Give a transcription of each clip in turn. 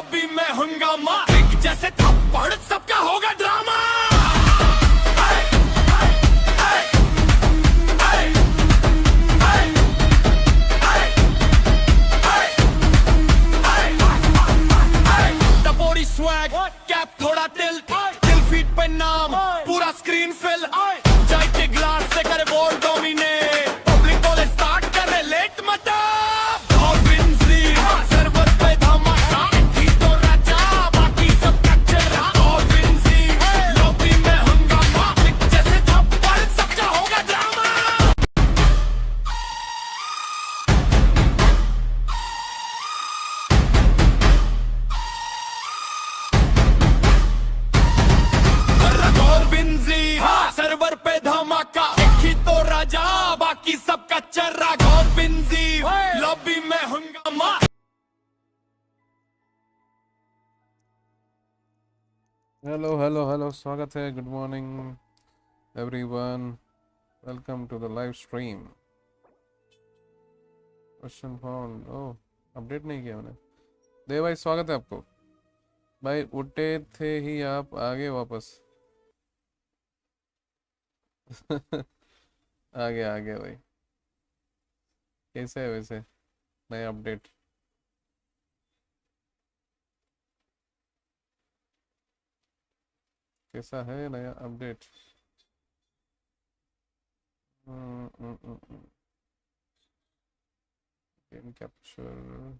Lobby में हंगामा, एक जैसे थप्पड़ सबका होगा ड्रामा। टपोरी स्वैग, कैप थोड़ा टिल्ट, दिल फीट पे नाम, पूरा स्क्रीन फिल, चाय के ग्लास से करे बोर्ड डोमिनेट, पब्लिक बोले स्टार्ट करे लेट मटा। और विंस लीड, सर्वर पे धमाका, ही तो राजा बाकी सब कचरा। और विंस लीड, लॉबी में हंगामा, एक जैसे थप्पड़ सबका होगा ड्रामा। और विंस लीड, सर्वर पे धमाका, ही तो राजा बाकी सब कचरा। और विंस लीड, लॉबी में हंगामा। हेलो हेलो हेलो, स्वागत है, good morning everyone, welcome to the live stream. Question found, oh update नहीं किया मैंने। देव भाई स्वागत है आपको। भाई उठे थे ही आप आगे वापस। आ गया भाई। कैसे है वैसे नया अपडेट? कैसा है नया अपडेट? गेम कैप्चर,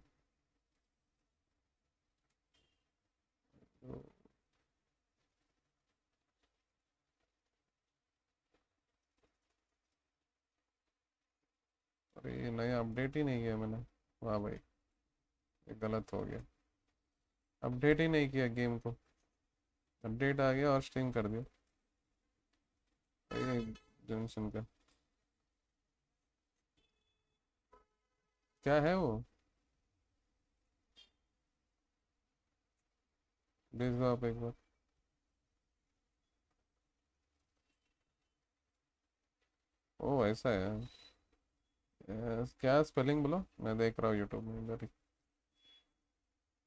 अरे ये नया अपडेट ही नहीं किया मैंने। वाह भाई, ये गलत हो गया। अपडेट ही नहीं किया गेम को, अपडेट आ गया और स्ट्रीम कर दिया। ये जेनसन का क्या है वो? भेज दो आप एक बार। ओ ऐसा है। क्या स्पेलिंग बोलो, मैं देख रहा हूँ यूट्यूब में इधर ही।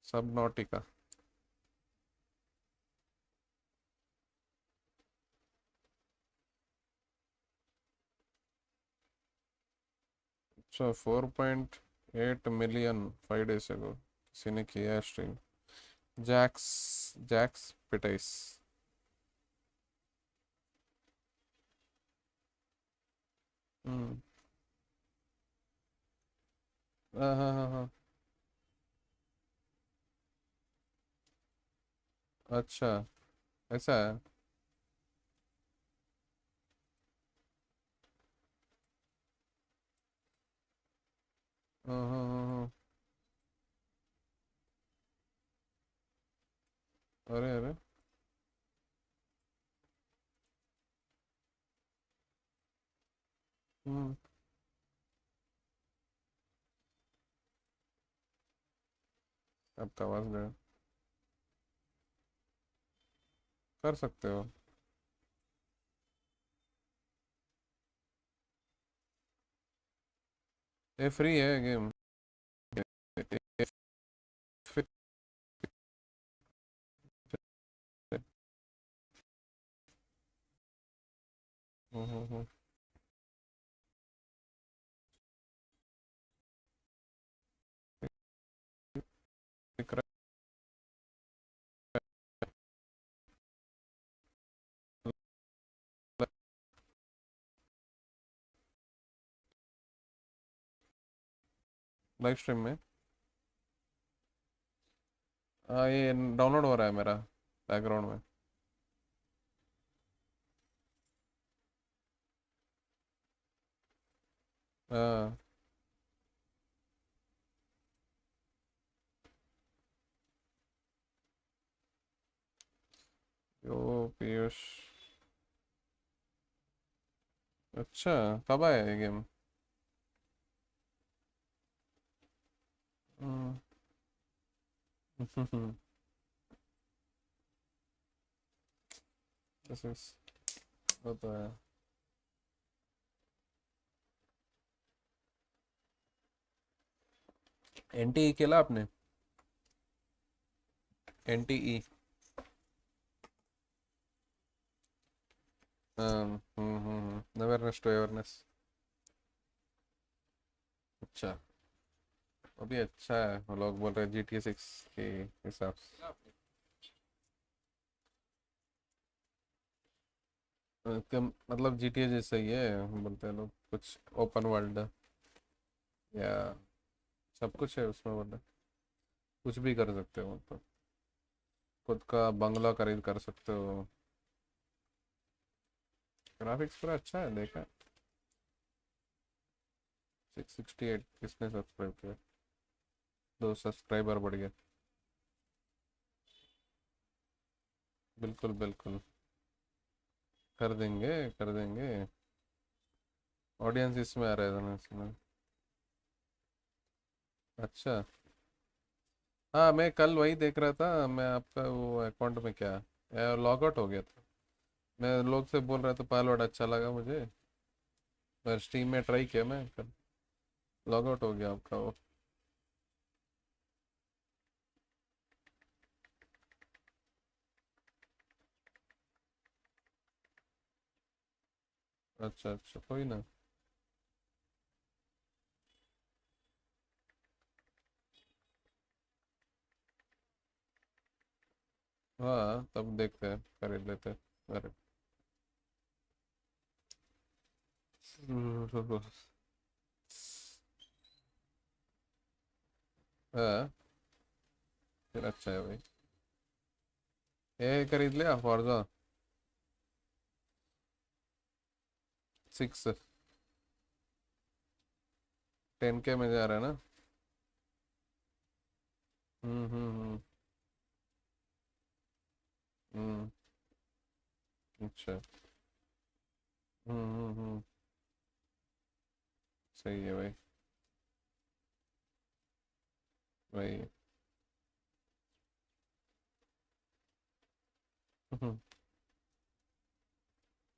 सब नॉटिका। अच्छा 4.8 मिलियन 5 days ago किसी ने किया है स्ट्रीम। जैक्स जैक्स पिटाइस। हम्म, हाँ हाँ हाँ हाँ। अच्छा ऐसा है। हाँ हाँ हाँ हाँ। अरे अरे। हम्म, आपका आवाज गया। कर सकते हो। ये फ्री है गेम। लाइव स्ट्रीम में ये डाउनलोड हो रहा है मेरा बैकग्राउंड में। हाँ। यो पीयूष। अच्छा कब आया ये गेम? हम्म। This is वो तो है। एंटी खेला आपने? NTE। Awareness to awareness. अच्छा, अभी अच्छा है, वो लोग बोल रहे हैं GTA 6 के हिसाब से। मतलब GTA जैसा ही है बोलते हैं लोग, कुछ ओपन वर्ल्ड या सब कुछ है उसमें, बोल रहे कुछ भी कर सकते हो, मतलब खुद का बंगला खरीद कर सकते हो। ग्राफिक्स पूरा अच्छा है, देखा। 668 किसने सब्सक्राइब किया? 2 सब्सक्राइबर बढ़ गया। बिल्कुल बिल्कुल, कर देंगे कर देंगे। ऑडियंस इसमें आ रहा है ना इसमें। अच्छा। हाँ, मैं कल वही देख रहा था, मैं आपका वो अकाउंट में क्या लॉग आउट हो गया था। मैं लोग से बोल रहा था, पासवर्ड अच्छा लगा मुझे, पर स्टीम में ट्राई किया मैं कल, लॉग आउट हो गया आपका वो। अच्छा अच्छा, कोई ना। हाँ, तब देखते हैं, खरीद लेते हैं। अरे हाँ, फिर अच्छा है भाई। ये खरीद लिया फॉर्जा 6। 10K में जा रहा है ना? हम्म। हम्म। अच्छा। हम्म। सही है भाई। भाई।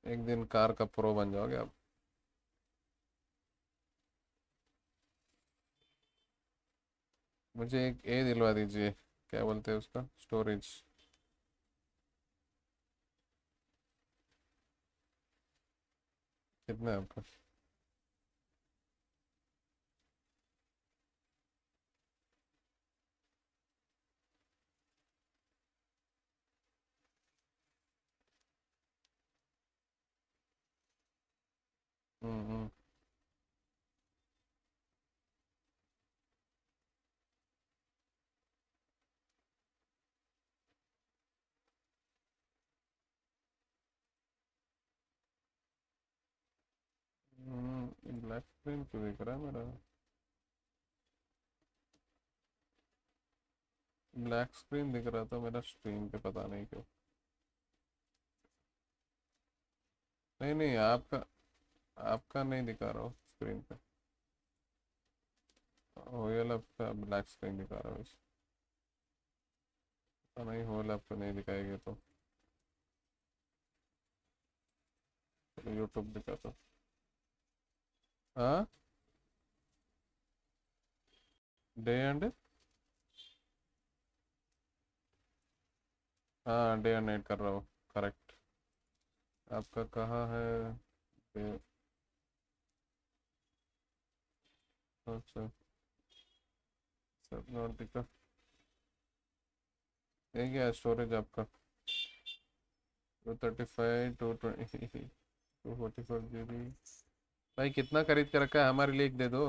एक दिन कार का प्रो बन जाओगे आप। मुझे एक ए दिलवा दीजिए, क्या बोलते हैं उसका, स्टोरेज। कितना है आपका? हम्म। ब्लैक स्क्रीन क्यों दिख रहा है मेरा? ब्लैक स्क्रीन दिख रहा था मेरा स्क्रीन पे, पता नहीं क्यों। नहीं नहीं, आपका आपका नहीं दिखा रहा हो स्क्रीन पे। ओएल आपका ब्लैक स्क्रीन दिखा रहा है वैसे। पता नहीं, होल आपको नहीं दिखाएगा तो। यूट्यूब दिखाता। हाँ, डे एंड। हाँ, डे एंड नाइट कर रहा हूँ। करेक्ट। आपका कहाँ है? डे- अच्छा, सब नॉट दिखा। ये क्या स्टोरेज आपका? 235, 220, 244 GB। भाई कितना खरीद के रखा है, हमारे लिए एक दे दो।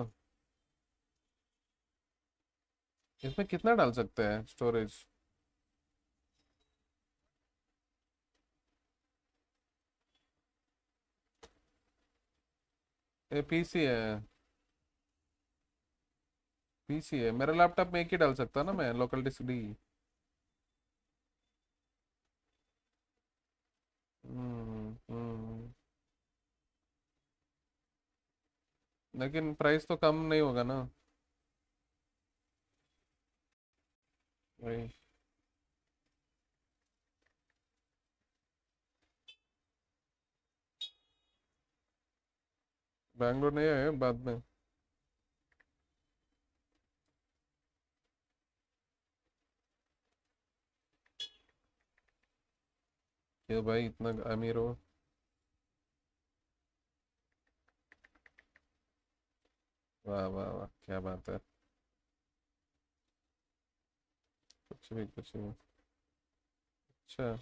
इसमें कितना डाल सकते हैं स्टोरेज? ये पीसी है। पीसी है, मेरा लैपटॉप में एक ही डाल सकता ना मैं, लोकल डिस्क डी। हम्म। लेकिन प्राइस तो कम नहीं होगा ना? वही। बैंगलोर नहीं आए बाद में? क्यों भाई इतना अमीर हो? वाह वाह वाह, क्या बात है। कुछ भी कुछ भी। अच्छा।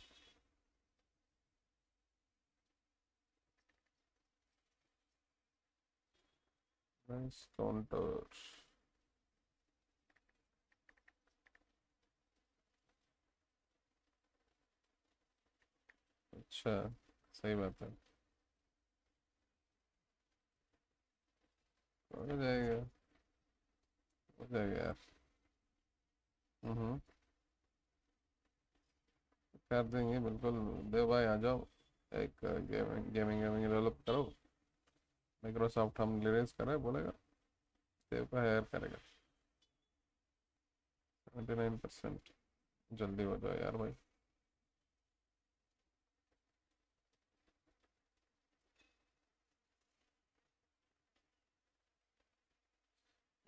Nice counter. अच्छा, सही बात है। हो जाएगा। हो जाएगा यार। हम्म। कर देंगे बिल्कुल। देव भाई आ जाओ। एक गेमिंग गेमिंग गेमिंग डेवलप करो। माइक्रोसॉफ्ट हम रिलीज करें बोलेगा। देव का हायर करेगा। 79%। जल्दी हो जाओ यार भाई।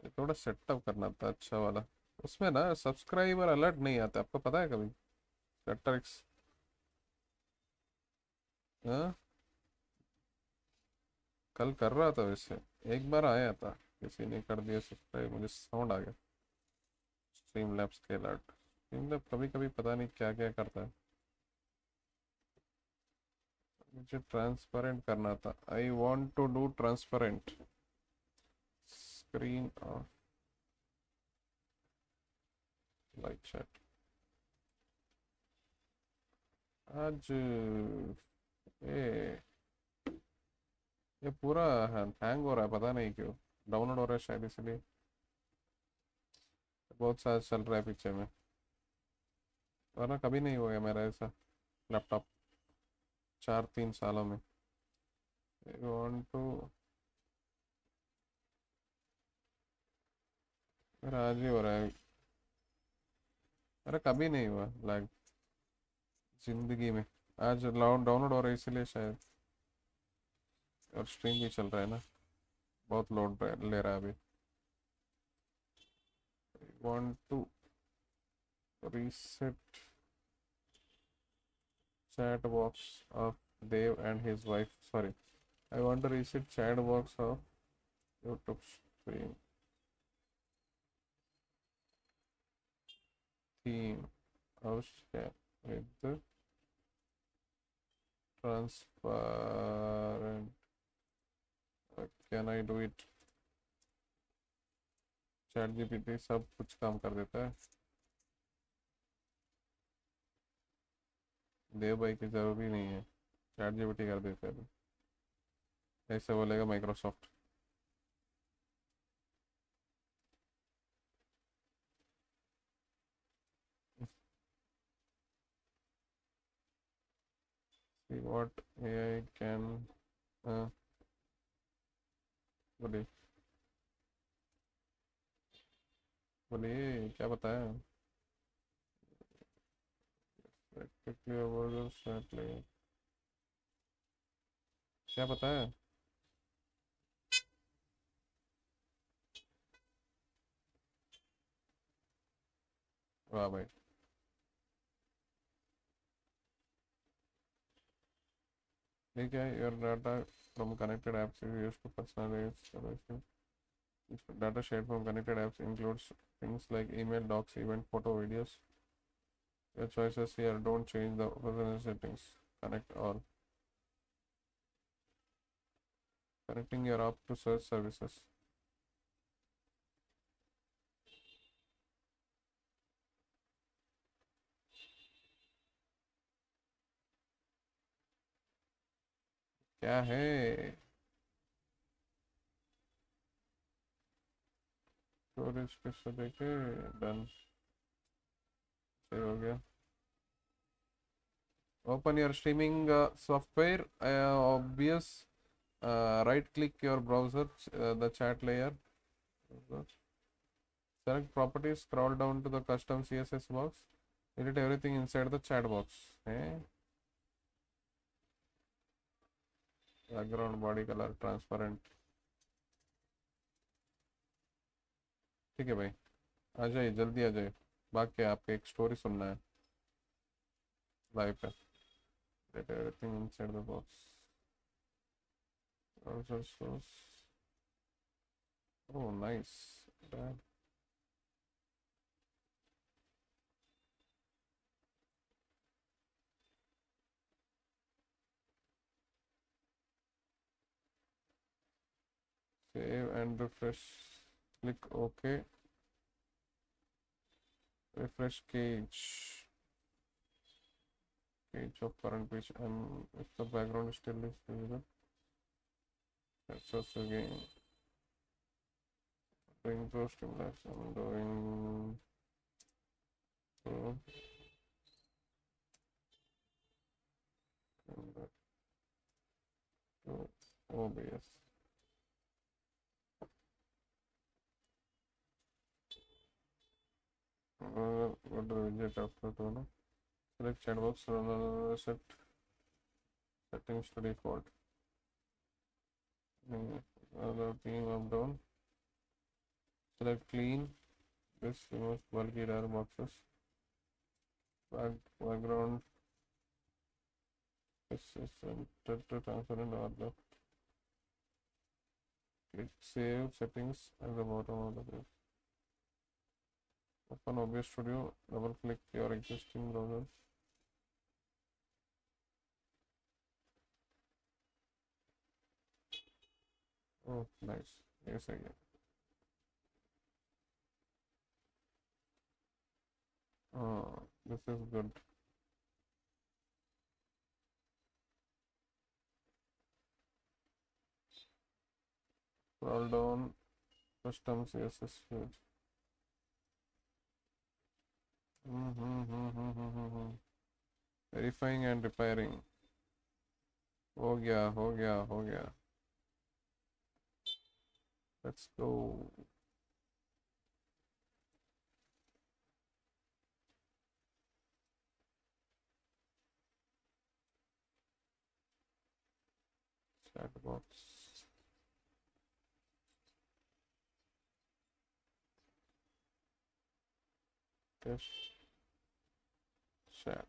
ये थोड़ा सेटअप करना था अच्छा वाला। उसमें ना सब्सक्राइबर अलर्ट नहीं आता, आपको पता है कभी? ट्रिक्स। हाँ, कल कर रहा था वैसे। एक बार आया था। किसी ने कर दिया सब्सक्राइब, मुझे साउंड आ गया। स्ट्रीम लैब्स के अलर्ट। स्ट्रीम लैब कभी कभी पता नहीं क्या क्या करता है। मुझे ट्रांसपेरेंट करना था। I want to do transparent. Screen off light chat. आज ये ये पूरा हैंग हो रहा है, पता नहीं क्यों। डाउनलोड हो रहा है शायद इसलिए। बहुत सारा चल रहा है पीछे में। वरना कभी नहीं हुआ है मेरा ऐसा लैपटॉप 4-3 सालों में। Want to. मेरा आज ही हो रहा है। मेरा कभी नहीं हुआ लाइक जिंदगी में। आज डाउनलोड हो रहा है इसलिए शायद। और स्ट्रीम भी चल रहा है ना। बहुत लोड ले रहा है अभी। Want to reset chat box of Dev and his wife. Sorry, I want to reset chat box of YouTube stream theme. How with the transparent? Can I do it? Chat GPT सब कुछ काम कर देता है। देव भाई की जरूरी नहीं है। चैट जीपीटी कर देता है। ऐसे बोलेगा Microsoft. See what AI can। हाँ, बोलिए। बोलिए क्या बताया? Practically over the chat layer। क्या बताया? वाह भाई। ठीक है, your data from connected apps is used to personalize solution. Data shared from connected apps includes things like email, docs, event, photo, videos. Your choices here don't change the personal settings. Connect all. Connecting your app to search services. क्या है? Storage किससे देखे? Done. सही हो गया। Open your streaming software. Obvious. Right click your browser, the chat layer. Select properties, scroll down to the custom CSS box. Edit everything inside the chat box. Background, body color, transparent. ठीक है भाई। आ जाइए, जल्दी आ जाइए। बाकी आपको एक story सुनना है लाइव पे। Get everything inside the box. Browser source. Oh, nice. Damn. Save and refresh. Click OK. Refresh cage. Cage of current page. And if the background is still visible, that's us again. Doing those stimulus. I'm doing. OBS. Go to the widget after to select chat box, set settings to default. Other theme up down. Select clean. This removes bulky error boxes. Background. This is centered to transparent or left. Click save settings at the bottom of the page. Open OBS Studio. Double click your existing browser. Oh, nice. Yes, again. Oh, this is good. Scroll down. Custom CSS field. Verifying and repairing. हो गया हो गया हो गया. Let's go. Chat box. Test chat.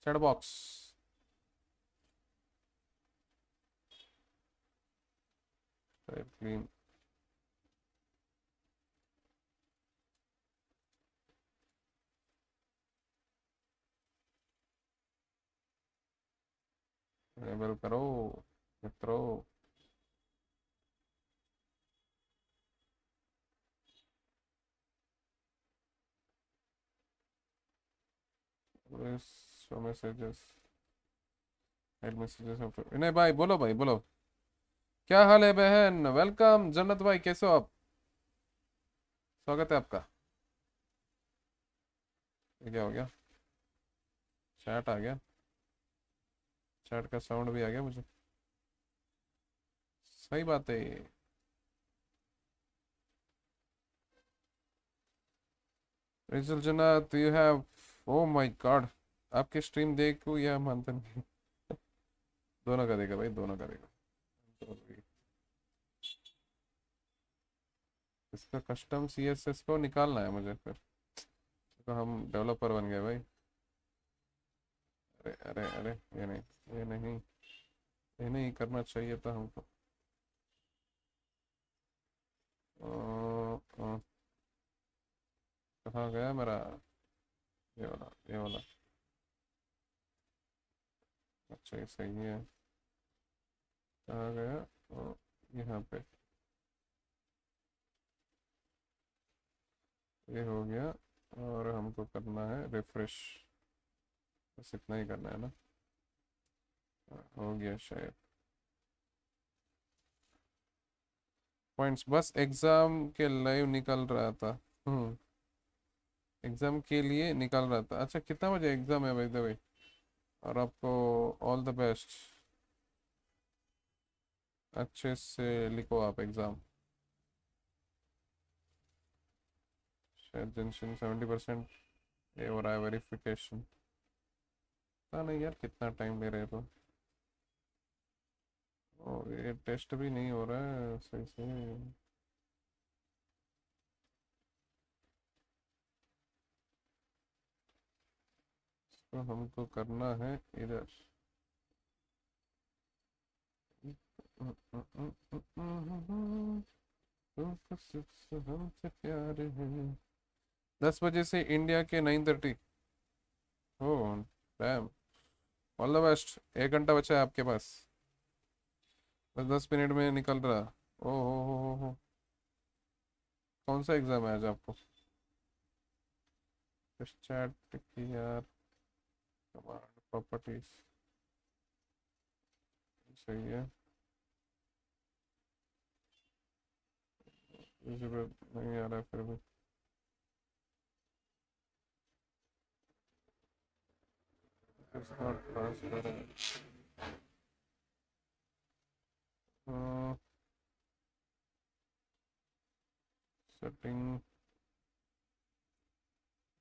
Chat box. Type clean. Enable करो मित्रों. Show messages. Hide messages after. विनय भाई बोलो भाई बोलो. क्या हाल है बहन? वेलकम जन्नत भाई, कैसे हो आप? स्वागत है आपका. ये क्या हो गया? चैट आ गया. चैट का साउंड भी आ गया मुझे. सही बात है. रिजल जन्नत you have. Oh my God. आपके स्ट्रीम देखो या मंथन दोनों का देखा भाई, दोनों का देखा. इसका कस्टम CSS को निकालना है मुझे फिर, तो हम डेवलपर बन गए भाई. अरे अरे अरे ये नहीं, ये नहीं, ये नहीं करना चाहिए था हमको. कहाँ गया मेरा ये वाला, ये वाला. अच्छा ये सही है. कहाँ गया? यहाँ पे ये हो गया. और हमको करना है रिफ्रेश. बस इतना ही करना है ना. हो गया शायद. पॉइंट्स बस एग्जाम के लाइव निकल रहा था. एग्जाम के लिए निकल रहा था. अच्छा कितना बजे एग्जाम है भाई? और आपको ऑल द बेस्ट. अच्छे से लिखो आप एग्जाम. शायद जेंशन 70% ये हो रहा है वेरिफिकेशन. पता नहीं यार कितना टाइम ले रहे तो. और ये टेस्ट भी नहीं हो रहा है सही से। तो हमको करना है इधर। हमसे प्यार है। 10 बजे से इंडिया के 9:30। Oh damn. All the best. 1 घंटा बचा है आपके पास। बस 10 मिनट में निकल रहा। हो। कौन सा एग्जाम है आज आपको? चैट की यार। Command properties. सही है। विजिबल नहीं आ रहा फिर भी। It's not transparent. सेटिंग।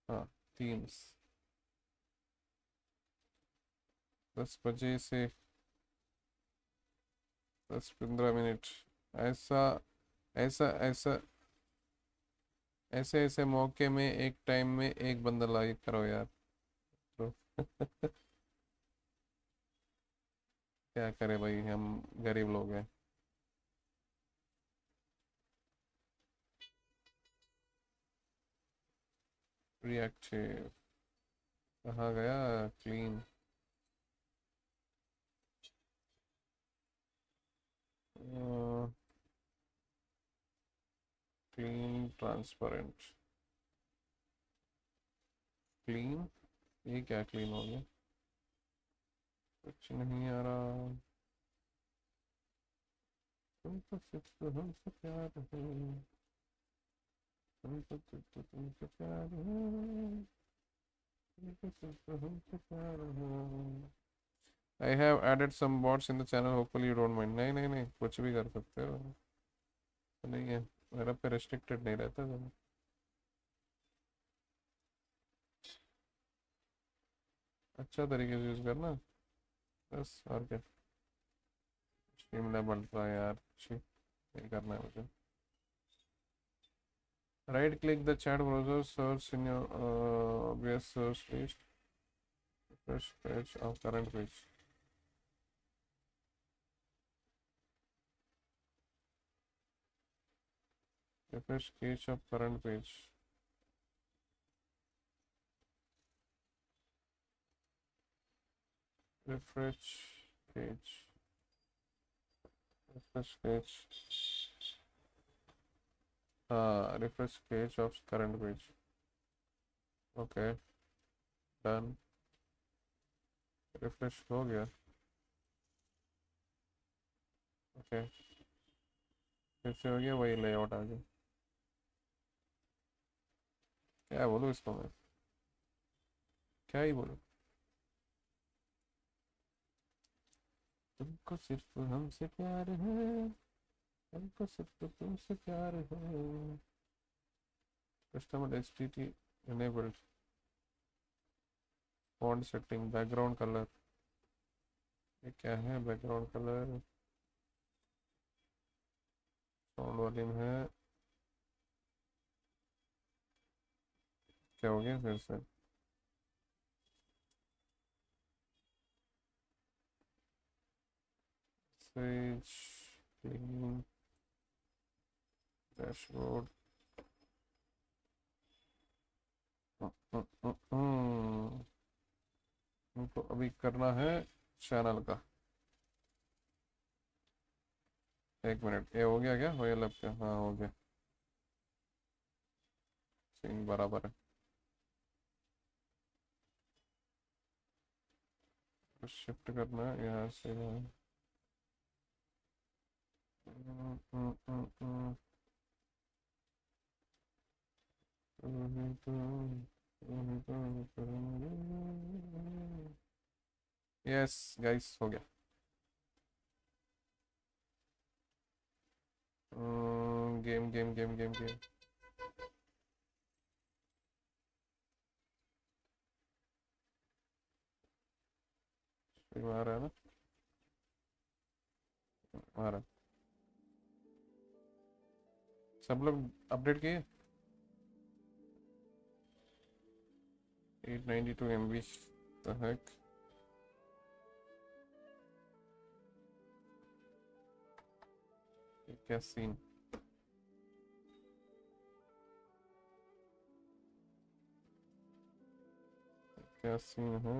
हाँ। थीम्स। 10 बजे से 10-15 मिनट। ऐसा ऐसा ऐसा ऐसे ऐसे मौके में एक टाइम में एक बंदा लाइक करो यार। तो क्या करे भाई, हम गरीब लोग हैं। रिएक्टिव। कहाँ गया? क्लीन। Clean transparent. क्लीन। ये क्या क्लीन हो गया? कुछ नहीं आ रहा। तुमको सिर्फ हमसे प्यार है। तुमको सिर्फ तुमसे प्यार है। तुमको सिर्फ हमसे प्यार है। I have added some bots in the channel. Hopefully you don't mind. नहीं नहीं नहीं, कुछ भी कर सकते हो। तो नहीं है। मेरा पे restricted नहीं रहता तो। अच्छा तरीके से यूज़ करना। बस और क्या। स्ट्रीम लेवल रहा यार। छी, नहीं करना है मुझे। Right click the chat browser, search in your obvious search list. First page of current page. Refresh page of current page. Refresh page. Refresh page. Refresh page of current page. Okay, done. Refresh हो गया। Okay. फिर से हो गया, वही layout आ गया। क्या बोलूँ इसको मैं? क्या ही बोलूँ? तुमको सिर्फ हमसे प्यार है। तुमको सिर्फ तुमसे प्यार है। Customer HTT enabled. Font setting, background colour. ये क्या है? Background colour. साउंड वॉल्यूम है। क्या हो गया फिर से? सेज। क्लीन। डैशबोर्ड। हमको अभी करना है चैनल का। 1 मिनट। ये हो गया क्या? हो गया लब क्या? हाँ हो गया। सीन बराबर है। शिफ्ट करना है यहाँ से यहाँ। यस गाइस, हो गया। Game game game game game. आ रहा है ना? हमारा सब लोग अपडेट किए 892 MB the heck ये क्या सीन क्या सीन है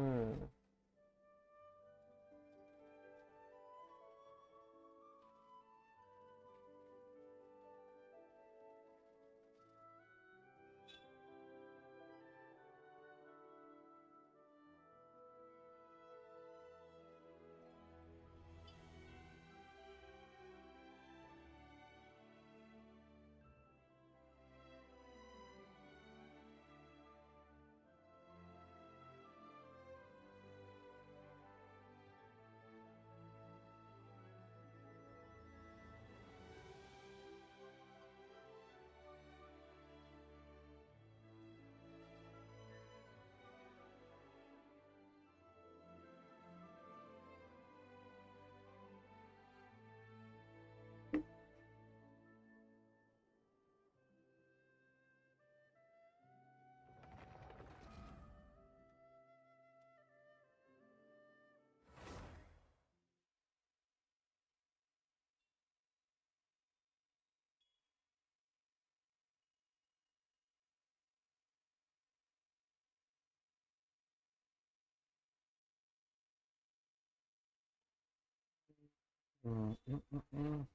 हम्म, हम्म, हम्म, हम्म।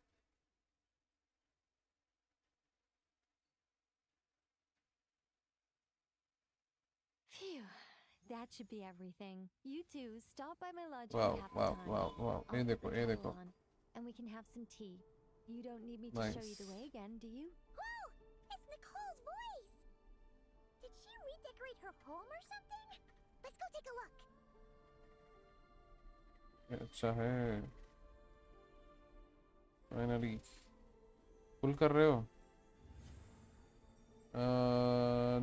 Phew, that should be everything. You two stop by my lodge if वाह you have the वाह time. वाह वाह ये I'll put देखो the ये kettle देखो on, and we can have some tea. You don't need me to show you the way nice again, do you? Whoa! It's Nicole's voice! Did she redecorate her home or something? Let's go take a look. ये अच्छा है finally पुल कर रहे हो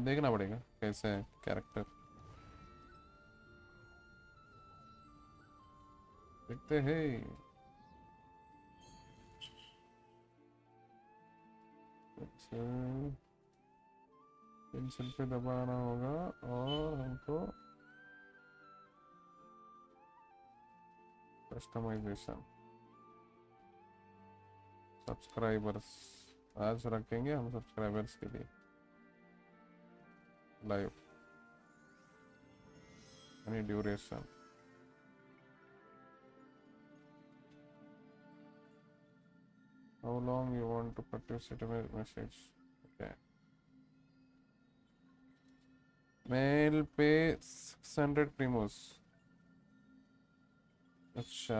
देखना पड़ेगा कैसे है कैरेक्टर देखते हैं अच्छा पेंसिल पे दबाना होगा और हमको कस्टमाइजेशन सब्सक्राइबर्स आज रखेंगे हम सब्सक्राइबर्स के लिए live any duration how long you want to participate in a message okay mail पे 600 प्रीमोस अच्छा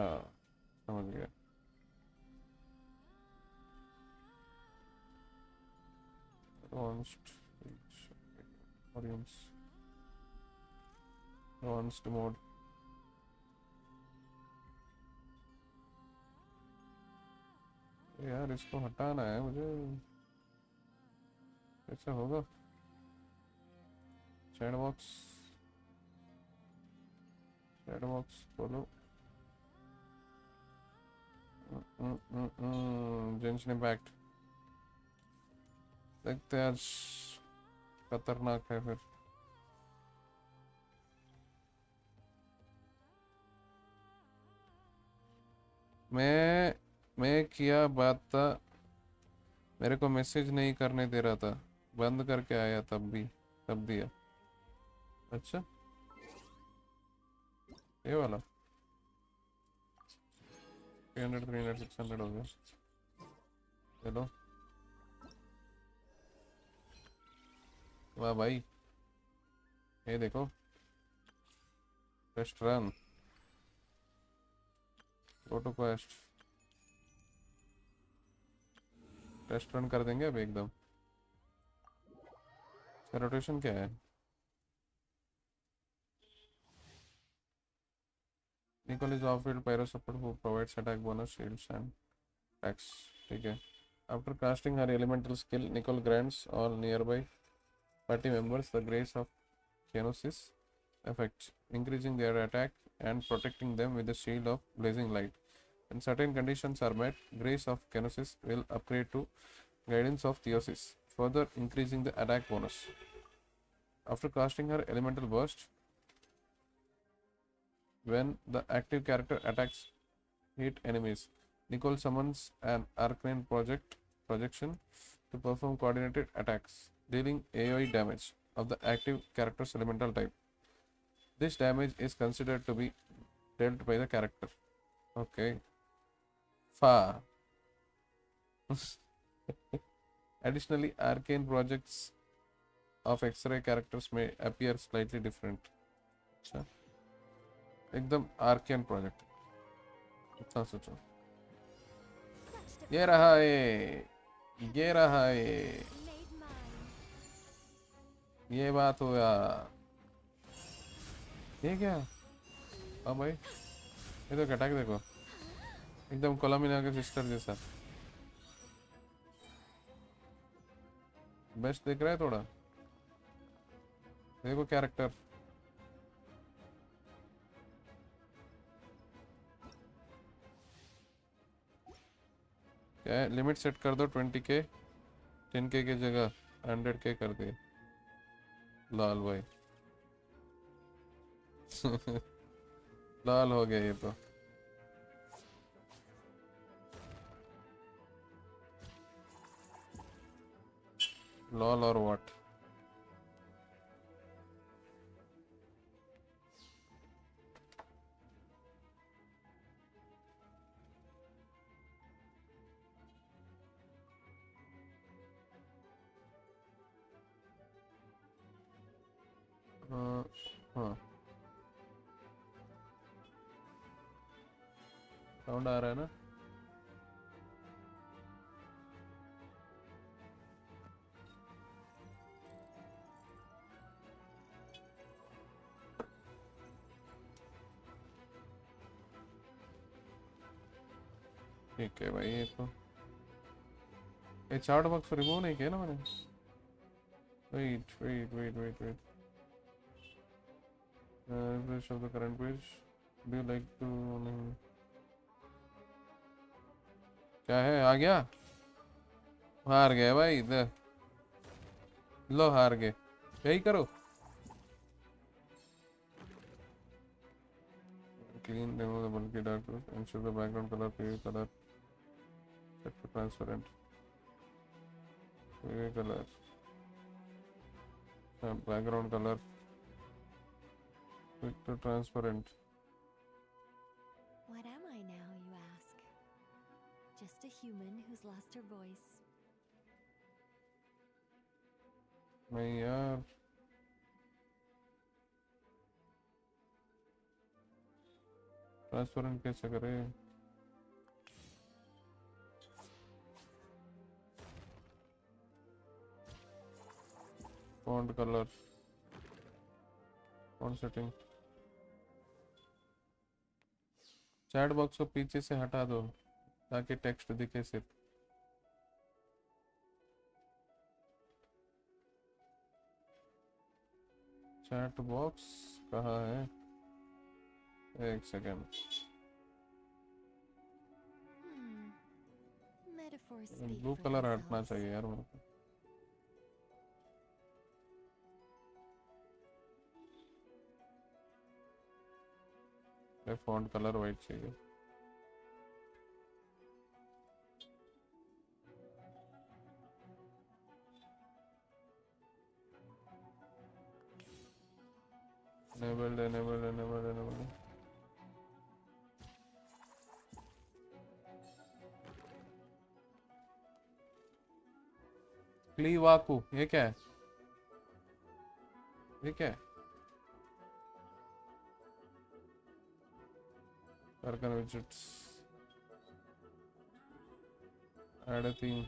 समझ गया advanced audience advanced mode यार इसको हटाना है मुझे कैसे होगा चैट बॉक्स खोलो जेंशन इम्पैक्ट देखते हैं आज खतरनाक है फिर मैं किया बात था मेरे को मैसेज नहीं करने दे रहा था बंद करके आया तब दिया अच्छा ये वाला 300 300 600 हो गया चलो वाह भाई ये देखो test run go to quest test run कर देंगे अब एकदम रोटेशन क्या है Nicole is off-field pyro support who provides attack bonus, shields and attacks. ठीक है. After casting her elemental skill, Nicole grants all nearby party members the grace of Kenosis effect, increasing their attack and protecting them with the shield of blazing light. When certain conditions are met, Grace of Kenosis will upgrade to Guidance of Theosis, further increasing the attack bonus. After casting her Elemental Burst, when the active character attacks hit enemies, Nicole summons an Arcane projection to perform coordinated attacks, dealing AoE damage of the active character's elemental type. This damage is considered to be dealt by the character. Okay. Fa. Additionally, arcane projects of X-ray characters may appear slightly different. अच्छा, एकदम arcane project. अच्छा सोचो. ये रहा है. ये रहा है. Made mine. ये बात हुआ. ये क्या? अब भाई ये तो अटैक देखो एकदम कोलम्बिना के सिस्टर जैसा. बेस्ट दिख रहा है थोड़ा. देखो कैरेक्टर. क्या है? लिमिट सेट कर दो 20K. 10K की जगह 100K कर दिए. लाल भाई. लाल हो गया ये तो. लॉल और व्हाट. हाँ साउंड आ रहा है ना. ठीक है भाई. ये तो ये चार्ट बॉक्स रिमूव नहीं किया ना मैंने. Wait wait wait wait wait. refresh of the current page. Do you like to नहीं. क्या है? आ गया. हार गए भाई. इधर लो हार गए. यही करो. Clean remove the bulky dark roof. Ensure the background color PV color set to transparent. PV color. Background color quick to transparent. What am I now, you ask? Just a human who's lost her voice. नहीं यार. Transparent कैसे करें? Font colour. Font setting. Chat box को पीछे से हटा दो ताकि टेक्स्ट दिखे सिर्फ. चैट बॉक्स कहाँ है? एक second. Metaphors speak blue for colour हटना themselves. चाहिए यार मेरे को. फॉन्ट कलर वाइट चाहिए. enabled. क्लीवाकू. ये क्या है? ये क्या है? Arcane widgets. Add a theme.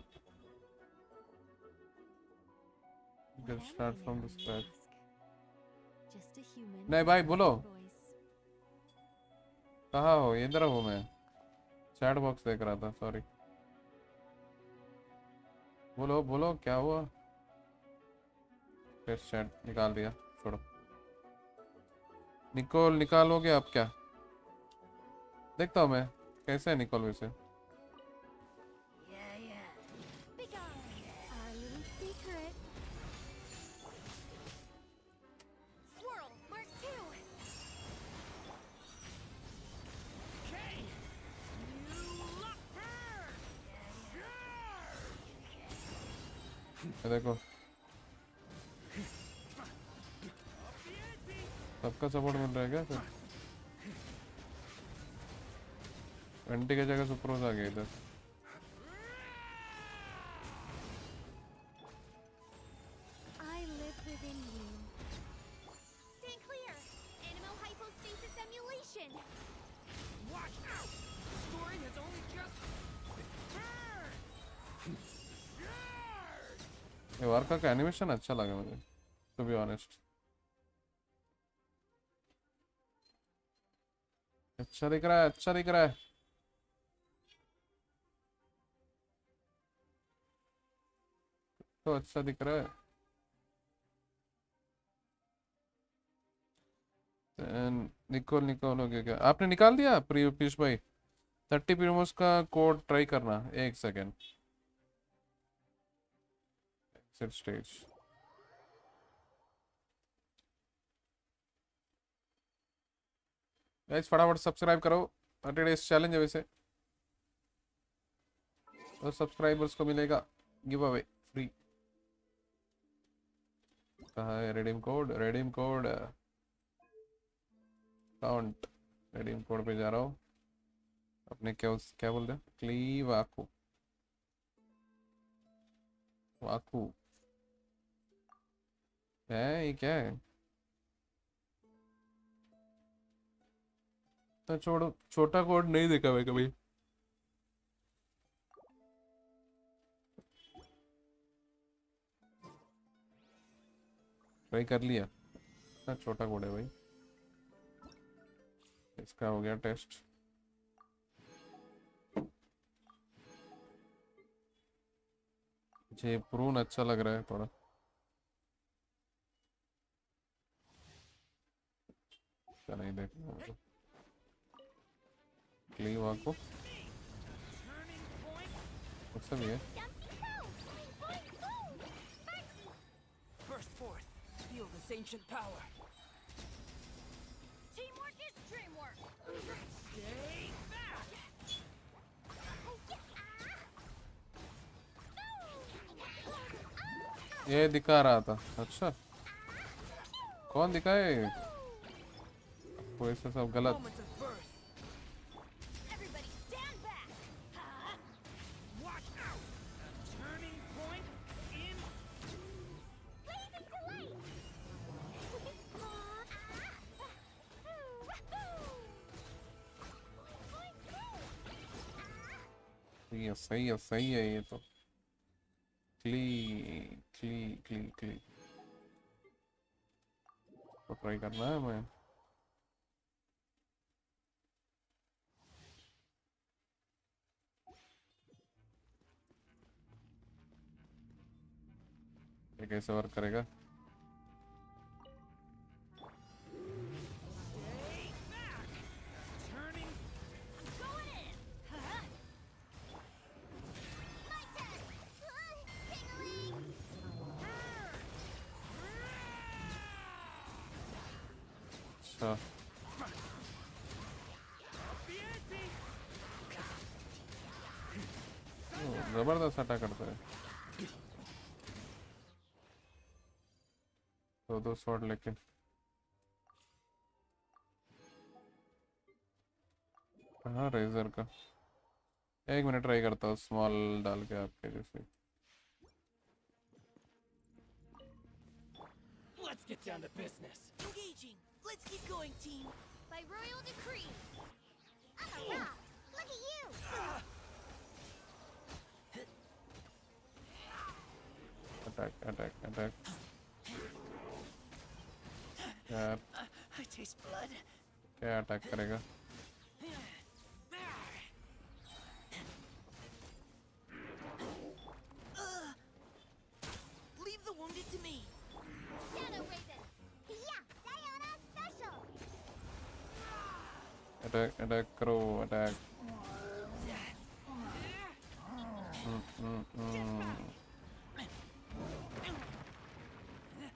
What Get am start I from now, the you scratch. ask? Just a human नहीं who's भाई lost बोलो. her voice. कहाँ हो? इधर हूँ मैं. चैट बॉक्स देख रहा था. सॉरी. बोलो बोलो क्या हुआ? फिर चैट निकाल दिया. छोड़ो. निकोल निकालोगे आप क्या? देखता हूँ मैं कैसे है निकोल वैसे? Big on. Our little secret. Swirl, Mark 2. Okay. You lock her. ये देखो सबका सपोर्ट मिल रहा है क्या फिर? 20 की जगह सुप्रोज आ गया इधर। I live within you. Stand clear. Animal hypostasis emulation. Watch out. The story has only just turned. ये वार्का का एनिमेशन अच्छा लगा मुझे, टू बी ऑनेस्ट। अच्छा दिख रहा है, अच्छा दिख रहा है। तो अच्छा दिख रहा है। निकोल निकोल हो गया क्या? आपने निकाल दिया पीयूष भाई? 30 प्रीमोस का कोड ट्राई करना, एक सेकेंड। Exit stage. गाइस फटाफट सब्सक्राइब करो, 30 डेज चैलेंज है वैसे, और सब्सक्राइबर्स को मिलेगा गिव अवे फ्री। कहाँ है redeem code? Redeem code count, redeem code पे जा रहा हूँ। अपने क्या बोलते हैं? क्ली वाकू वाकू है, ये क्या है? तो छोड़ो, छोटा कोड नहीं देखा मैं कभी। ट्राई कर लिया, इतना छोटा कोड है भाई। इसका हो गया टेस्ट। मुझे प्रून अच्छा लग रहा है थोड़ा। क्या नहीं देखना मुझे। क्ली वाको Turning point. अच्छा भी है। Burst forth. Feel this ancient power. Teamwork is dreamwork. Stay back. ये दिखा रहा था, अच्छा कौन दिखाए? कोई से सब गलत। Moments of birth. Everybody stand back. Watch out. Turning point in. Blazing delay. सही है सही है ये तो। क्ली क्ली क्ली क्ली तो ट्राई करना है मैं। ये कैसे वर्क करेगा? Stay back. Turning. Going in. My turn. Tingling. अच्छा जबरदस्त अटैक करता है। दो शॉट लेके कहाँ रेजर का? एक मिनट ट्राई करता हूँ स्मॉल डाल के आपके जैसे। Let's get down to business. Engaging. Let's get going, team. By royal decree. I'm a rock. Look at you. Attack attack attack यार I taste blood. क्या अटैक करेगा? Leave the wounded to me. Shadow Raven. Yeah, Diana special. Attack attack करो attack.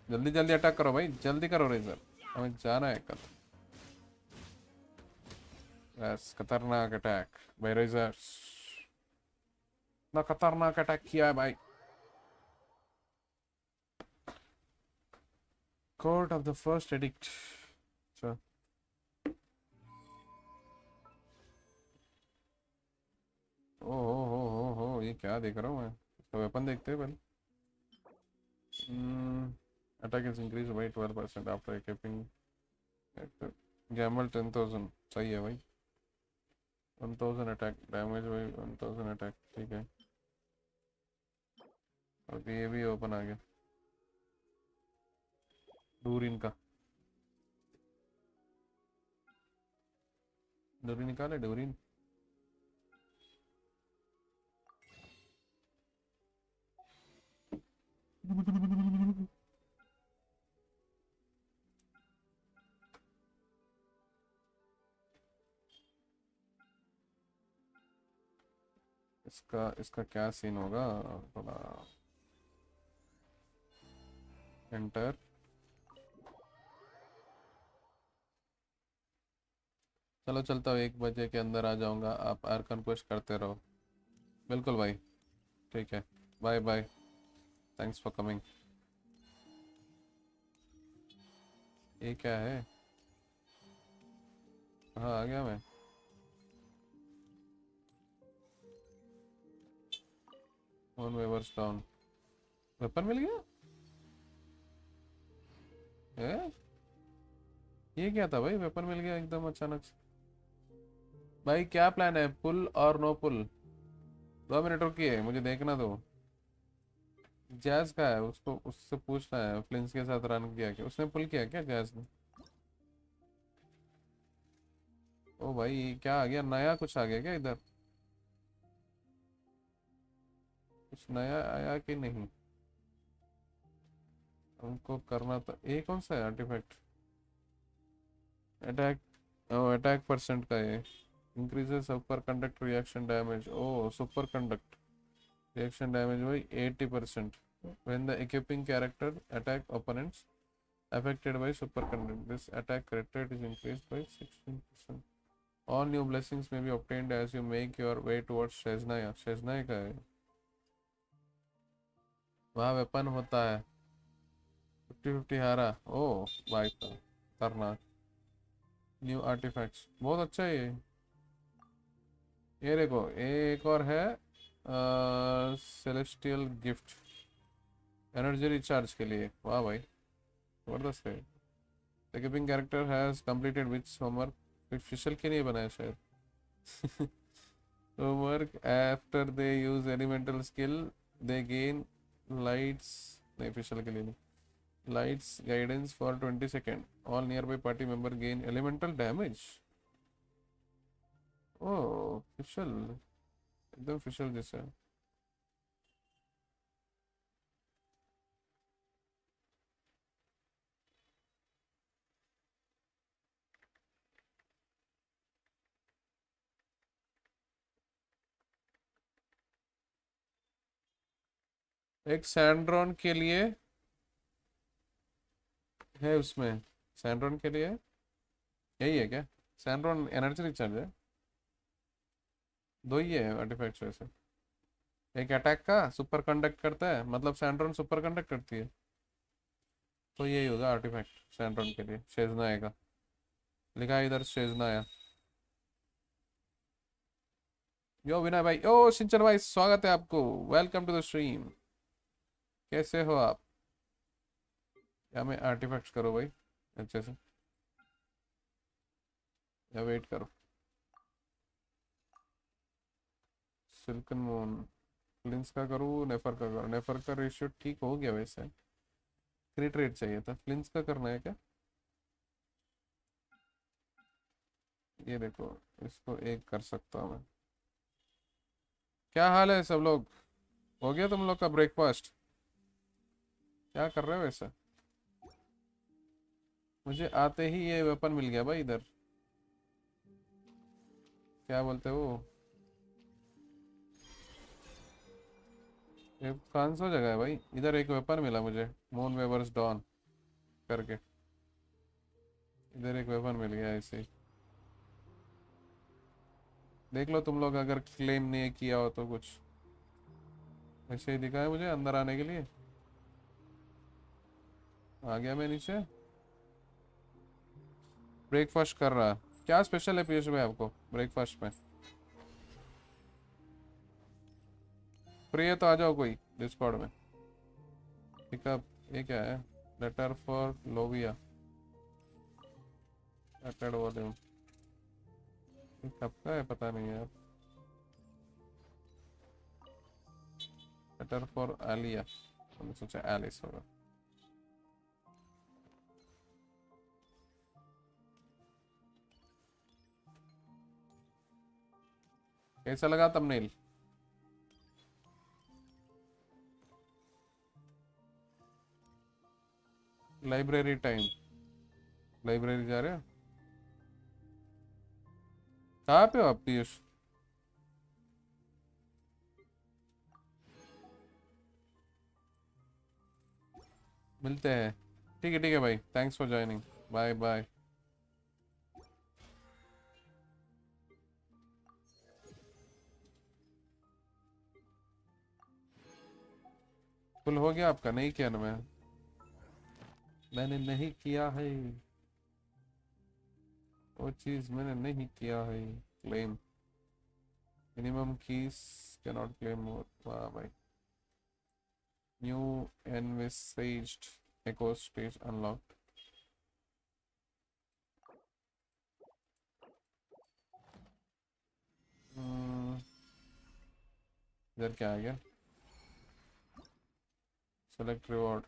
जल्दी जल्दी attack करो भाई, जल्दी करो रेजर, हमें जाना है कल। बस खतरनाक अटैक भाई रेजर्स, ना खतरनाक अटैक किया है भाई। Court of the first addict. अच्छा ओ हो, ये क्या देख रहा हूँ मैं, तो वेपन देखते हैं पहले। Attack is increase by 12% after equipping. गैमल 10,000 सही है भाई। 1000 अटैक डैमेज भाई, 1000 अटैक ठीक है। और ये भी ओपन आ गया डूरिन का। डूरिन निकाले डूरिन। इसका इसका क्या सीन होगा थोड़ा। एंटर। चलो चलता हूँ, 1 बजे के अंदर आ जाऊंगा, आप आर्कन पुश करते रहो। बिल्कुल भाई, ठीक है, bye bye, thanks for coming. ये क्या है? हाँ आ गया मैं। वन वेवर्स डाउन, वेपन मिल गया है? ये क्या था भाई, वेपन मिल गया एकदम अचानक से। भाई क्या प्लान है, पुल और नो पुल? 2 मिनट रुकिए, मुझे देखना दो। जैज का है, उसको उससे पूछना है, फ्लिंस के साथ रन किया क्या उसने, पुल किया क्या जैज ने? ओ भाई क्या आ गया, नया कुछ आ गया क्या इधर? कुछ नया आया कि नहीं? हमको करना था, ये कौन सा है आर्टिफैक्ट? अटैक, ओ अटैक परसेंट का ये। Increases super conduct reaction damage, ओ सुपर कंडक्ट रिएक्शन डैमेज भाई 80%। when the equipping character attack opponents affected by superconduct, this attack crit rate is increased by 16%. All new blessings may be obtained as you make your way towards शेजनाया। शेजनाया का है, वहाँ weapon होता है। 50-50 हारा, ओ भाई साहब खतरनाक। न्यू आर्टिफैक्ट्स बहुत अच्छा है ये देखो, एक और है सेलेस्टियल गिफ्ट एनर्जी रिचार्ज के लिए, वाह भाई जबरदस्त है। The equipping character has completed which homework official के लिए बनाया शायद। homework after they use elemental skill they gain lights, नहीं official के लिए नहीं, lights guidance for 20 seconds. All nearby party member gain elemental damage. Oh official, एकदम official जैसा है। एक सैंड्रॉन के लिए है उसमें, सैंड्रॉन के लिए यही है क्या? सैंड्रॉन एनर्जी रिचार्ज है, दो ही है आर्टिफैक्ट्स वैसे। एक अटैक का सुपर कंडक्ट करता है, मतलब सैंड्रॉन सुपर कंडक्ट करती है, तो यही होगा आर्टिफैक्ट सैंड्रॉन के लिए। शेजना आएगा, लिखा है इधर शेजना आया। यो विनय भाई, ओ सिंचन भाई स्वागत है आपको, वेलकम टू द स्ट्रीम। कैसे हो आप? या मैं आर्टिफैक्ट्स करो भाई अच्छे से, या वेट करो। सिल्कन मून, फ्लिंस का करूँ नेफर का करूँ? नेफर का रेशियो ठीक हो गया वैसे, क्रिट रेट चाहिए था। फ्लिंस का करना है क्या? ये देखो, इसको एक कर सकता हूँ मैं। क्या हाल है सब लोग, हो गया तुम लोग का ब्रेकफास्ट? क्या कर रहे हो वैसे? मुझे आते ही ये वेपन मिल गया भाई इधर, क्या बोलते हो ये कौन सा जगह है भाई? इधर एक वेपन मिला मुझे, मून वेवर्स डॉन करके। इधर एक वेपन मिल गया ऐसे ही। देख लो तुम लोग, अगर क्लेम नहीं किया हो तो कुछ ऐसे ही दिखा है मुझे अंदर आने के लिए। आ गया मैं नीचे। ब्रेकफास्ट कर रहा। क्या स्पेशल है पीयूष भाई आपको ब्रेकफास्ट में? फ्री है तो आ जाओ कोई डिस्कॉर्ड में। पिकअप, ये क्या है? लेटर फॉर लोविया, अटेड वॉल्यूम। कब का है पता नहीं यार। लेटर फॉर आलिया, मैंने सोचा एलिस होगा। कैसा लगा थंबनेल? Library time. लाइब्रेरी जा रहे हो? कहाँ पे हो आप पीयूष? मिलते हैं। ठीक है भाई, thanks for joining. Bye bye. Full हो गया आपका? नहीं किया ना मैंने नहीं किया है वो चीज, मैंने नहीं किया है claim. Minimum keys can not claim more. वाह भाई। New envisaged echo stage unlocked. इधर क्या आ गया? Select reward.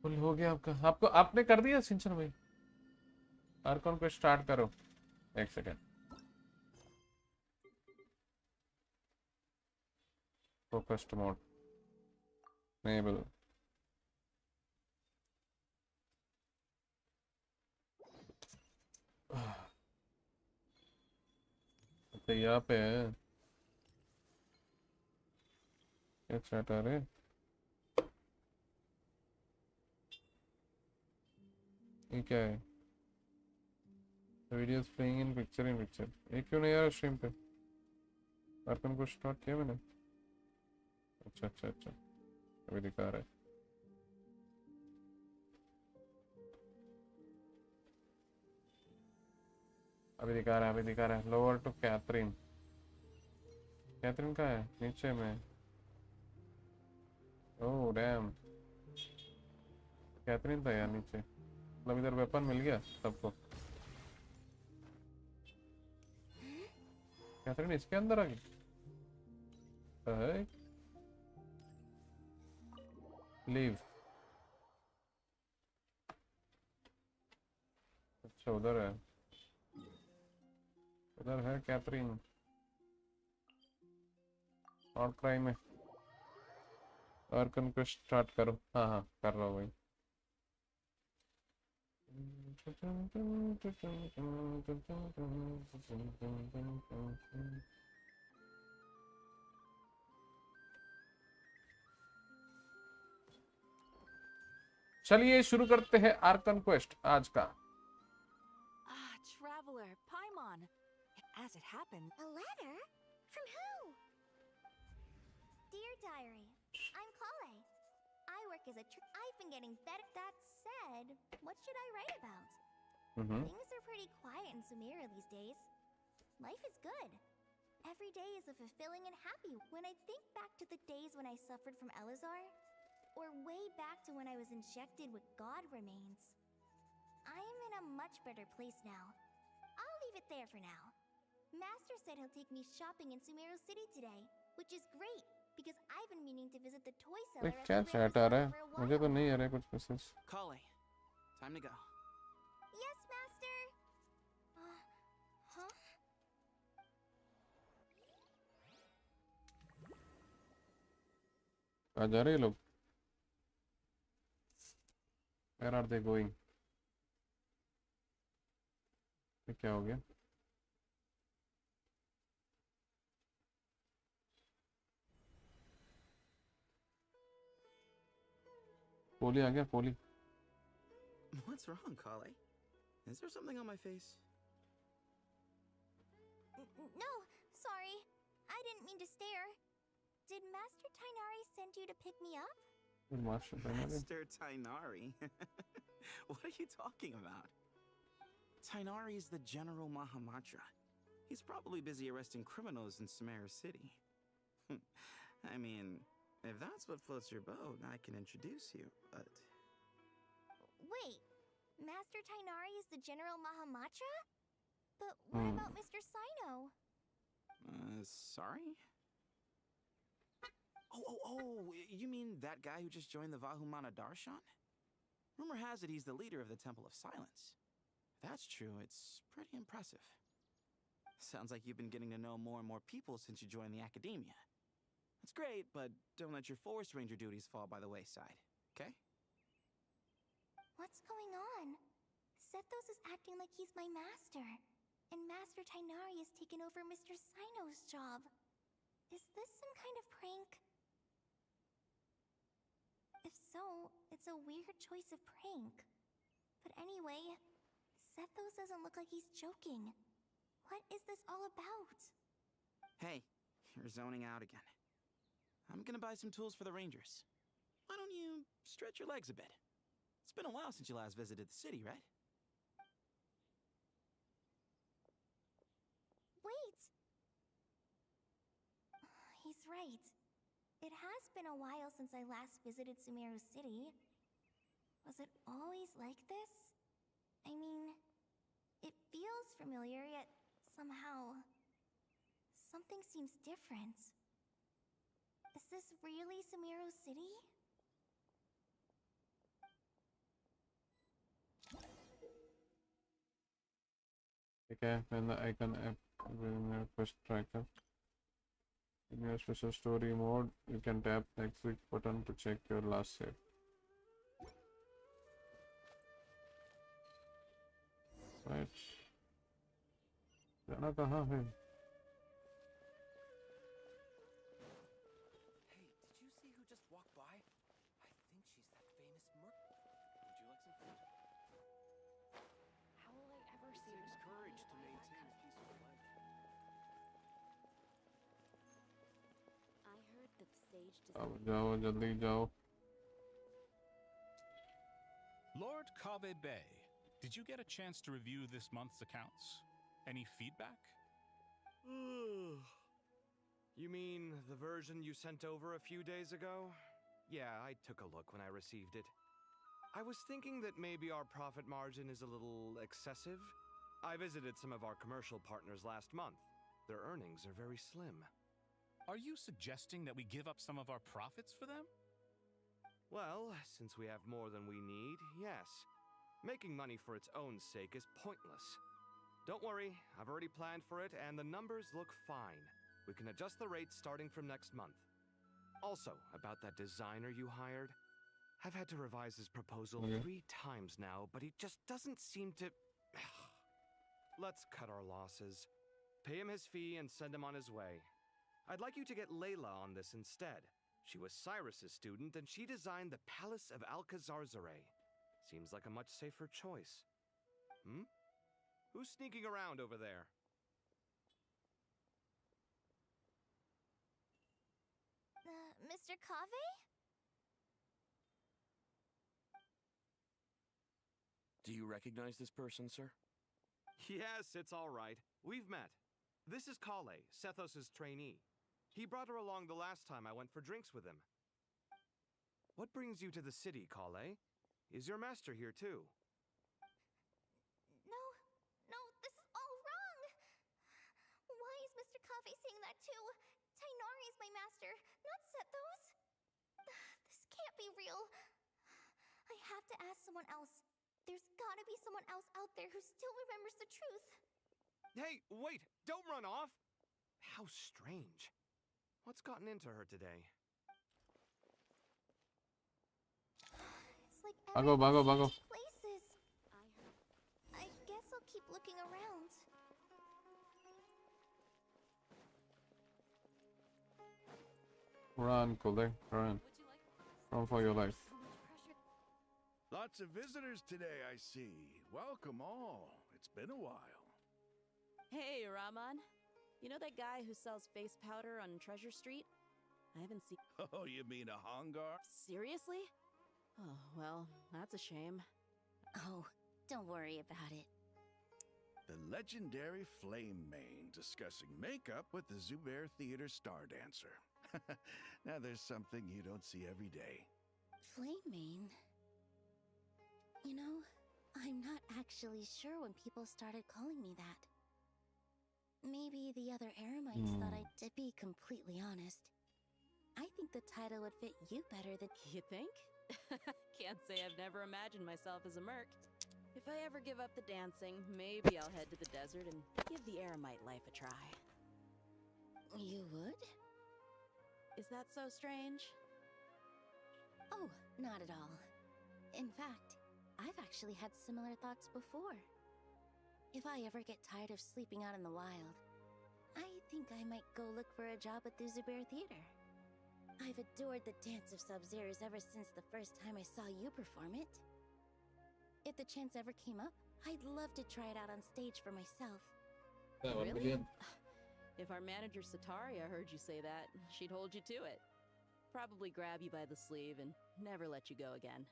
फुल हो गया आपका? आपको आपने कर दिया सिंचन भाई? आर्कॉन को स्टार्ट करो। एक सेकेंड। Focused mode enable. तो यहाँ पे है क्या चैट आ रहे? ये क्या है? Videos playing in picture. ये क्यों नहीं आ रहा स्ट्रीम पे? आर्कन को स्टार्ट किया मैंने। अच्छा, अभी दिखा रहा है। अभी दिखा रहा है। Lower to Catherine. कैथरीन का है नीचे में। ओह डैम, कैथरीन था यार नीचे। मतलब इधर वेपन मिल गया सबको। कैथरीन इसके अंदर आ गई है। लीव। अच्छा उधर है, उधर है कैथरीन। और क्राइम है। आर्कन को स्टार्ट करो। हाँ कर रहा हूँ भाई। चलिए शुरू करते हैं आर्कन क्वेस्ट आज का। Traveler, Paimon. As it happens, A letter? From who? Dear Diary, I'm Chloe. I work as a I've been getting better. That said, what should I write about? Things are pretty quiet in Sumeria these days. Life is good. Every day is a fulfilling and happy. When I think back to the days when I suffered from Elazar, or way back to when I was injected with God remains, I am in a much better place now. I'll leave it there for now. Master said he'll take me shopping in Sumeru City today, which is great because I've been meaning to visit the toy seller at क्या the chat आ रहा है? मुझे तो नहीं आ रहा है कुछ message. Kali, Time to go. Yes, Master! Huh? कहाँ जा रहे हैं लोग? Where are they going? ये क्या हो गया? पोली आ गया, पोली. What's wrong, Kale? Is there something on my face? No, sorry. I didn't mean to stare. Did Master Tainari send you to pick me up? Master Tainari. Master Tainari? What are you talking about? Tainari is the General Mahamatra. He's probably busy arresting criminals in Sumeru City. I mean, if that's what floats your boat, I can introduce you, but... Wait, Master Tainari is the General Mahamatra? But what about Mr. Sino? Sorry? Oh, you mean that guy who just joined the Vahumana Darshan? Rumor has it he's the leader of the Temple of Silence. If that's true, it's pretty impressive. Sounds like you've been getting to know more and more people since you joined the academia. That's great, but don't let your forest ranger duties fall by the wayside, okay? What's going on? Sethos is acting like he's my master, and Master Tainari has taken over Mr. Sino's job. Is this some kind of prank? If so, it's a weird choice of prank. But anyway, Sethos doesn't look like he's joking. What is this all about? Hey, you're zoning out again. I'm gonna buy some tools for the rangers. Why don't you stretch your legs a bit? It's been a while since you last visited the city, right? Wait! He's right. It has been a while since I last visited Sumeru City. Was it always like this? I mean, it feels familiar, yet somehow... something seems different. Is this really Sumeru City? Okay, when the icon app will first tracker. In your special story mode, you can tap next week button to check your last save. Right. जाना कहाँ है? Hey, did you see who just walked by? I think she's that famous merc. Would you like some food? How will I ever see It takes her courage to by maintain a that peaceful life. I heard that Sage अब जाओ जल्दी जाओ. Lord Kabe Bay, did you get a chance to review this month's accounts? Any feedback? You mean the version you sent over a few days ago? Yeah, I took a look when I received it. I was thinking that maybe our profit margin is a little excessive. I visited some of our commercial partners last month. Their earnings are very slim. Are you suggesting that we give up some of our profits for them? Well, since we have more than we need, yes. Making money for its own sake is pointless. Don't worry, I've already planned for it, and the numbers look fine. We can adjust the rates starting from next month. Also, about that designer you hired, I've had to revise his proposal 3 times now, but he just doesn't seem to... Let's cut our losses. Pay him his fee and send him on his way. I'd like you to get Layla on this instead. She was Cyrus's student, and she designed the Palace of Alcazarzare. Seems like a much safer choice. Who's sneaking around over there? Mr. Kave? Do you recognize this person, sir? Yes, it's all right. We've met. This is Kale, Sethos' trainee. He brought her along the last time I went for drinks with him. What brings you to the city, Kale? Is your master here too? No, this is all wrong! Why is Mr. Kave saying that too? Tainari is my master, not Sethos! This can't be real. I have to ask someone else. There's gotta be someone else out there who still remembers the truth. Hey, wait! Don't run off! How strange. What's gotten into her today? It's like Bago, bago, bago. places. I guess I'll keep looking around. Run, Kule, run. Run for your life. Lots of visitors today, I see. Welcome all. It's been a while. Hey, Rahman. You know that guy who sells face powder on Treasure Street? I haven't seen... Oh, you mean a Hongar? Seriously? Oh, well, that's a shame. Oh, don't worry about it. The legendary Flame Mane discussing makeup with the Zubair Theater star dancer. Now there's something you don't see every day. Flame Mane? You know, I'm not actually sure when people started calling me that. Maybe the other Eremites thought I'd, to be completely honest. I think the title would fit you better than... You think? Can't say I've never imagined myself as a merc. If I ever give up the dancing, maybe I'll head to the desert and give the Eremite life a try. You would? Is that so strange? Oh, not at all. In fact, I've actually had similar thoughts before. If I ever get tired of sleeping out in the wild, I think I might go look for a job at the Zubair Theater. I've adored the dance of Sub-Zeros ever since the first time I saw you perform it. If the chance ever came up, I'd love to try it out on stage for myself. Really? If our manager Sataria heard you say that, she'd hold you to it. Probably grab you by the sleeve and never let you go again.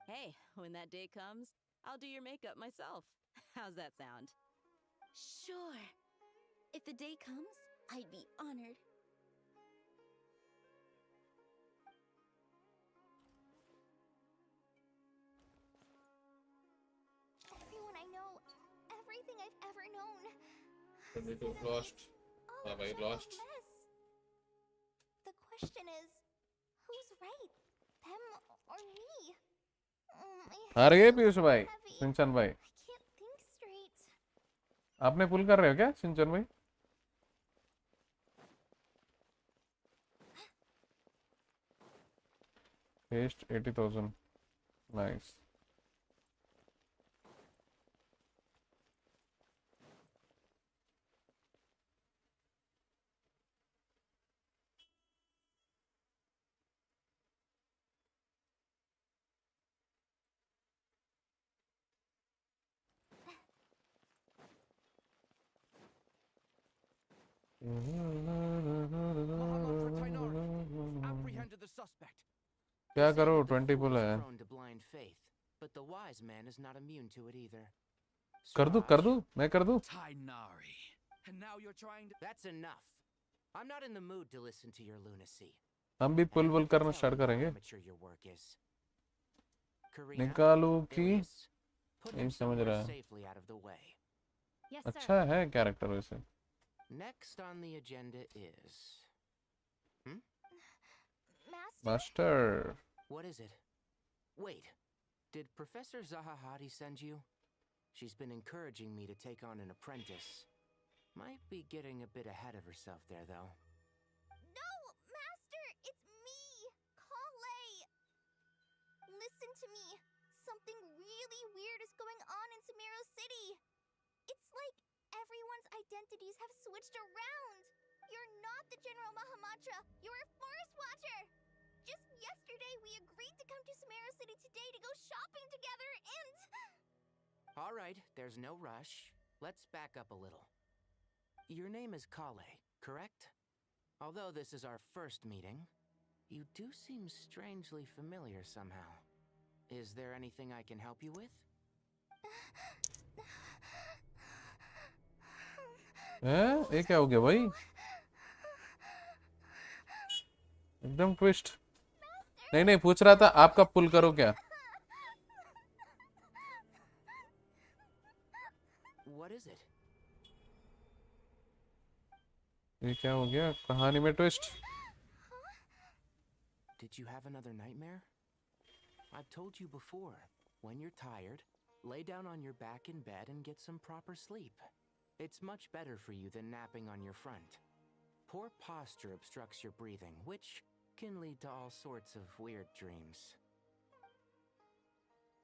Hey, when that day comes, I'll do your makeup myself. How's that sound? Sure. If the day comes, I'd be honored. Everyone I know, everything I've ever known. Lost. Oh, I lost. mess. The question is, who's right? Them or me? हार गए पीयूष भाई, Heavy. सिंचन भाई. I can't think straight. आपने पुल कर रहे हो क्या सिंचन भाई? Paste 80,000. Nice. Apprehended the suspect. क्या They say करो that the 20 fool pull is है. prone to blind faith, but the wise man is not immune to it either. कर दूं मैं कर दूं. Tainari. And now you're trying to... That's enough. I'm not in the mood to listen to your lunacy. हम भी पुल bull करना start करेंगे. निकालू की नहीं समझ रहा है. Yes, अच्छा है कैरेक्टर वैसे. Next on the agenda is... Master. What is it? Wait, did Professor Zahahati send you? She's been encouraging me to take on an apprentice. Might be getting a bit ahead of herself there, though. No, Master, it's me, Kale. Listen to me. Something really weird is going on in Sumeru City. It's like everyone's identities have switched around. You're not the General Mahamatra. You're a Forest Watcher. Just yesterday, we agreed to come to Sumeru City today to go shopping together and... All right, there's no rush. Let's back up a little. Your name is Kale, correct? Although this is our first meeting, you do seem strangely familiar somehow. Is there anything I can help you with? ये क्या हो गया भाई? एकदम twist. नहीं पूछ रहा था आपका पुल करो क्या? What is it? ये क्या हो गया? कहानी में twist. Did you have another nightmare? I've told you before. when you're tired, lay down on your back in bed and get some proper sleep. It's much better for you than napping on your front. Poor posture obstructs your breathing, which can lead to all sorts of weird dreams.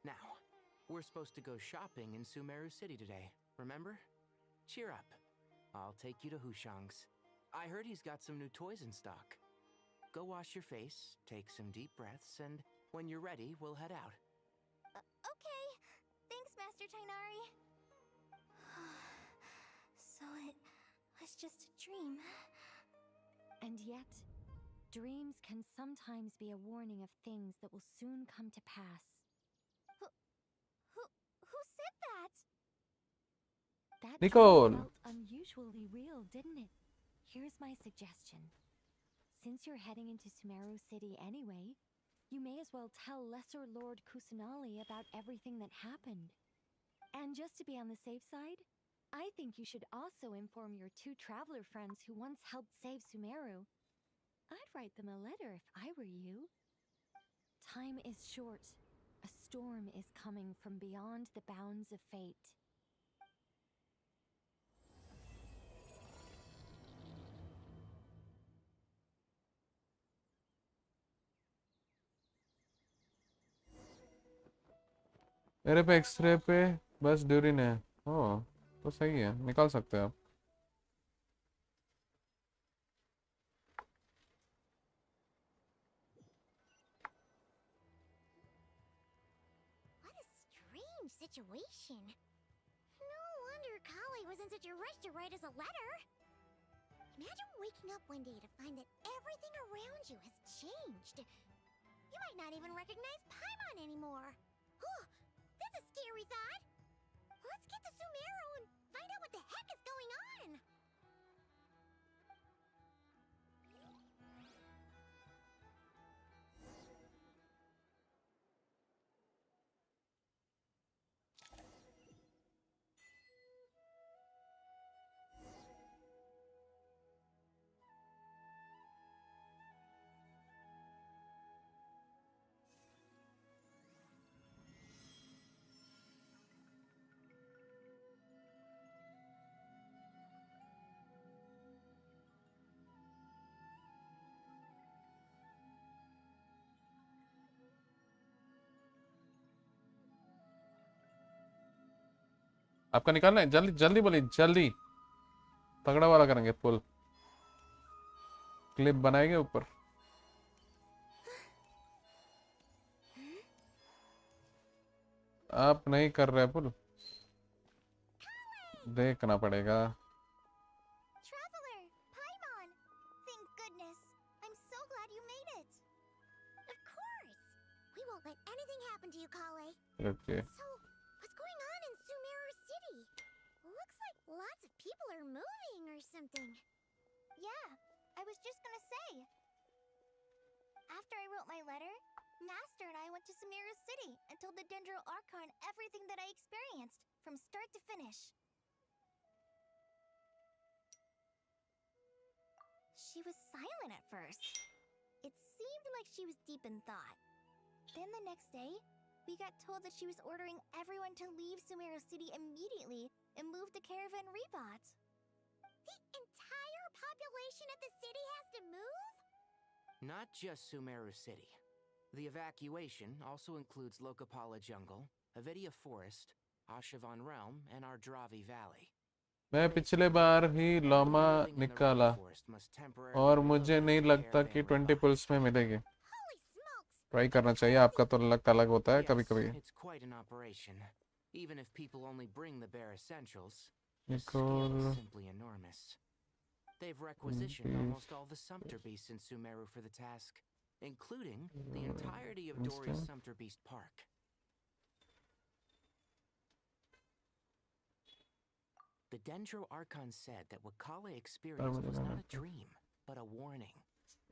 Now, we're supposed to go shopping in Sumeru City today, remember? Cheer up. I'll take you to Hushang's. I heard he's got some new toys in stock. Go wash your face, take some deep breaths, and when you're ready, we'll head out. Okay. Thanks, Master Tainari. So it was just a dream. And yet, dreams can sometimes be a warning of things that will soon come to pass. Who said that? That Nicole. dream felt unusually real, didn't it? Here's my suggestion. Since you're heading into Sumeru City anyway, you may as well tell Lesser Lord Kusanali about everything that happened. And just to be on the safe side, I think you should also inform your 2 traveler friends who once helped save Sumeru. I'd write them a letter if I were you. Time is short. A storm is coming from beyond the bounds of fate. मेरे पे x ray पे बस durian है। ओह, तो सही है, निकाल सकते हैं आप। What a strange situation. No wonder Kali was in such a rush to write us a letter. Imagine waking up one day to find that everything around you has changed. You might not even recognize Paimon anymore. Oh, that's a scary thought. Let's get to Sumeru and find out what the heck is going on. आपका निकालना है? जल्दी जल्दी बोलिए, जल्दी। तगड़ा वाला करेंगे फुल क्लिप बनाएंगे ऊपर। आप नहीं कर रहे फुल, देखना पड़ेगा। Traveler, Paimon. Thank goodness. I'm so glad you made it. Of course. We won't let anything happen to you, Kale. Okay. So, what's going on in Sumeru City? Looks like lots of people are moving or something. Yeah, I was just gonna say. After I wrote my letter, Master and I went to Sumeru City and told the Dendro Archon everything that I experienced, from start to finish. She was silent at first. It seemed like she was deep in thought. Then the next day, we got told that she was ordering everyone to leave Sumeru City immediately and move to Caravan Rebot. The entire population of the city has to move? Not just Sumeru City. The evacuation also includes Lokapala Jungle, Avidia Forest, Ashavan Realm, and Ardravi Valley. मैं पिछले बार ही लॉमा निकाला और मुझे नहीं लगता कि 20 pools में मिलेगी। ट्राई करना चाहिए, आपका तो लगता अलग होता है कभी-कभी। It's quite an operation. Even if people only bring the bare essentials, the Nicole. scale is simply enormous. They've requisitioned almost all the Sumpter Beasts in Sumeru for the task, including the entirety of Dori's Sumpter Beast Park. The Dendro Archon said that what Kale experienced was not a dream, but a warning.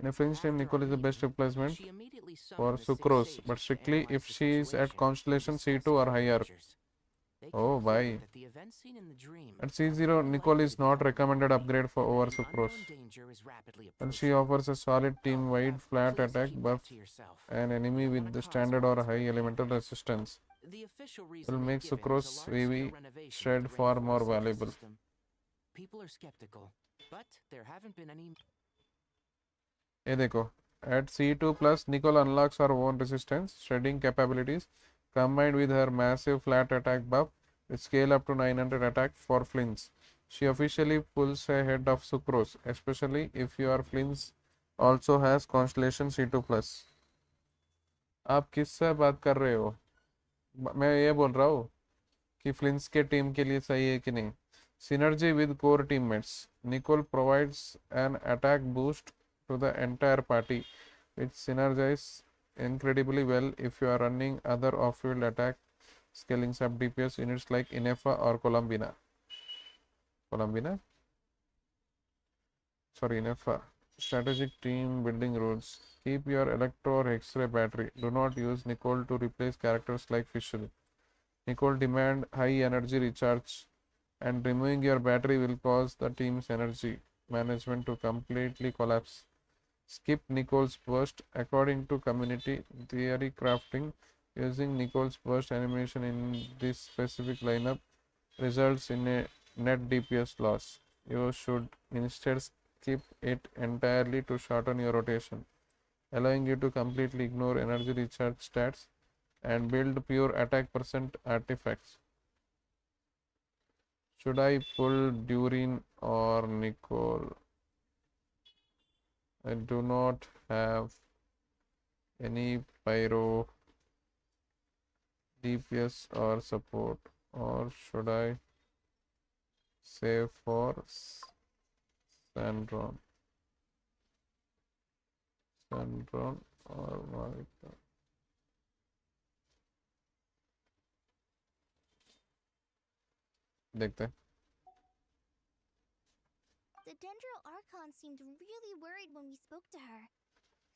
In a French team, Nicole is the best replacement for Sucrose, but strictly if she is at Constellation C2 or higher. Oh, bye. At C0, Nicole is not recommended upgrade for over Sucrose. And she offers a solid team-wide flat attack buff and enemy with the standard or high elemental resistance. The official will reason make they've given is a sucrose large-scale VV renovation of shred the far more rainforest valuable. ecosystem. People are skeptical, but there haven't been any. ये देखो, at C2 plus, Nicole unlocks her own resistance shredding capabilities combined with her massive flat attack buff with scale up to 900 attack for Flins. She officially pulls ahead of Sucrose, especially if your Flins also has Constellation C2 plus. आप किससे बात कर रहे हो? मैं ये बोल रहा हूँ कि फ्लिंस के टीम के लिए सही है कि नहीं. Synergy with core teammates. Nicole provides an attack boost to the entire party, which synergizes incredibly well if you are running other off-field attack scaling sub DPS units like INEFFA or Columbina. INEFFA. Strategic team building rules. Keep your Electro or X-ray battery. Do not use Nicole to replace characters like Fischl. Nicole demand high energy recharge, and removing your battery will cause the team's energy management to completely collapse. Skip Nicole's burst. According to community theory crafting, using Nicole's burst animation in this specific lineup results in a net DPS loss. You should instead skip it entirely to shorten your rotation, allowing you to completely ignore energy recharge stats and build pure attack percent artifacts. Should I pull Durin or Nicole? I do not have any pyro, DPS or support. Or should I save for Sandron? Or Marika? देखते हैं. The Dendro Archon seemed really worried when we spoke to her.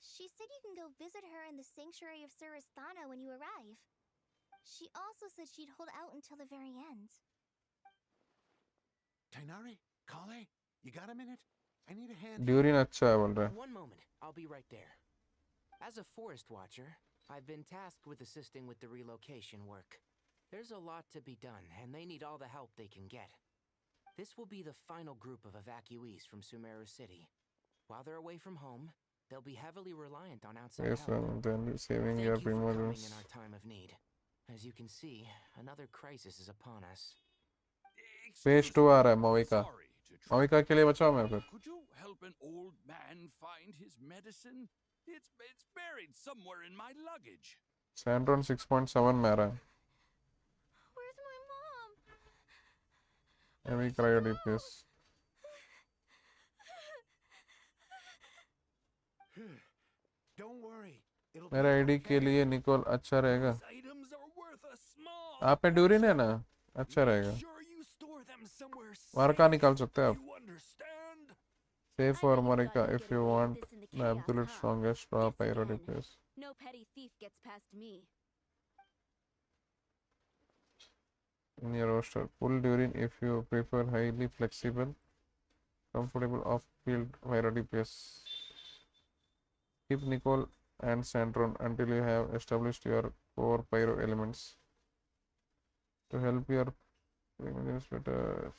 She said you can go visit her in the Sanctuary of Surasthana when you arrive. She also said she'd hold out until the very end. Tainari, Kale, you got a minute? I need a hand. Durin अच्छा है बोल रहा है. One moment, I'll be right there. As a forest watcher, I've been tasked with assisting with the relocation work. There's a lot to be done, and they need all the help they can get. This will be the final group of evacuees from Sumeru City. While they're away from home, they'll be heavily reliant on outside Yes, help. then saving Thank your you for coming primordials. in our time of need. As you can see, another crisis is upon us. Phase 2 आ रहा है movie का. Movie के लिए बचाओ मैं फिर. Could you help an old man find his medicine? It's buried somewhere in my luggage. Sandron 6.7 में आ रहा है. Where's my mom? Heavy cryo DPS. Don't worry. It'll मेरा be आईडी के okay. लिए निकोल अच्छा रहेगा. Those items are worth a small. आप पे ड्यूरिन है ना? अच्छा रहेगा. Sure you store them somewhere मार्का safe. निकाल सकते हैं आप. You understand? Save I for bet you Marika thought you'd if get you away with want this in the the chaos, absolute huh? strongest raw Guess pyro again. DPS. No petty thief gets past me. In your roster, pull Durin if you prefer highly flexible, comfortable off-field pyro DPS. Keep Nicole and Sandron until you have established your core pyro elements. To help your images better.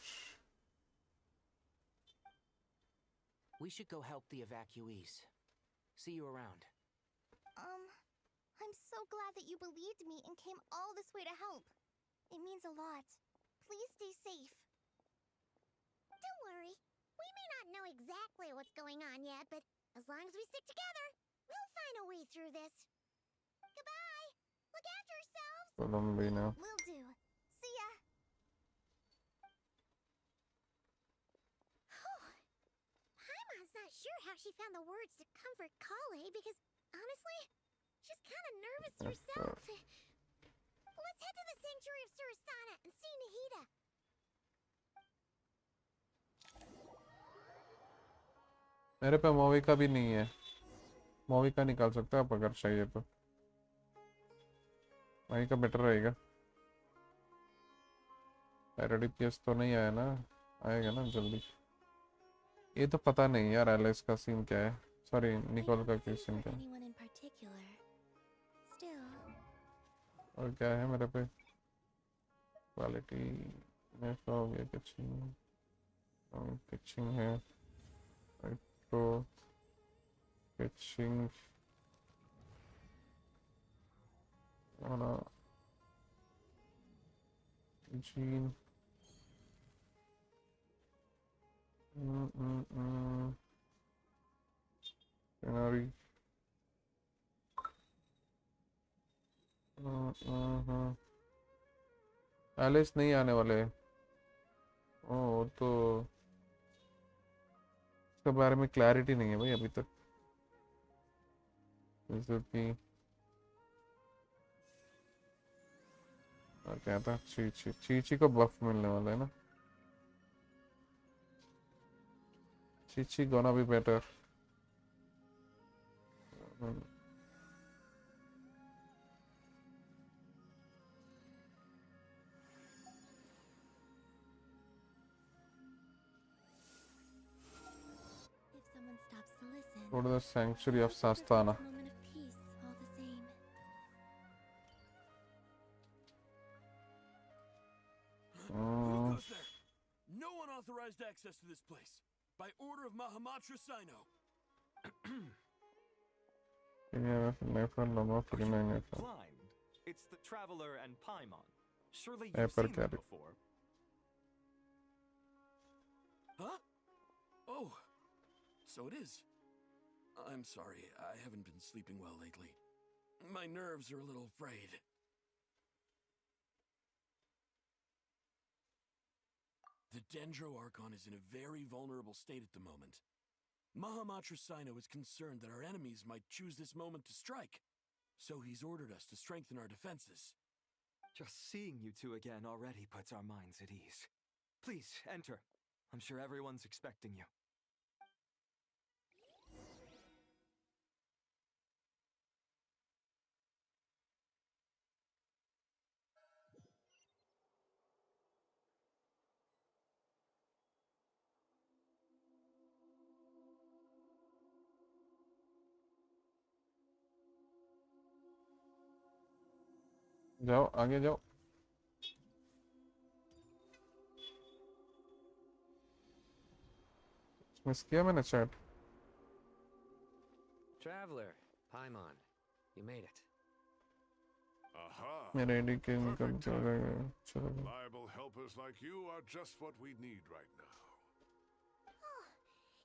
We should go help the evacuees. See you around. I'm so glad that you believed me and came all this way to help. It means a lot. Please stay safe. Don't worry. We may not know exactly what's going on yet, but as long as we stick together, we'll find a way through this. Goodbye. Look after yourselves. Columbina. Will do. See ya. Paimon's not sure how she found the words to comfort Kale because, honestly, she's kind of nervous herself. Let's head to the Sanctuary of Surasthana and see Nahida. मेरे पे movie का भी नहीं है. Movie का निकाल सकते हैं आप अगर चाहिए तो. मूवी का बेटर रहेगा. pyro DPS तो नहीं आया ना. आएगा ना जल्दी. ये तो पता नहीं यार एलिस का सीन क्या है. सॉरी निकोल का क्या सीन क्या है. Anyone in particular. Still, और क्या है मेरे पे? क्वालिटी INEFFA हो गया, पिचिंग है, तो पिचिंग और जीन Canary. एलिस नहीं आने वाले। ओ तो इसके बारे में क्लैरिटी नहीं है भाई अभी तक। जैसे कि क्या था, चीची को बफ मिलने वाला है ना। Chichi gonna be better. If someone stops to listen, Go to the sanctuary of Sastana. a moment of peace all the same. Who goes there? No unauthorized access to this place. By order of Mahamatra Sino. Blind. It's the Traveler and Paimon. Surely you've seen them before. Huh? Oh, so it is. I'm sorry, I haven't been sleeping well lately. My nerves are a little frayed. The Dendro Archon is in a very vulnerable state at the moment. Mahamatra Sino is concerned that our enemies might choose this moment to strike, so he's ordered us to strengthen our defenses. Just seeing you two again already puts our minds at ease. Please, enter. I'm sure everyone's expecting you. जाओ आगे जाओ। Miss किया मैंने chat. Traveler, Paimon, you made it. Aha! मेरे ID के निकल चलो। Reliable helpers like you are just what we need right now. Oh,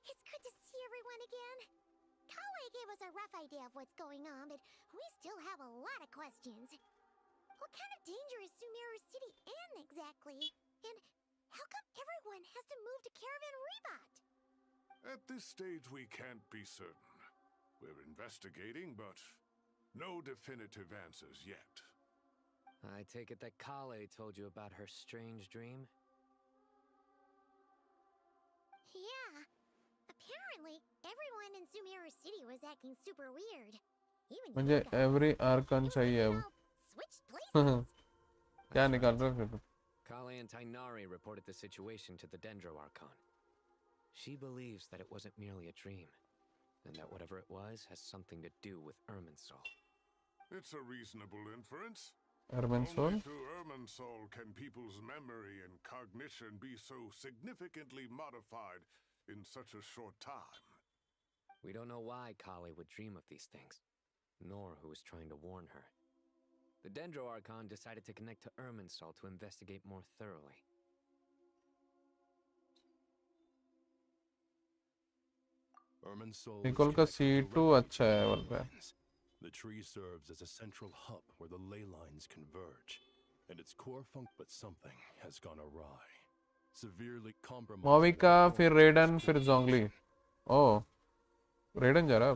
it's good to see everyone again. Kawe gave us a rough idea of what's going on, but we still have a lot of questions. What kind of danger is Sumeru City in exactly? And how come everyone has to move to Caravan Rebot? At this stage, we can't be certain. We're investigating, but no definitive answers yet. I take it that Kale told you about her strange dream? Yeah. Apparently, everyone in Sumeru City was acting super weird. Even मुझे every archon चाहिए अब। क्या निकाल रहे हो फिर? Kale and Tainari reported the situation to the Dendro Archon. She believes that it wasn't merely a dream, and that whatever it was has something to do with Irminsul. It's a reasonable inference. Irminsul? Only through Irminsul can people's memory and cognition be so significantly modified in such a short time. We don't know why Kale would dream of these things, nor who was trying to warn her. The Dendro Archon decided to connect to Irminsul to investigate more thoroughly. Nicole का C2 अच्छा है बोल रहा है। The tree serves as a central hub where the ley lines converge, and its core but something has gone awry. Severely compromised. मोविका फिर रेडन फिर जोंगली। ओह रेडन जा रहा है।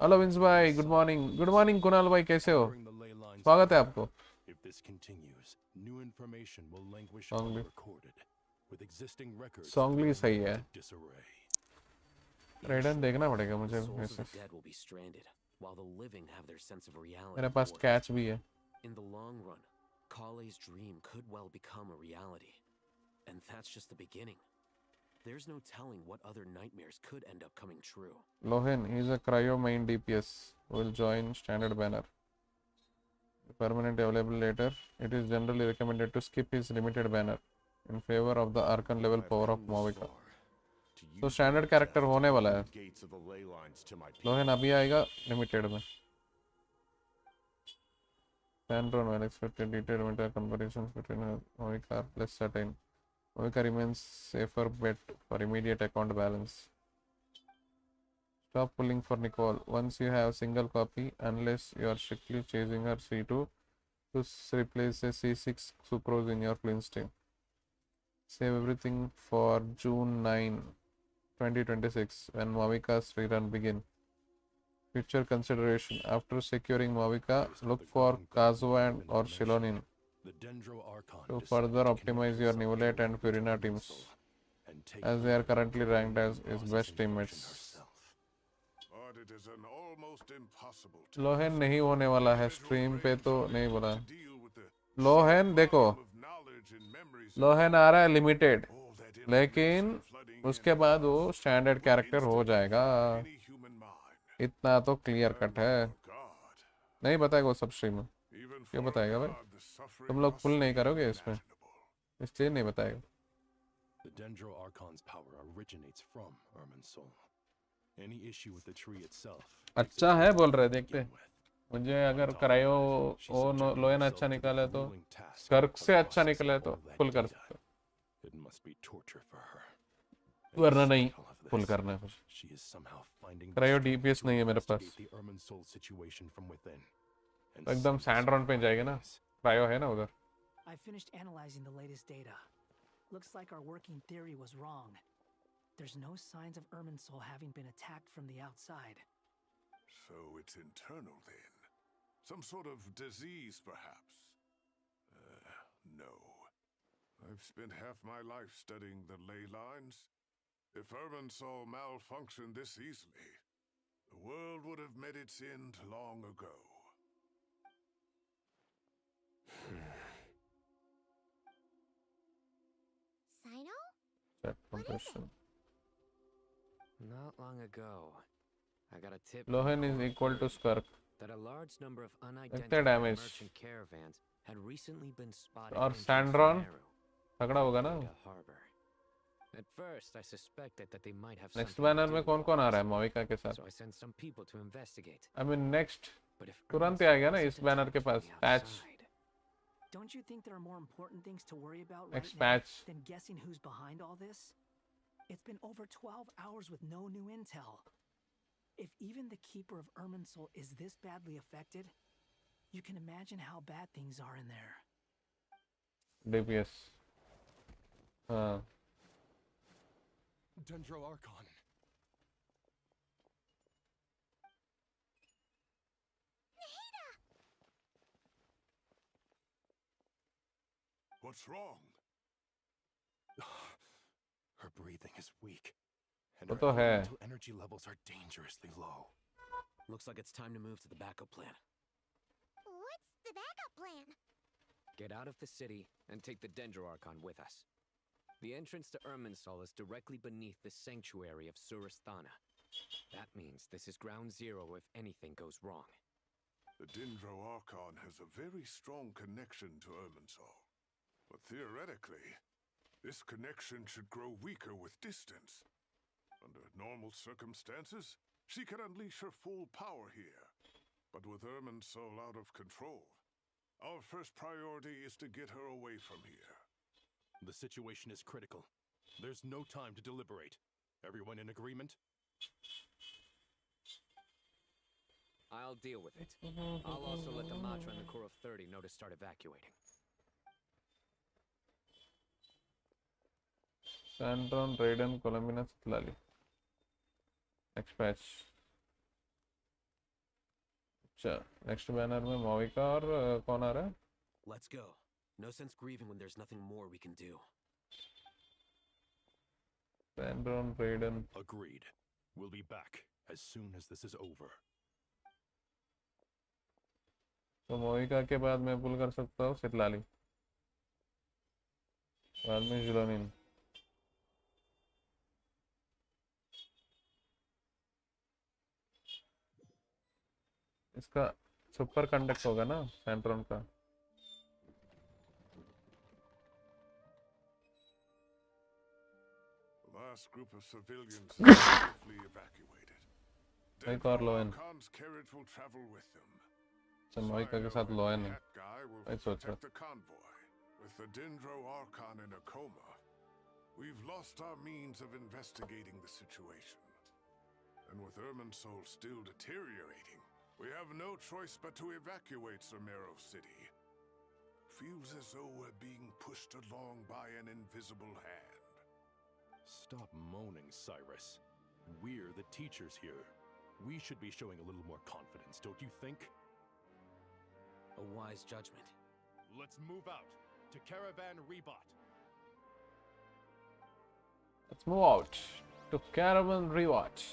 हेलो विंस भाई, गुड मॉर्निंग कुणाल भाई, कैसे हो? स्वागत है आपको। If this continues, new information will languish Songli. unrecorded, with existing records Songli सही है। disarray. रेडन देखना पड़ेगा मुझे The souls वैसे। of the dead will be stranded, while the living have their sense of reality. मेरे पास कैच भी है। In the long run, Kale's dream could well become a reality. And that's just the beginning. There's no telling what other nightmares could end up coming true. Lohin, he's a cryo main DPS. Will join standard banner. permanent available later. It is generally recommended to skip his limited banner in favor of the Archon level power of Mavica. तो standard character होने वाला है. लोहेन अभी आएगा limited में. Sandron, well expected detailed winter comparisons between Mavica are less certain. Mavica remains safer bet for immediate account balance. Stop pulling for Nicole. Once you have a single copy, unless you are strictly chasing her C2, to replace a C6 Sucrose in your clean stream. Save everything for June 9, 2026 when Mavica's rerun begin. Future consideration. After securing Mavica, look for Kazuan or Shilonin to further optimize your Nivelate and Furina teams, as they are currently ranked as his best teammates. लोहेन नहीं होने वाला है stream पे तो नहीं बोला. लोहेन देखो, लोहेन आ रहा है लिमिटेड, लेकिन उसके बाद वो स्टैंडर्ड कैरेक्टर हो जाएगा. इतना तो क्लियर कट है. नहीं बताएगा वो सब स्ट्रीम में. क्यों बताएगा भाई? तुम लोग फुल नहीं करोगे इसमें, इसलिए नहीं बताएगा. The Dendro Archon's power originates from Irminsul. Any issue with the tree itself. अच्छा है बोल रहे, देखते. मुझे अगर करायो वो लोयन अच्छा निकाले तो, कर्क से अच्छा निकले तो फुल कर सकते. It must be torture for her. वरना नहीं फुल करना है. करायो डीपीएस नहीं है मेरे पास. एकदम सैंड्रॉन पे जाएगा ना. क्रायो है ना उधर. I finished analyzing the latest data. Looks like our working theory was wrong. There's no signs of Irminsul having been attacked from the outside. So it's internal then? Some sort of disease, perhaps? No. I've spent half my life studying the ley lines. If Irminsul malfunctioned this easily, the world would have met its end long ago. Sino? Set compression. Not long ago, I got a tip. Lohen is equal to Skirk. That a large number of Damage. unidentified merchant caravans had recently been spotted. और Sandron तगड़ा होगा ना. At first, I suspected that they might have. Next banner में कौन कौन आ रहा है Mavica के साथ? So I sent some people to investigate. I mean next तुरंत ही आ गया ना इस banner के पास patch. Don't you think there are more important things to worry about right now than guessing who's behind all this? It's been over 12 hours with no new intel. If even the keeper of Irminsul is this badly affected, you can imagine how bad things are in there. DPS. Dendro Archon. What's wrong? Her breathing is weak, and वो her तो है. elemental energy levels are dangerously low. Looks like it's time to move to the backup plan. What's the backup plan? Get out of the city and take the Dendro Archon with us. The entrance to Irminsul is directly beneath the sanctuary of Surasthana. That means this is ground zero if anything goes wrong. The Dendro Archon has a very strong connection to Irminsul. But theoretically, this connection should grow weaker with distance. Under normal circumstances, she can unleash her full power here. But with Irminsul out of control, our first priority is to get her away from here. The situation is critical. There's no time to deliberate. Everyone in agreement? I'll deal with it. I'll also let the Matra and the Core of 30 know to start evacuating. Sandron, Raiden, Columbina, Lali. Next patch. अच्छा, next banner में Mavica और कौन आ रहा है? Let's go. No sense grieving when there's nothing more we can do. Sandron, Raiden. Agreed. We'll be back as soon as this is over. तो Mavica के बाद मैं पुल कर सकता हूँ सितलाली. बाद में Shilonin. इसका सुपर कंडक्ट होगा ना सेंट्रॉन का। The last group of civilians is safely evacuated. Dendro Archon's carriage will travel with them. Moika के साथ लोयन है। That guy will मैं सोच रहा protect the convoy. With the Dendro Archon in a coma, we've lost our means of investigating the situation. And with Irminsul still deteriorating, we have no choice but to evacuate Sumeru City. Feels as though we're being pushed along by an invisible hand. Stop moaning, Cyrus. We're the teachers here. We should be showing a little more confidence, don't you think? A wise judgment. Let's move out to Caravan Rebot. Let's move out to Caravan Rebot.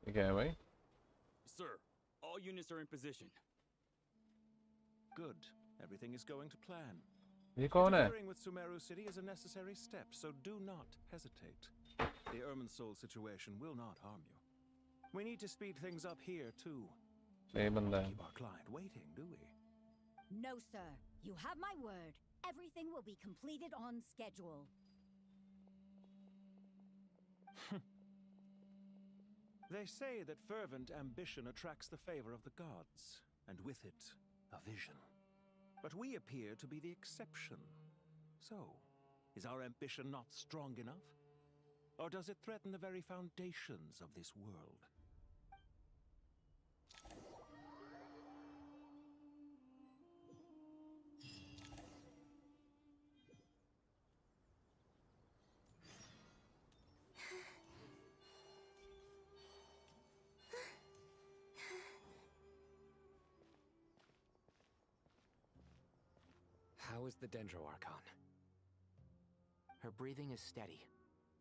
Okay, bhai. Sir, all units are in position. Good. Everything is going to plan. ये कौन है? Interfering with Sumeru City is a necessary step, so do not hesitate. The Irminsul situation will not harm you. We need to speed things up here too. सही बंदा है। Keep our client waiting, do we? No, sir. You have my word. Everything will be completed on schedule. They say that fervent ambition attracts the favor of the gods, and with it, a vision. But we appear to be the exception. So, is our ambition not strong enough? Or does it threaten the very foundations of this world? How is the Dendro Archon? Her breathing is steady.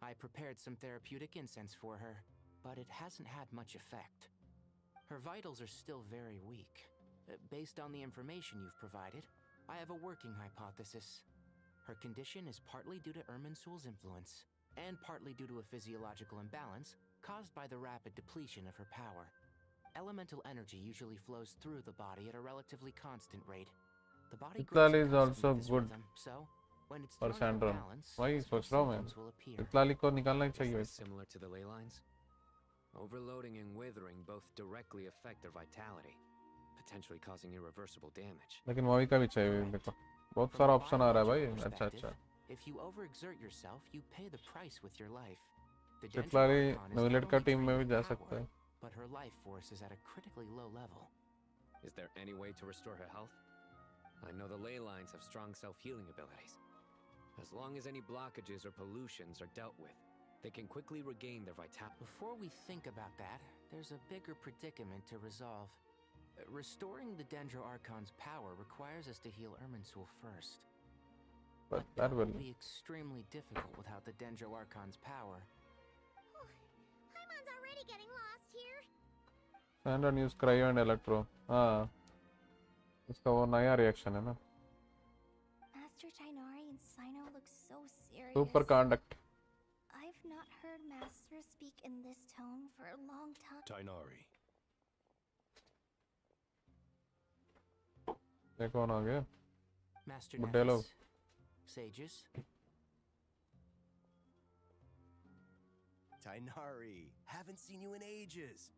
I prepared some therapeutic incense for her, but it hasn't had much effect. Her vitals are still very weak. Based on the information you've provided, I have a working hypothesis. Her condition is partly due to Irminsul's influence, and partly due to a physiological imbalance caused by the rapid depletion of her power. Elemental energy usually flows through the body at a relatively constant rate. The body Itlali is also good so when it's for thrown out of syndrome. balance, वही सोच रहा हूँ symptoms will मैं। appear. इतलाली को निकालना ही चाहिए। Is this similar to the ley lines? Overloading and withering both directly affect their vitality, potentially causing irreversible damage. लेकिन movie का भी चाहिए देखो। बहुत सारा ऑप्शन आ रहा है भाई। अच्छा अच्छा। If you overexert yourself, you pay the price with your life. The इतलाली Dendro Archon is नविलेट not का only टीम में भी drained जा of सकता power, है। but her life force is at a critically low level. Is there any way to restore her health? I know the ley lines have strong self-healing abilities. As long as any blockages or pollutions are dealt with, they can quickly regain their vitality. Before we think about that, there's a bigger predicament to resolve. Restoring the Dendro Archon's power requires us to heal Irminsul first. But that will be extremely difficult without the Dendro Archon's power. Paimon's already getting lost here. Sand use cryo and electro. हाँ इसका वो नया reaction है ना। Master Tainari and Sino look so serious. Super conduct. I've not heard Master speak in this tone for a long time. Tainari. ये कौन आ गया? Master बुड्ढे लोग। Sages. Tainari, haven't seen you in ages.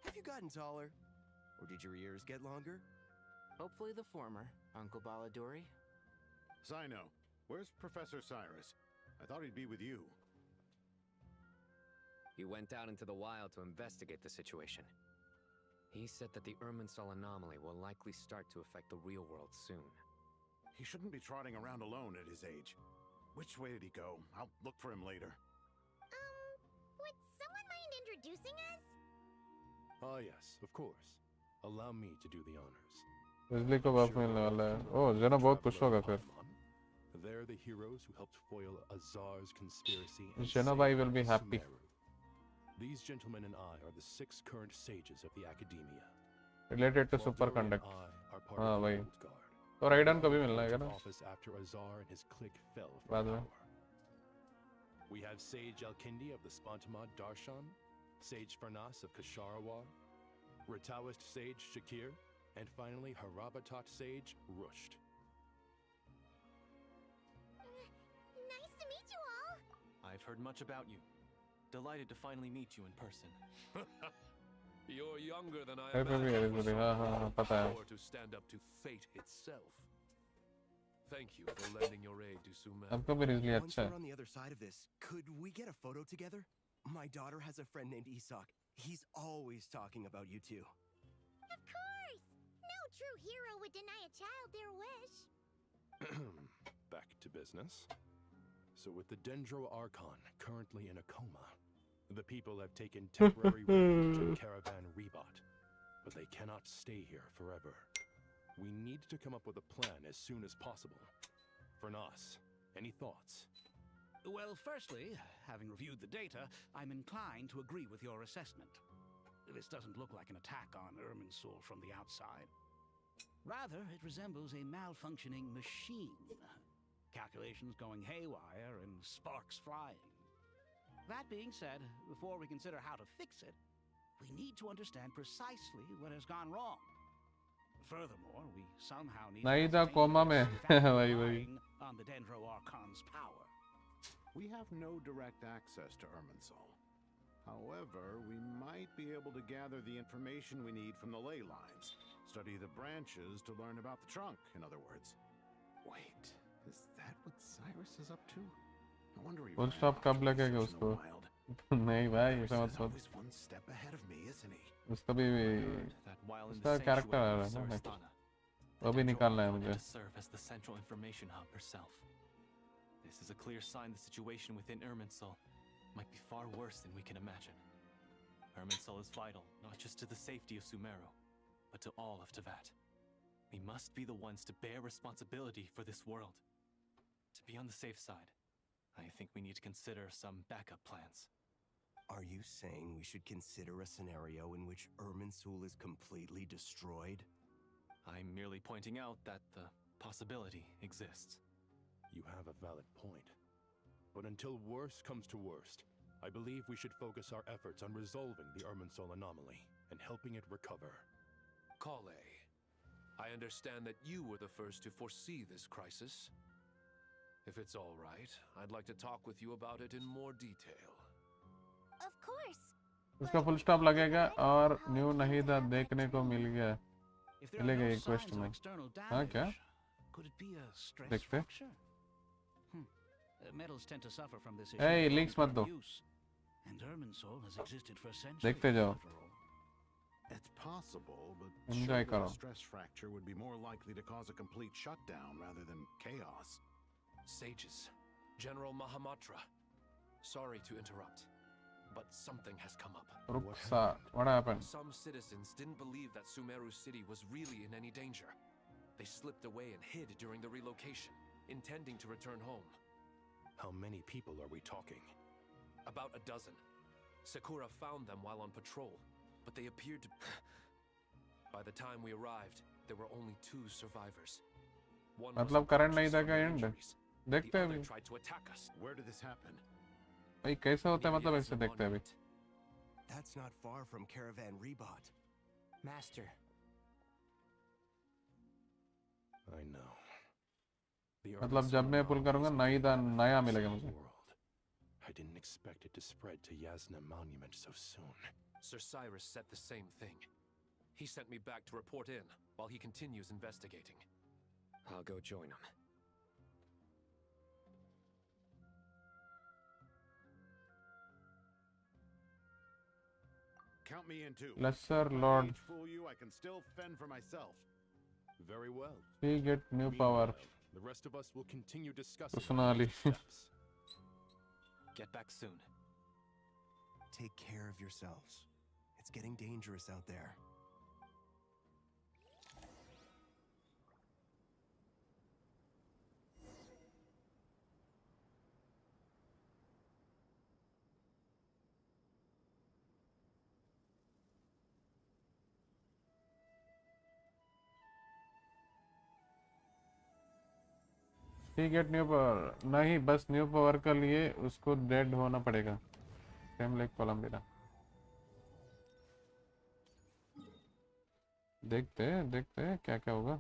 Have you gotten taller? Or did your ears get longer? Hopefully the former, Uncle Baladuri. Sino, where's Professor Cyrus? I thought he'd be with you. He went out into the wild to investigate the situation. He said that the Irminsul anomaly will likely start to affect the real world soon. He shouldn't be trotting around alone at his age. Which way did he go? I'll look for him later. Would someone mind introducing us? Ah, yes, of course. Allow me to do the honors. बिजली को बफ मिलने वाला है। ओह जना बहुत खुश होगा फिर। They're the heroes who helped foil Azar's conspiracy. Jana bhai will be happy. These gentlemen and I are the 6 current sages of the academia. Related to superconduct. हाँ भाई। तो राइडन को भी मिलना है क्या ना? Office after Azar and his clique fell बाद from में। power. We have Sage Elkindi of the Spontamod Darshan, Sage Farnas of Kasharawar, Rataoist Sage Shakir, and finally Harabatot Sage Rusht. Nice to meet you all! I've heard much about you. Delighted to finally meet you in person. You're younger than I Hey, baby, everybody. Pata hai. Or to stand up to fate itself. Thank you for lending your aid to Sumer. आपका भी Ridgely Once अच्छा है. we're on the other side of this, could we get a photo together? My daughter has a friend named Isak. He's always talking about you two. Of course! No true hero would deny a child their wish. Back to business. So with the Dendro Archon currently in a coma, the people have taken temporary refuge in Caravan Rebot, but they cannot stay here forever. We need to come up with a plan as soon as possible. Fernas, any thoughts? Well, firstly, having reviewed the data, I'm inclined to agree with your assessment. This doesn't look like an attack on Irminsul from the outside. Rather, it resembles a malfunctioning machine. Calculations going haywire and sparks flying. That being said, before we consider how to fix it, we need to understand precisely what has gone wrong. Furthermore, we somehow need नहीं to था ascertain coma this में. without वही relying on the Dendro Archon's power. We have no direct access to Irminsul. However, we might be able to gather the information we need from the ley lines. Study the branches to learn about the trunk, in other words. Wait, is that what Cyrus is up to? No wonder he Full ran stop off कब to लगेगा research in the उसको? wild. नहीं भाई ऐसा Cyrus मत is बोल. always one step ahead of me, isn't he? उसका भी उसका कैरेक्टर आ रहा है ना कुछ. वो भी निकालना है मुझे. To serve as the central information hub herself. This is a clear sign the situation within Irminsul might be far worse than we can imagine. Irminsul is vital, not just to the safety of Sumeru, but to all of Teyvat. We must be the ones to bear responsibility for this world. To be on the safe side, I think we need to consider some backup plans. Are you saying we should consider a scenario in which Irminsul is completely destroyed? I'm merely pointing out that the possibility exists. You have a valid point. But until worst comes to worst, I believe we should focus our efforts on resolving the Irminsul anomaly and helping it recover. Kale, I understand that you were the first to foresee this crisis. If it's all right, I'd like to talk with you about it in more detail. Of course. उसका full stop लगेगा और new नहीं था देखने को मिल गया. मिलेगा एक क्वेश्चन में. हाँ क्या? Could it be a stress देखते. fracture? Metals tend to suffer from this issue. Hey, links मत दो. And Irminsul has existed for centuries. देखते जाओ. It's possible, but Enjoy surely करो. a stress fracture would be more likely to cause a complete shutdown rather than chaos. Sages, General Mahamatra, sorry to interrupt, but something has come up. Ruksa, what happened? Some citizens didn't believe that Sumeru City was really in any danger. They slipped away and hid during the relocation, intending to return home. How many people are we talking? About a dozen. Sakura found them while on patrol, but they appeared to... By the time we arrived, there were only 2 survivors. One was मतलब current नहीं unconscious था from क्या the and? injuries. देखते The हैं other अभी. tried to attack us. Where did this happen? भाई कैसे होता है मतलब ऐसे देखते हैं अभी. That's not far from Caravan Rebot. Master. I know. मतलब जब मैं पुल करूँगा नया मिलेगा मुझे. I didn't expect it to spread to Yasna Monument so soon. Sir Cyrus said the same thing. He sent me back to report in while he continues investigating. I'll go join him. Count me in too. Lesser If my Lord. age fool you, I can still fend for myself. Very well. We get new power. The rest of us will continue discussing Personally. steps. Get back soon. Take care of yourselves. It's getting dangerous out there. He get new power. नहीं, बस new power के लिए उसको dead होना पड़ेगा. Same like Columbina. देखते हैं क्या क्या होगा.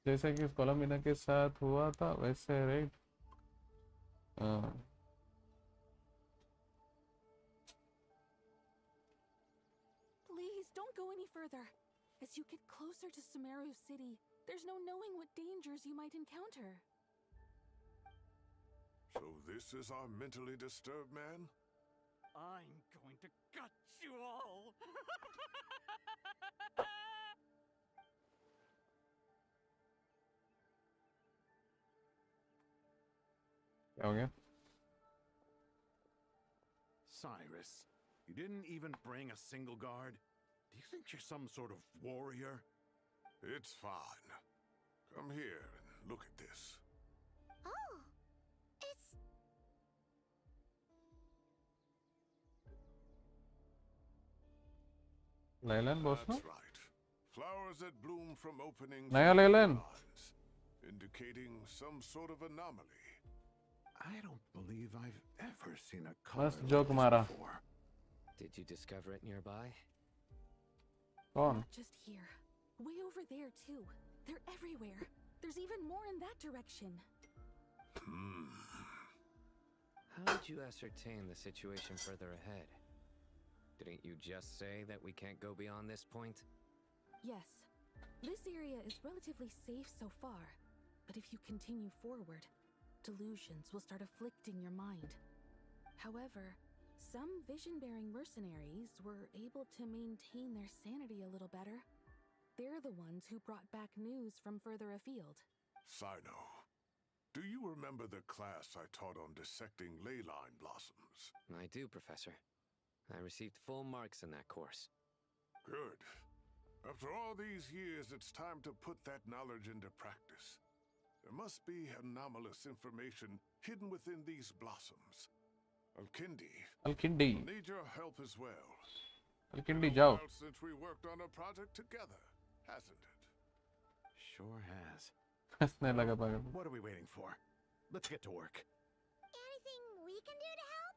जैसे कि कोलम्बिना के साथ हुआ था वैसे, right? Please don't go any further. As you get closer to Sumeru City, there's no knowing what dangers you might encounter. So this is our mentally disturbed man? I'm going to gut you all. क्या हो गया? Cyrus, you didn't even bring a single guard? Do you think you're some sort of warrior? It's fine. Come here and look at this. Oh, it's... Leyland boss ना? That's right. Flowers that bloom from openings नया Leyland. indicating some sort of anomaly. I don't believe I've ever seen a color मस्त like joke this मारा. before. Did you discover it nearby? कौन? Not just here. Way over there, too. They're everywhere. There's even more in that direction. How did you ascertain the situation further ahead? Didn't you just say that we can't go beyond this point? Yes. This area is relatively safe so far. But if you continue forward, delusions will start afflicting your mind. However, some vision-bearing mercenaries were able to maintain their sanity a little better. They're the ones who brought back news from further afield. Sino, do you remember the class I taught on dissecting ley line blossoms? I do, Professor. I received full marks in that course. Good. After all these years, it's time to put that knowledge into practice. There must be anomalous information hidden within these blossoms. Alkindi. Alkindi. Need your help as well. Alkindi, Been a जाओ. while since we worked on a project together, hasn't it? Sure has. हंसने लगा पागल. What are we waiting for? Let's get to work. Anything we can do to help?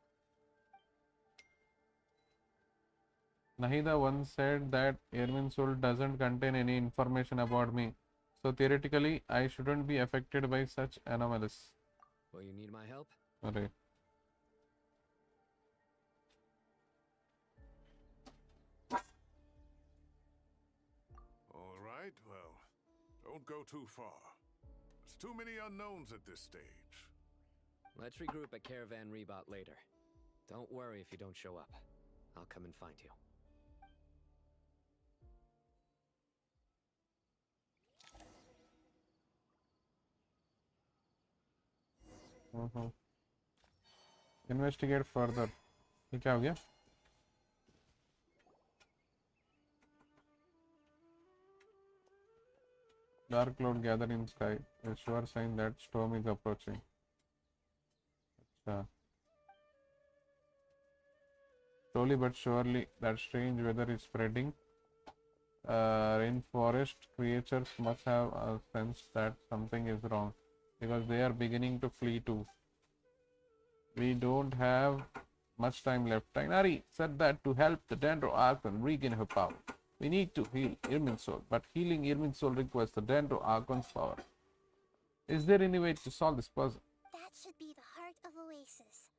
Nahida once said that Irmin's soul doesn't contain any information about me. So theoretically, I shouldn't be affected by such anomalies. Will you need my help? अरे. All right, well, don't go too far. There's too many unknowns at this stage. Let's regroup at Caravan Rebot later. Don't worry if you don't show up. I'll come and find you. Investigate further. ये क्या हो गया? Dark cloud gather in sky. A sure sign that storm is approaching. अच्छा. Slowly but surely, that strange weather is spreading. Rainforest creatures must have sensed that something is wrong, because they are beginning to flee too. We don't have much time left. Tainari said that to help the Dendro Archon regain her power, we need to heal Irmin's soul, but healing Irmin's soul requires the Dendro Archon's power. Is there any way to solve this puzzle? That should be the heart of Oasis.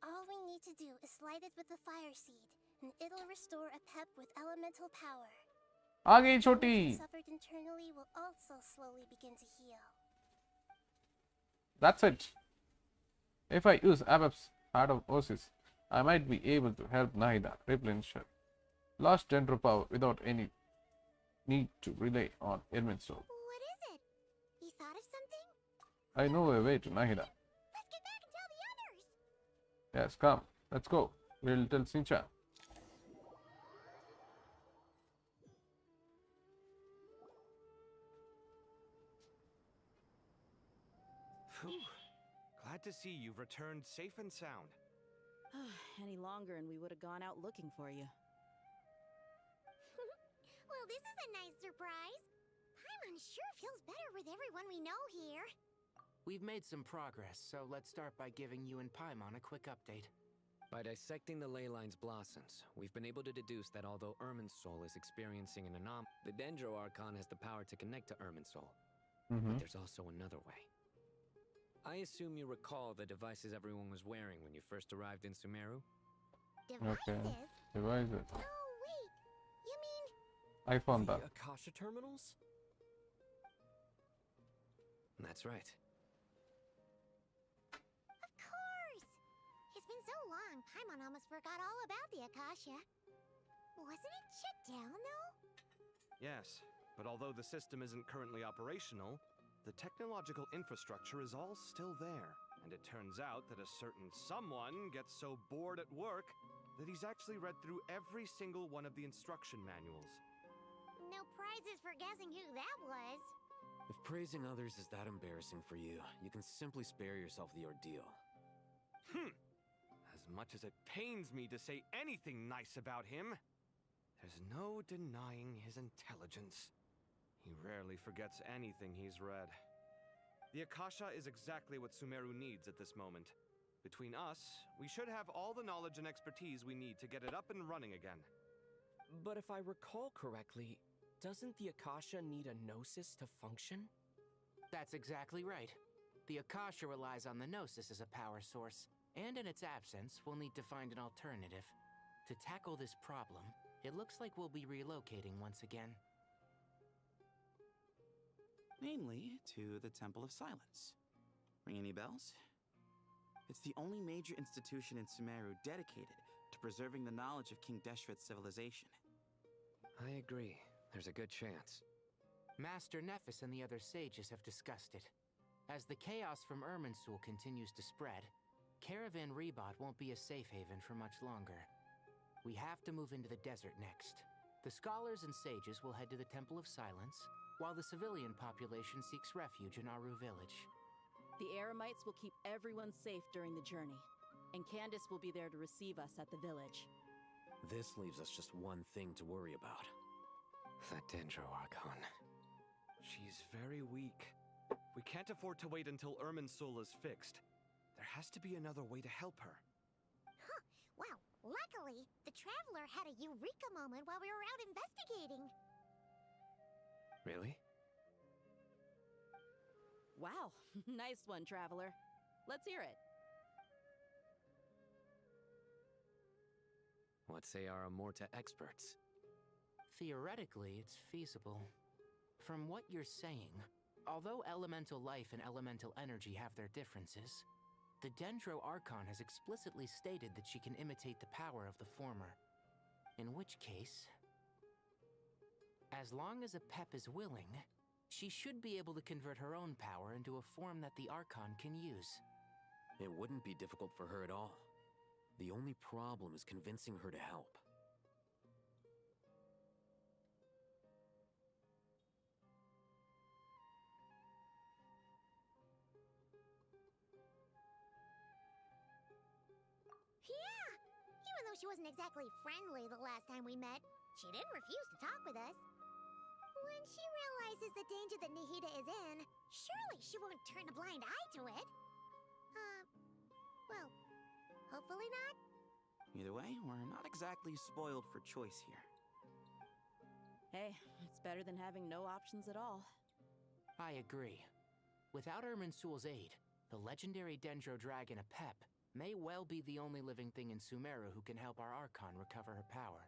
All we need to do is light it with the fire seed, and it'll restore a pep with elemental power. आ गई छोटी. Suffered internally will also slowly begin to heal. That's it. If I use Abeb's Heart of Oasis, I might be able to help Nahida replenish her lost Dendro power without any need to rely on Irmin's soul. What is it? You thought of something? I know a way to Nahida. Let's get back and tell the Yes, come. Let's go. We'll tell Sincha. Phew. Glad to see you've returned safe and sound. Any longer and we would have gone out looking for you. Well, this is a nice surprise. Paimon sure feels better with everyone we know here. We've made some progress, so let's start by giving you and Paimon a quick update. By dissecting the ley line's blossoms, we've been able to deduce that although Irminsul is experiencing an anomaly, the Dendro Archon has the power to connect to Irminsul. But there's also another way. I assume you recall the devices everyone was wearing when you first arrived in Sumeru? Okay. Devices. Oh, wait. You mean... iPhone The da. Akasha terminals? That's right. Of course! It's been so long, Paimon almost forgot all about the Akasha. Wasn't it shut down, though? Yes, but although the system isn't currently operational, the technological infrastructure is all still there. And it turns out that a certain someone gets so bored at work that he's actually read through every single one of the instruction manuals. No prizes for guessing who that was. If praising others is that embarrassing for you, you can simply spare yourself the ordeal. As much as it pains me to say anything nice about him, there's no denying his intelligence. He rarely forgets anything he's read. The Akasha is exactly what Sumeru needs at this moment. Between us, we should have all the knowledge and expertise we need to get it up and running again. But if I recall correctly, doesn't the Akasha need a gnosis to function? That's exactly right. The Akasha relies on the Gnosis as a power source, and in its absence, we'll need to find an alternative. To tackle this problem, it looks like we'll be relocating once again. Namely, to the Temple of Silence. Ring any bells? It's the only major institution in Sumeru dedicated to preserving the knowledge of King Deshret's civilization. I agree. There's a good chance. Master Neffis and the other sages have discussed it. As the chaos from Irminsul continues to spread, Caravan Rebot won't be a safe haven for much longer. We have to move into the desert next. The scholars and sages will head to the Temple of Silence, while the civilian population seeks refuge in Aru village. The Eremites will keep everyone safe during the journey, and Candace will be there to receive us at the village. This leaves us just one thing to worry about. The Dendro Archon. She's very weak. We can't afford to wait until Irminsul is fixed. There has to be another way to help her. Huh. Wow. Luckily, the Traveler had a eureka moment while we were out investigating. Really? Wow. Nice one, Traveler. Let's hear it. What say our Amorta experts? Theoretically, it's feasible. From what you're saying, although elemental life and elemental energy have their differences, the Dendro Archon has explicitly stated that she can imitate the power of the former. In which case, as long as a Pep is willing, she should be able to convert her own power into a form that the Archon can use. It wouldn't be difficult for her at all. The only problem is convincing her to help. Yeah! Even though she wasn't exactly friendly the last time we met, she didn't refuse to talk with us. When she realizes the danger that Nihida is in, surely she won't turn a blind eye to it. Well, hopefully not. Either way, we're not exactly spoiled for choice here. Hey, it's better than having no options at all. I agree. Without Irminsul's aid, the legendary Dendro Dragon Apep may well be the only living thing in Sumeru who can help our Archon recover her power.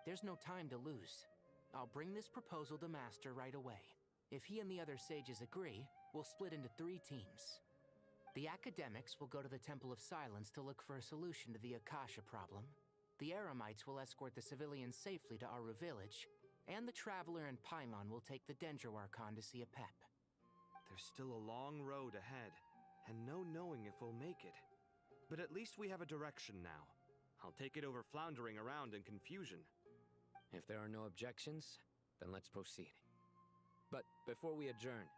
There's no time to lose. I'll bring this proposal to Master right away. If he and the other sages agree, we'll split into 3 teams. The academics will go to the Temple of Silence to look for a solution to the Akasha problem. The Eremites will escort the civilians safely to Aru village, and the Traveler and Paimon will take the Dendro Archon to see Apep. There's still a long road ahead, and no knowing if we'll make it. But at least we have a direction now. I'll take it over floundering around in confusion. If there are no objections, then let's proceed. But before we adjourn,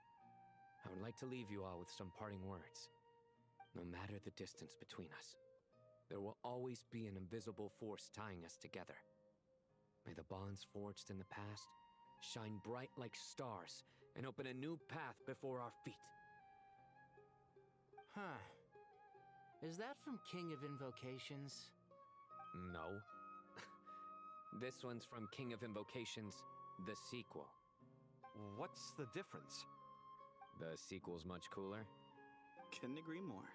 I would like to leave you all with some parting words. No matter the distance between us, there will always be an invisible force tying us together. May the bonds forged in the past shine bright like stars and open a new path before our feet. Huh. Is that from King of Invocations? No. This one's from King of Invocations, the sequel. What's the difference? The sequel's much cooler. Couldn't agree more.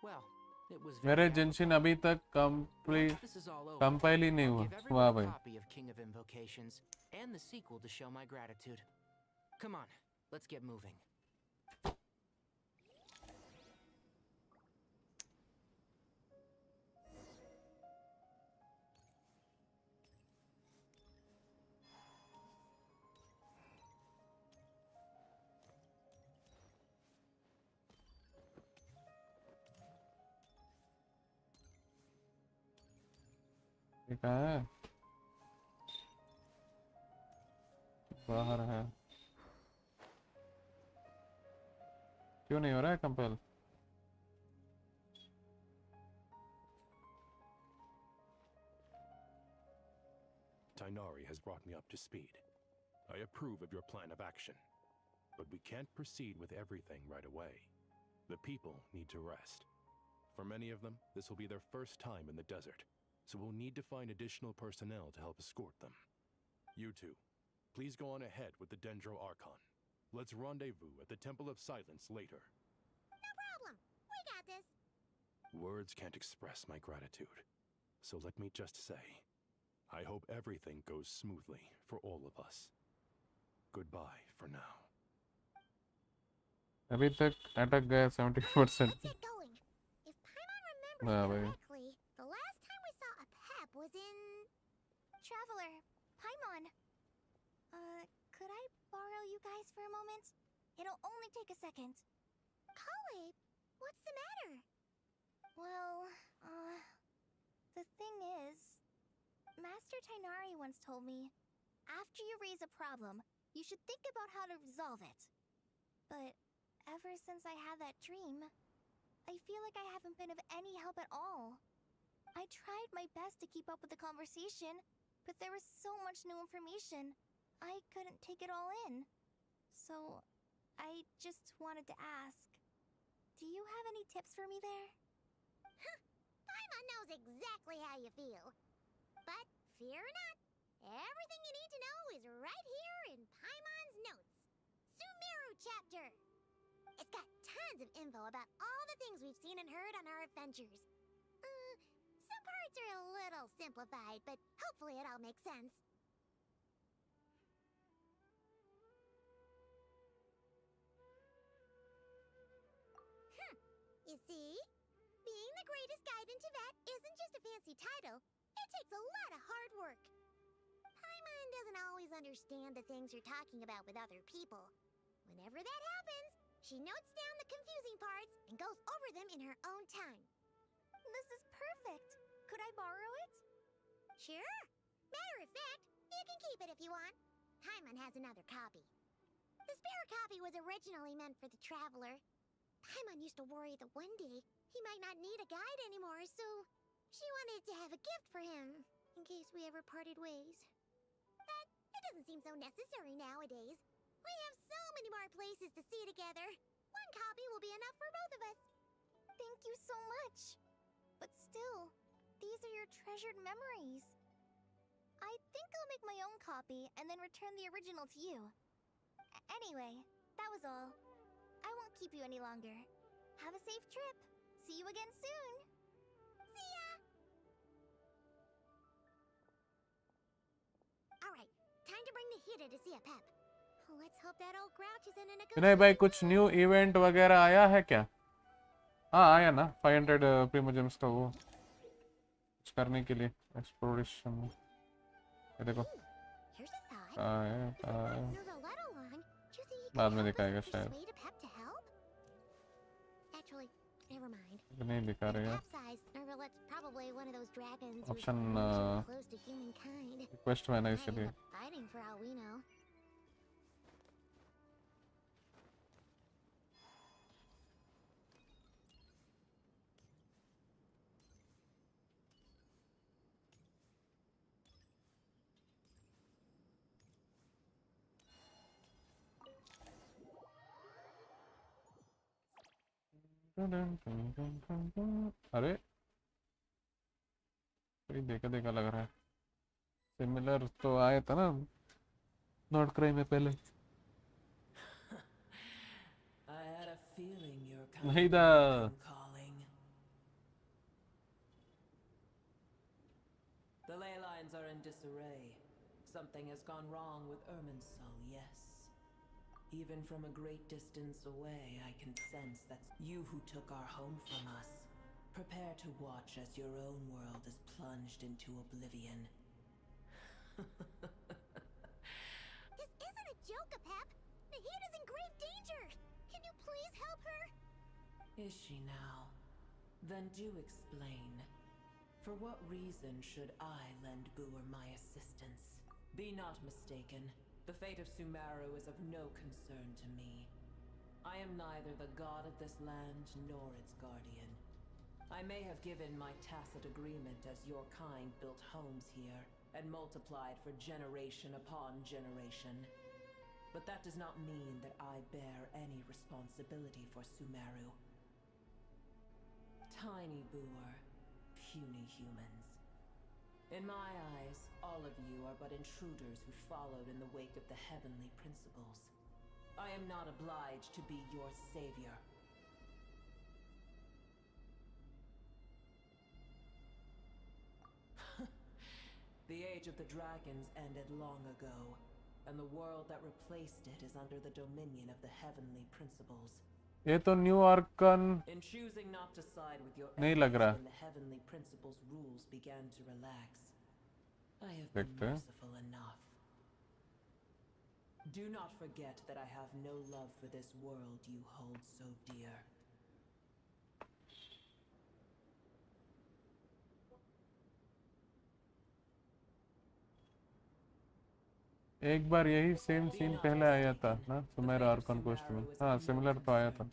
Well, it was मेरे जेंशिन अभी तक compile ही नहीं हुआ। वाह भाई। Copy of King of Invocations and the sequel to show my gratitude. Come on, let's get moving. कहाँ है? बाहर है। क्यों नहीं हो रहा है compel? Tainari has brought me up to speed. I approve of your plan of action, but we can't proceed with everything right away. The people need to rest. For many of them, this will be their first time in the desert, so we'll need to find additional personnel to help escort them. You two, please go on ahead with the Dendro Archon. Let's rendezvous at the Temple of Silence later. No problem. We got this. Words can't express my gratitude, so let me just say, I hope everything goes smoothly for all of us. Goodbye for now. अभी तक अटक गया 70%. Let's get going. If Paimon remembers correctly, the last time we saw a pep was in... Traveler, Paimon. Could I borrow you guys for a moment? It'll only take a second. Kale, what's the matter? Well, the thing is, Master Tainari once told me, after you raise a problem, you should think about how to resolve it. But ever since I had that dream, I feel like I haven't been of any help at all. I tried my best to keep up with the conversation, but there was so much new information, I couldn't take it all in. So, I just wanted to ask, do you have any tips for me there? Huh, Paimon knows exactly how you feel. But fear not, everything you need to know is right here in Paimon's notes. Sumeru chapter. It's got tons of info about all the things we've seen and heard on our adventures. Some parts are a little simplified, but hopefully it all makes sense. You see? Being the greatest guide in Teyvat isn't just a fancy title. It takes a lot of hard work. Paimon doesn't always understand the things you're talking about with other people. Whenever that happens, she notes down the confusing parts and goes over them in her own time. This is perfect. Could I borrow it? Sure. Matter of fact, you can keep it if you want. Paimon has another copy. The spare copy was originally meant for the traveler. Paimon used to worry that one day he might not need a guide anymore, so she wanted to have a gift for him, in case we ever parted ways. But it doesn't seem so necessary nowadays. We have so many more places to see together. One copy will be enough for both of us. Thank you so much. But still, these are your treasured memories. I think I'll make my own copy and then return the original to you. Anyway, that was all. I won't keep you any longer. Have a safe trip. See you again soon. See ya! Alright, time to bring the Hida to see a pep. Let's hope that old grouch isn't in a good विनय भाई कुछ new event वगैरह आया है क्या? हाँ आया ना 500 प्रीमोजेम्स का वो कुछ करने के लिए एक्सप्लोरेशन में ये देखो बाद में दिखाएगा शायद. Actually, Never mind. नहीं दिखा रहे यार. Capsized, or let's probably one of those dragons Option, who's close to humankind. Request में ना इसलिए. Fighting for all we know. अरे कोई देखा देखा लग रहा है. सिमिलर तो आया था ना नॉट क्राई में पहले. नहीं था. The ley lines are in disarray. Something has gone wrong with Irminsul, yes. Even from a great distance away, I can sense that you who took our home from us. Prepare to watch as your own world is plunged into oblivion. This isn't a joke, Pep. Nahida's in grave danger. Can you please help her? Is she now? Then do explain. For what reason should I lend Boor my assistance? Be not mistaken. The fate of Sumeru is of no concern to me. I am neither the god of this land nor its guardian. I may have given my tacit agreement as your kind built homes here and multiplied for generation upon generation. But that does not mean that I bear any responsibility for Sumeru. Tiny Boor, puny humans. In my eyes, all of you are but intruders who followed in the wake of the heavenly principles. I am not obliged to be your savior. The age of the dragons ended long ago, and the world that replaced it is under the dominion of the heavenly principles. ये तो new Arkan नहीं लग रहा. When the heavenly principles rules began to relax, I have been merciful enough. Do not forget that I have no love for this world you hold so dear. एक बार यही same scene पहले आया था ना Sumer Arkan coast में. हाँ similar तो आया था.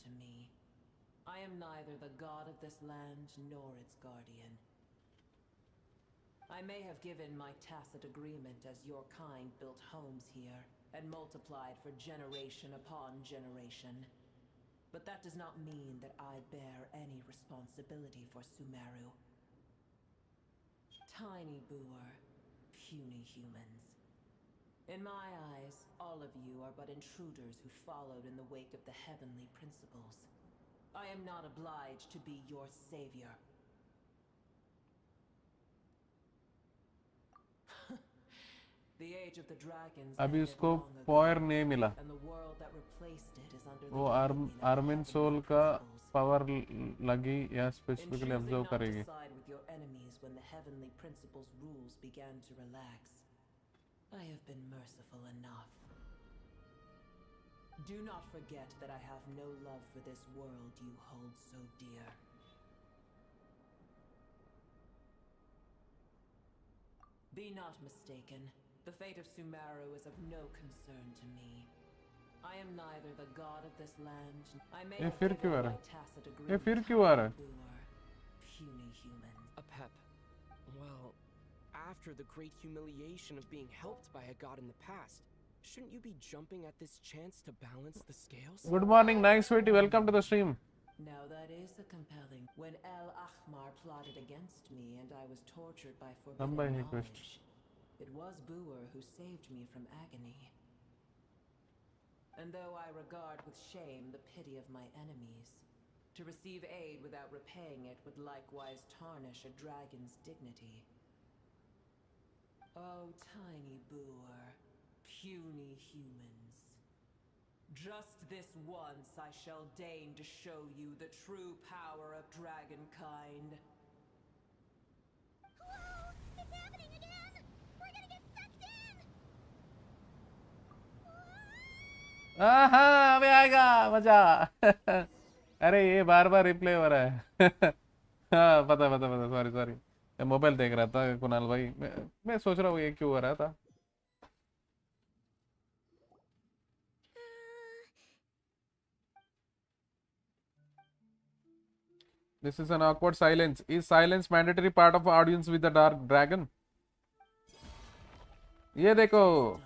I am neither the god of this land nor its guardian. I may have given my tacit agreement as your kind built homes here and multiplied for generation upon generation. But that does not mean that I bear any responsibility for Sumeru. Tiny Boor, puny humans. In my eyes, all of you are but intruders who followed in the wake of the heavenly principles. I am not obliged to be your savior. The age of the dragons अभी उसको power नहीं मिला. वो Armin soul का power लगी या specifically observe करेगी. When the heavenly principles rules began to relax, I have been merciful enough. Do not forget that I have no love for this world you hold so dear. Be not mistaken. The fate of Sumeru is of no concern to me. I am neither the god of this land. I may have given my tacit agreement. Puny humans. A pep. Well, after the great humiliation of being helped by a god in the past, shouldn't you be jumping at this chance to balance the scales? Good morning, nice sweetie. Welcome to the stream. Now that is a compelling. When El Ahmar plotted against me and I was tortured by forbidden knowledge, it was Boor who saved me from agony. And though I regard with shame the pity of my enemies, to receive aid without repaying it would likewise tarnish a dragon's dignity. Oh, tiny Boor, puny humans. Just this once I shall deign to show you the true power of dragonkind. Whoa! It's happening again! We're gonna get sucked in! हाँ अबे आएगा मजा. अरे ये बार बार replay हो रहा है हाँ पता पता पता, सॉरी सॉरी, मैं मोबाइल देख रहा था कुणाल भाई, मैं सोच रहा हूँ ये क्यों हो रहा था। This is an awkward silence. Is silence mandatory part of audience with the dark dragon? ये देखो।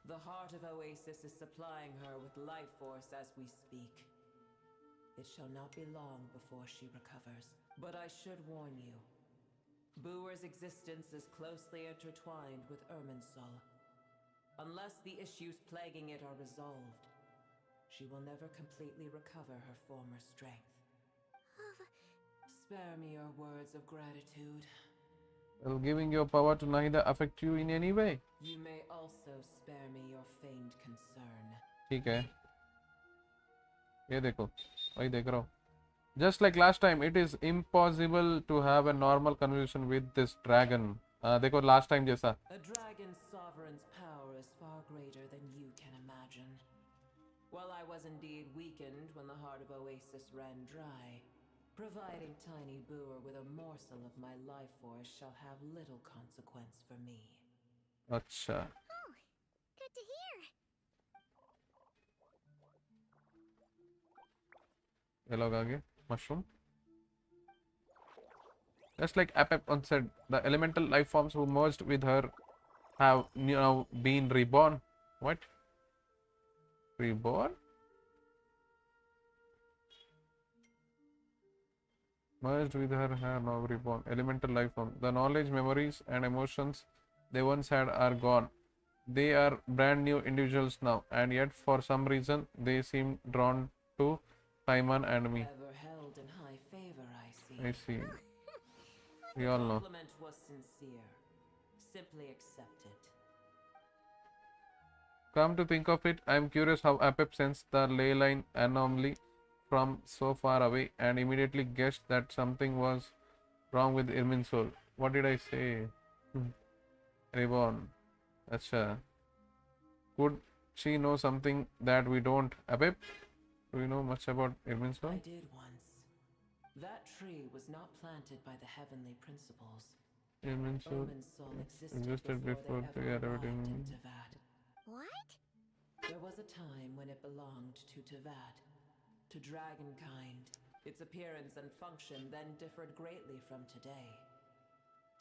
The heart of Oasis is supplying her with life force as we speak. It shall not be long before she recovers. But I should warn you. Booer's existence is closely intertwined with Irminsul. Unless the issues plaguing it are resolved, she will never completely recover her former strength. Spare me your words of gratitude. Well, giving your power to neither affect you in any way. You may also spare me your feigned concern. ठीक है, ये देखो, वही देख रहा हूँ। Just like last time, it is impossible to have a normal conversation with this dragon. देखो last time जैसा। A dragon's sovereign's power is far greater than you can imagine. While I was indeed weakened when the heart of Oasis ran dry, providing Tiny Booer with a morsel of my life force shall have little consequence for me. अच्छा। Oh, good to hear. ये लोग आगे mushroom. Just like Apep once said, the elemental life forms who merged with her have now been reborn. What? Reborn? Merged with her have now reborn. Elemental life form. The knowledge, memories, and emotions they once had are gone. They are brand new individuals now, and yet for some reason they seem drawn to Simon and me. Ever held in high favor, I see. I see. We all know. The compliment was sincere. Simply accept it. Come to think of it, I am curious how Apep sensed the ley line anomaly from so far away and immediately guessed that something was wrong with Irminsul. What did I say? Reborn. Acha. Could she know something that we don't? Apep? Do you know much about Irminsul? I did once. That tree was not planted by the heavenly principles. Irminsul existed before they arrived in Teyvat. What? There was a time when it belonged to Teyvat, to dragonkind. Its appearance and function then differed greatly from today.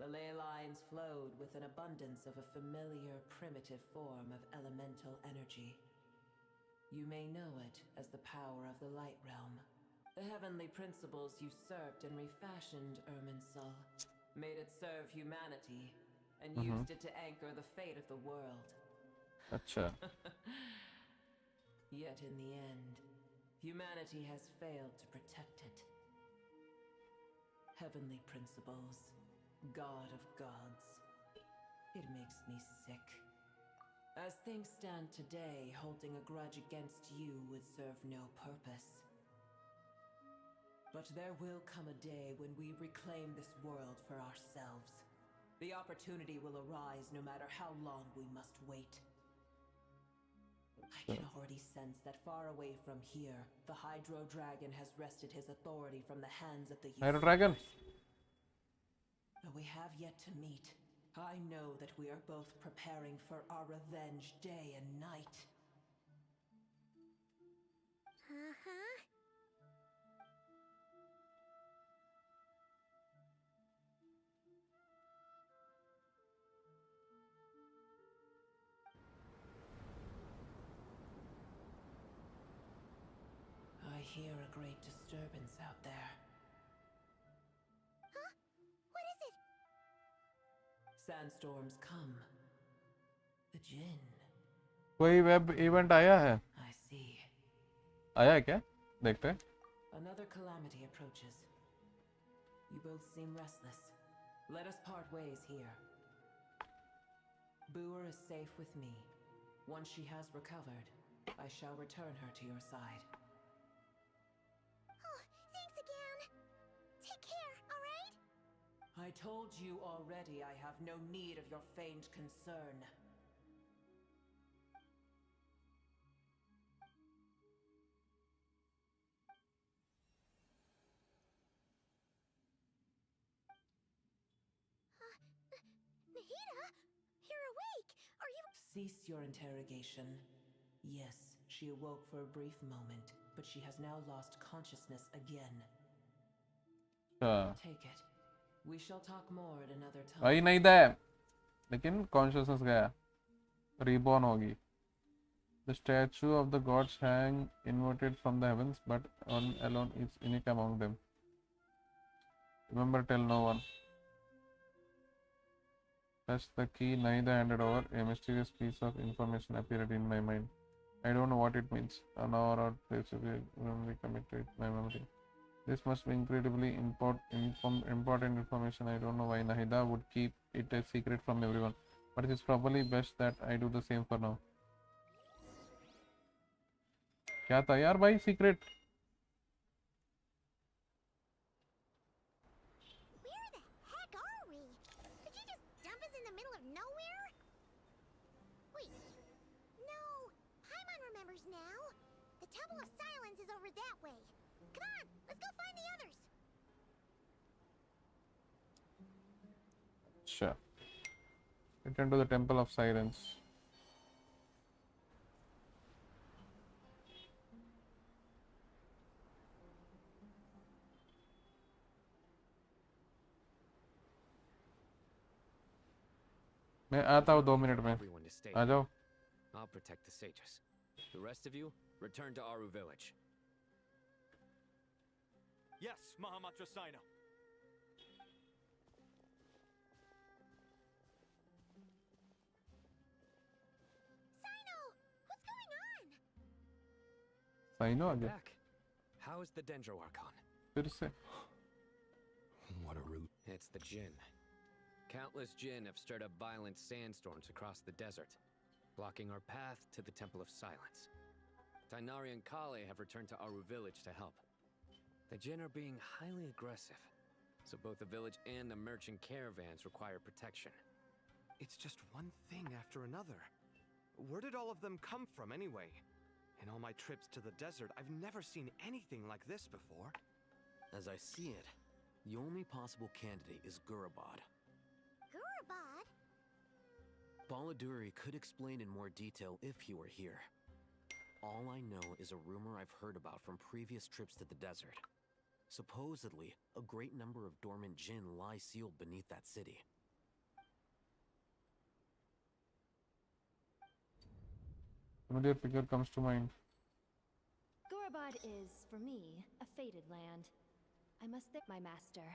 The ley lines flowed with an abundance of a familiar, primitive form of elemental energy. You may know it as the power of the Light Realm. The heavenly principles usurped and refashioned Irminsul, made it serve humanity, and used it to anchor the fate of the world. Acha. Yet in the end, humanity has failed to protect it. Heavenly principles, God of gods. It makes me sick. As things stand today, holding a grudge against you would serve no purpose. But there will come a day when we reclaim this world for ourselves. The opportunity will arise no matter how long we must wait. I can already sense that far away from here, the Hydro Dragon has wrested his authority from the hands of the Hydro Dragon. Though we have yet to meet, I know that we are both preparing for our revenge day and night. Uh-huh. I hear a great disturbance out there. Huh? What is it? Sandstorms come. The Jinn. कोई web event आया है? I see. आया है क्या? देखते हैं. Another calamity approaches. You both seem restless. Let us part ways here. Booer is safe with me. Once she has recovered, I shall return her to your side. Oh, thanks again. Take care, alright? I told you already I have no need of your feigned concern. Cease your interrogation. Yes, she awoke for a brief moment, but she has now lost consciousness again. Take it. We shall talk more at another time. वही नहीं था लेकिन consciousness गया reborn होगी The statue of the gods hang inverted from the heavens, but one alone is unique among them. Remember, tell no one. Touch the key, neither handed over. A mysterious piece of information appeared in my mind. I don't know what it means. An hour or place will be committed to my memory. This must be incredibly important information. I don't know why Nahida would keep it a secret from everyone, but it is probably best that I do the same for now. क्या था यार भाई secret Where the heck are we? Could you just dump us in the middle of nowhere? Wait. No. Paimon remembers now. The Temple of Silence is over that way. Come on, let's go find the others. Sure. Return to the Temple of Silence. मैं आता हूँ 2 minute में आ जाओ I'll protect the sages. The rest of you return to Aru village. Yes, Mahamatra Sino. Sino, what's going on? Sino आ गया Back. How is the Dendro Archon? फिर से What a relief. It's the Jinn. Countless Jinn have stirred up violent sandstorms across the desert, blocking our path to the Temple of Silence. Tainari and Kale have returned to Aru village to help. The Jinn are being highly aggressive, so both the village and the merchant caravans require protection. It's just one thing after another. Where did all of them come from anyway? In all my trips to the desert, I've never seen anything like this before. As I see it, the only possible candidate is Gurabad. Gurabad? Baladuri could explain in more detail if he were here. All I know is a rumor I've heard about from previous trips to the desert. Supposedly, a great number of dormant Jinn lie sealed beneath that city. familiar figure comes to mind. Gurabad is, for me, a fated land. I must thank my master.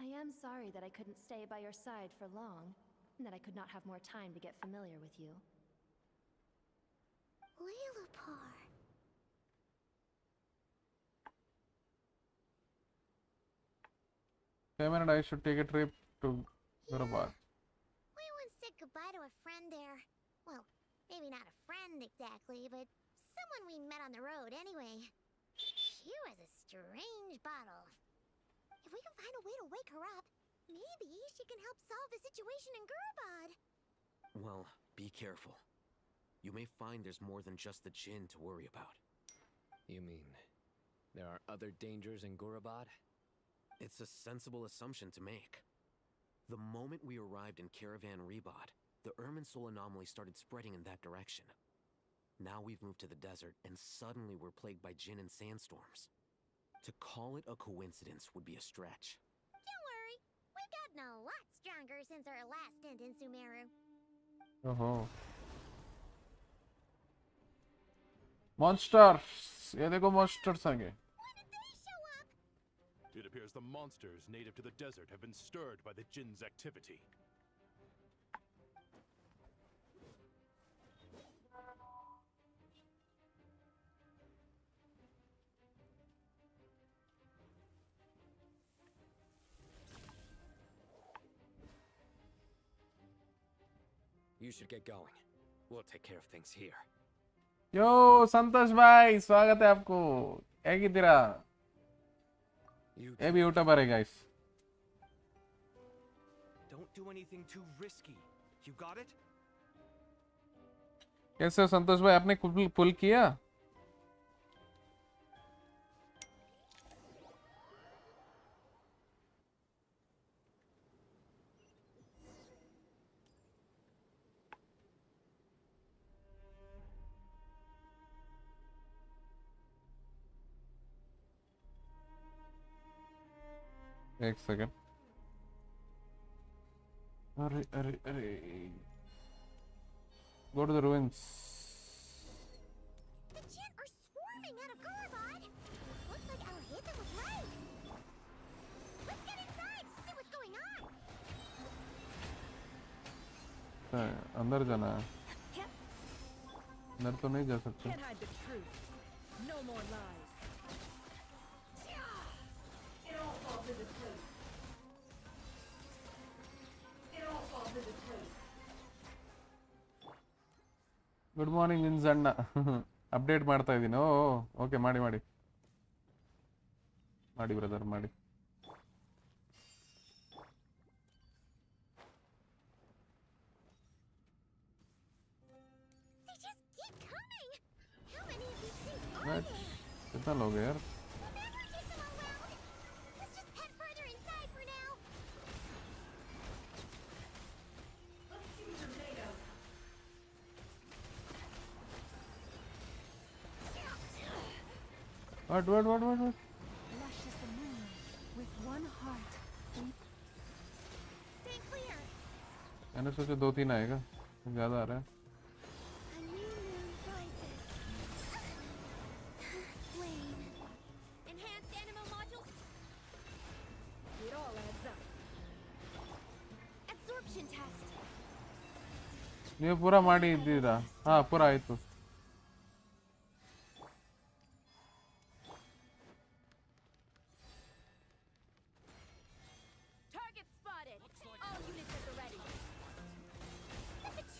I am sorry that I couldn't stay by your side for long, and that I could not have more time to get familiar with you. Lilipar. Sam and I should take a trip to Gurabad. We once said goodbye to a friend there. Well, maybe not a friend exactly, but someone we met on the road anyway. She was a strange bottle. If we can find a way to wake her up, maybe she can help solve the situation in Gurabad. Well, be careful. You may find there's more than just the Jinn to worry about. You mean there are other dangers in Gurabad? It's a sensible assumption to make. The moment we arrived in Caravan Rebod, the Irminsul anomaly started spreading in that direction. Now we've moved to the desert, and suddenly we're plagued by Jinn and sandstorms. To call it a coincidence would be a stretch. Don't worry, we've gotten a lot stronger since our last stint in Sumeru. Oh. Monsters! ये देखो monsters आ गए. It appears the monsters native to the desert have been stirred by the Jinn's activity. You should get going. We'll take care of things here. Yo, संतोष भाई, स्वागत है आपको. क्या की तेरा? ये भी यूट्यूबर है guys. Don't do anything too risky. You got it? कैसे हो संतोष भाई? आपने पुल किया? एक सेकंड. अरे go to the ruins. The Jinn are swarming out of Gorobod. Looks like our Hither was right. Let's get inside, see what's going on. अंदर जाना है. अंदर तो नहीं जा सकते. Can't hide the truth. No more lies. It all falls into place. It all falls into place. Good morning Vince ಅಣ್ಣ. Update ಮಾಡ್ತಾ ಇದ್ದೀನಿ. ಓಕೆ ಮಾಡಿ ಬ್ರದರ್ ಮಾಡಿ. They just keep coming. How many of these things are there? कितना लोग हैं यार? We'll never take them all out. Let's just head further inside for now. Let's see what you're made of. What? Lush as the moon, with one heart. Stay clear. मैंने सोचा 2-3 आएगा. ज़्यादा आ रहा है. A new moon rises. Flame. Enhanced animal modules. It all adds up. Absorption test. ನೀವು ಪೂರಾ ಮಾಡಿ ಇದ್ದೀರಾ? ಹಾಂ ಪೂರಾ ಆಯಿತು. Target spotted. All units at the ready. The Fatui?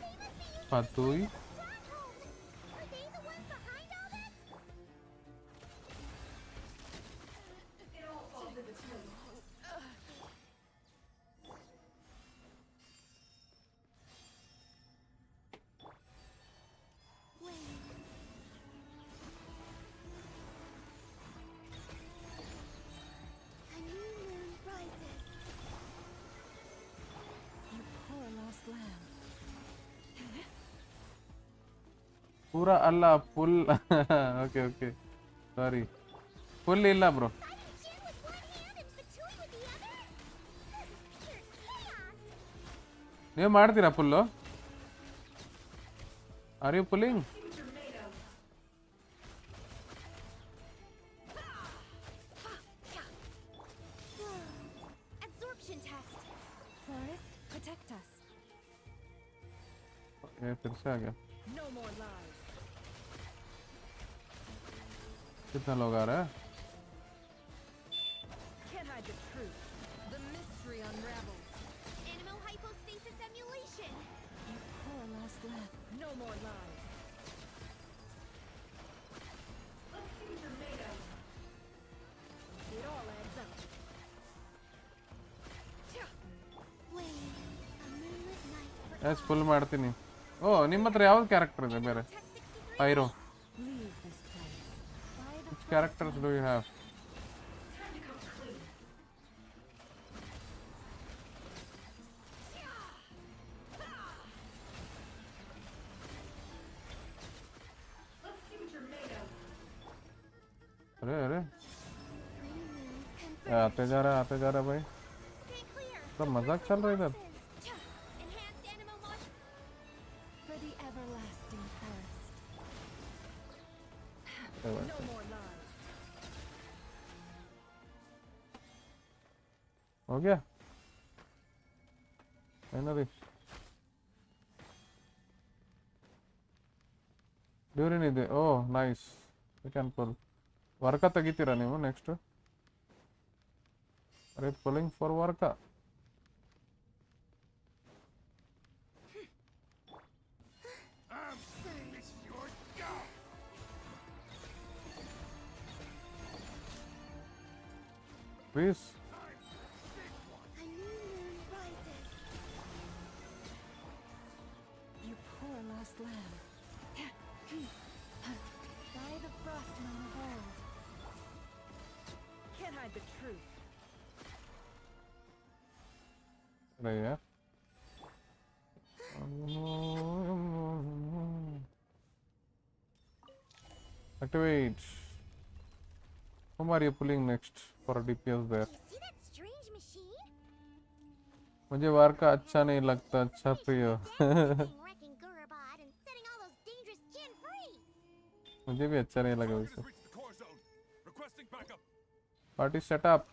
They must be using Fatui? stronghold. Are they the ones behind all this? It all falls into place. Flame. A new moon rises. You poor lost lamb. ಪೂರಾ ಅಲ್ಲ full. Okay sorry, full ಇಲ್ಲ bro. Jinn with one hand and Fatui with the other? Pure chaos. ನೀವು ಮಾಡ್ತೀರಾ full? Are you pulling? See what you're made of. Absorption test. Forest, protect us. ये फिर से आ गया. No more lies. कितना लोग आ रहा है? Can't hide the truth. The mystery unravels. Animal hypostasis emulation. You poor lost lamb. No more lies. Let's see what you're made of. It all adds up. Flame. A moonlit night for ಎಸ್ ಫುಲ್ ಮಾಡ್ತೀನಿ. ನಿಮ್ಮ ಹತ್ರ ಯಾವ್ದು character ಇದೆ ಬೇರೆ? ಹೈರೋ. Leave this place. By the which characters do you have? Time to come clean. Let's see what you're made of. अरे three moons confirmed. आते जा रहा भाई. Stay clear. सब मजाक चल रहा है इधर. Enhanced animal modules. for the everlasting forest. No more lies. हो गया फाइनली. ಡ್ಯೂರಿನ್ ಇದೆ. Nice. You can pull. Varka ತೆಗಿತೀರಾ ನೀವು next? Are pulling for Varka. Please. A new moon rises. You poor lost lamb. By the frost moon of old. Can't hide the truth. अरे यार. Activate. Whom are you pulling next for DPS there? मुझे वार का अच्छा नहीं लगता. अच्छा प्रियो. मुझे भी अच्छा नहीं लगा वैसे. Party setup.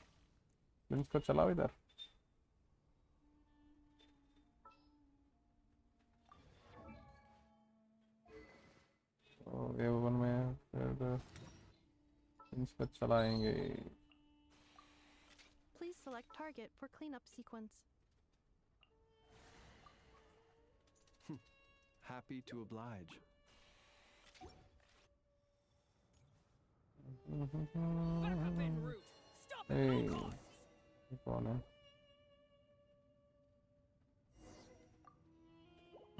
विंस को चलाओ इधर. ये वन में फिर विंस को चलाएंगे. Please select target for cleanup sequence. Happy to oblige. Hey, कौन है?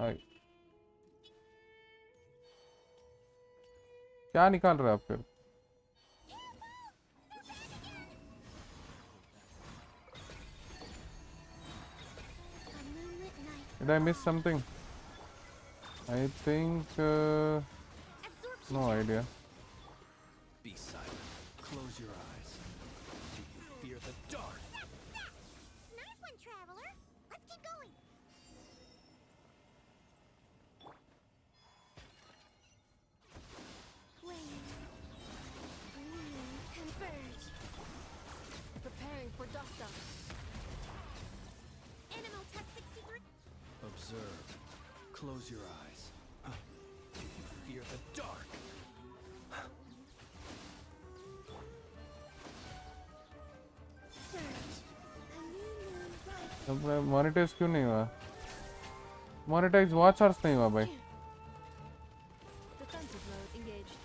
हाय. क्या निकाल रहे आप फिर? Did I miss something? I think no idea. Be silent. Close your eyes. Do you fear the dark? Nice one, traveler. Let's keep going. Converge. Preparing for dust up. Animal test 63. Observe. Close your eyes. Do you fear the dark? Monetise क्यों नहीं हुआ? Monetise watch hours नहीं हुआ भाई. Defensive mode engaged.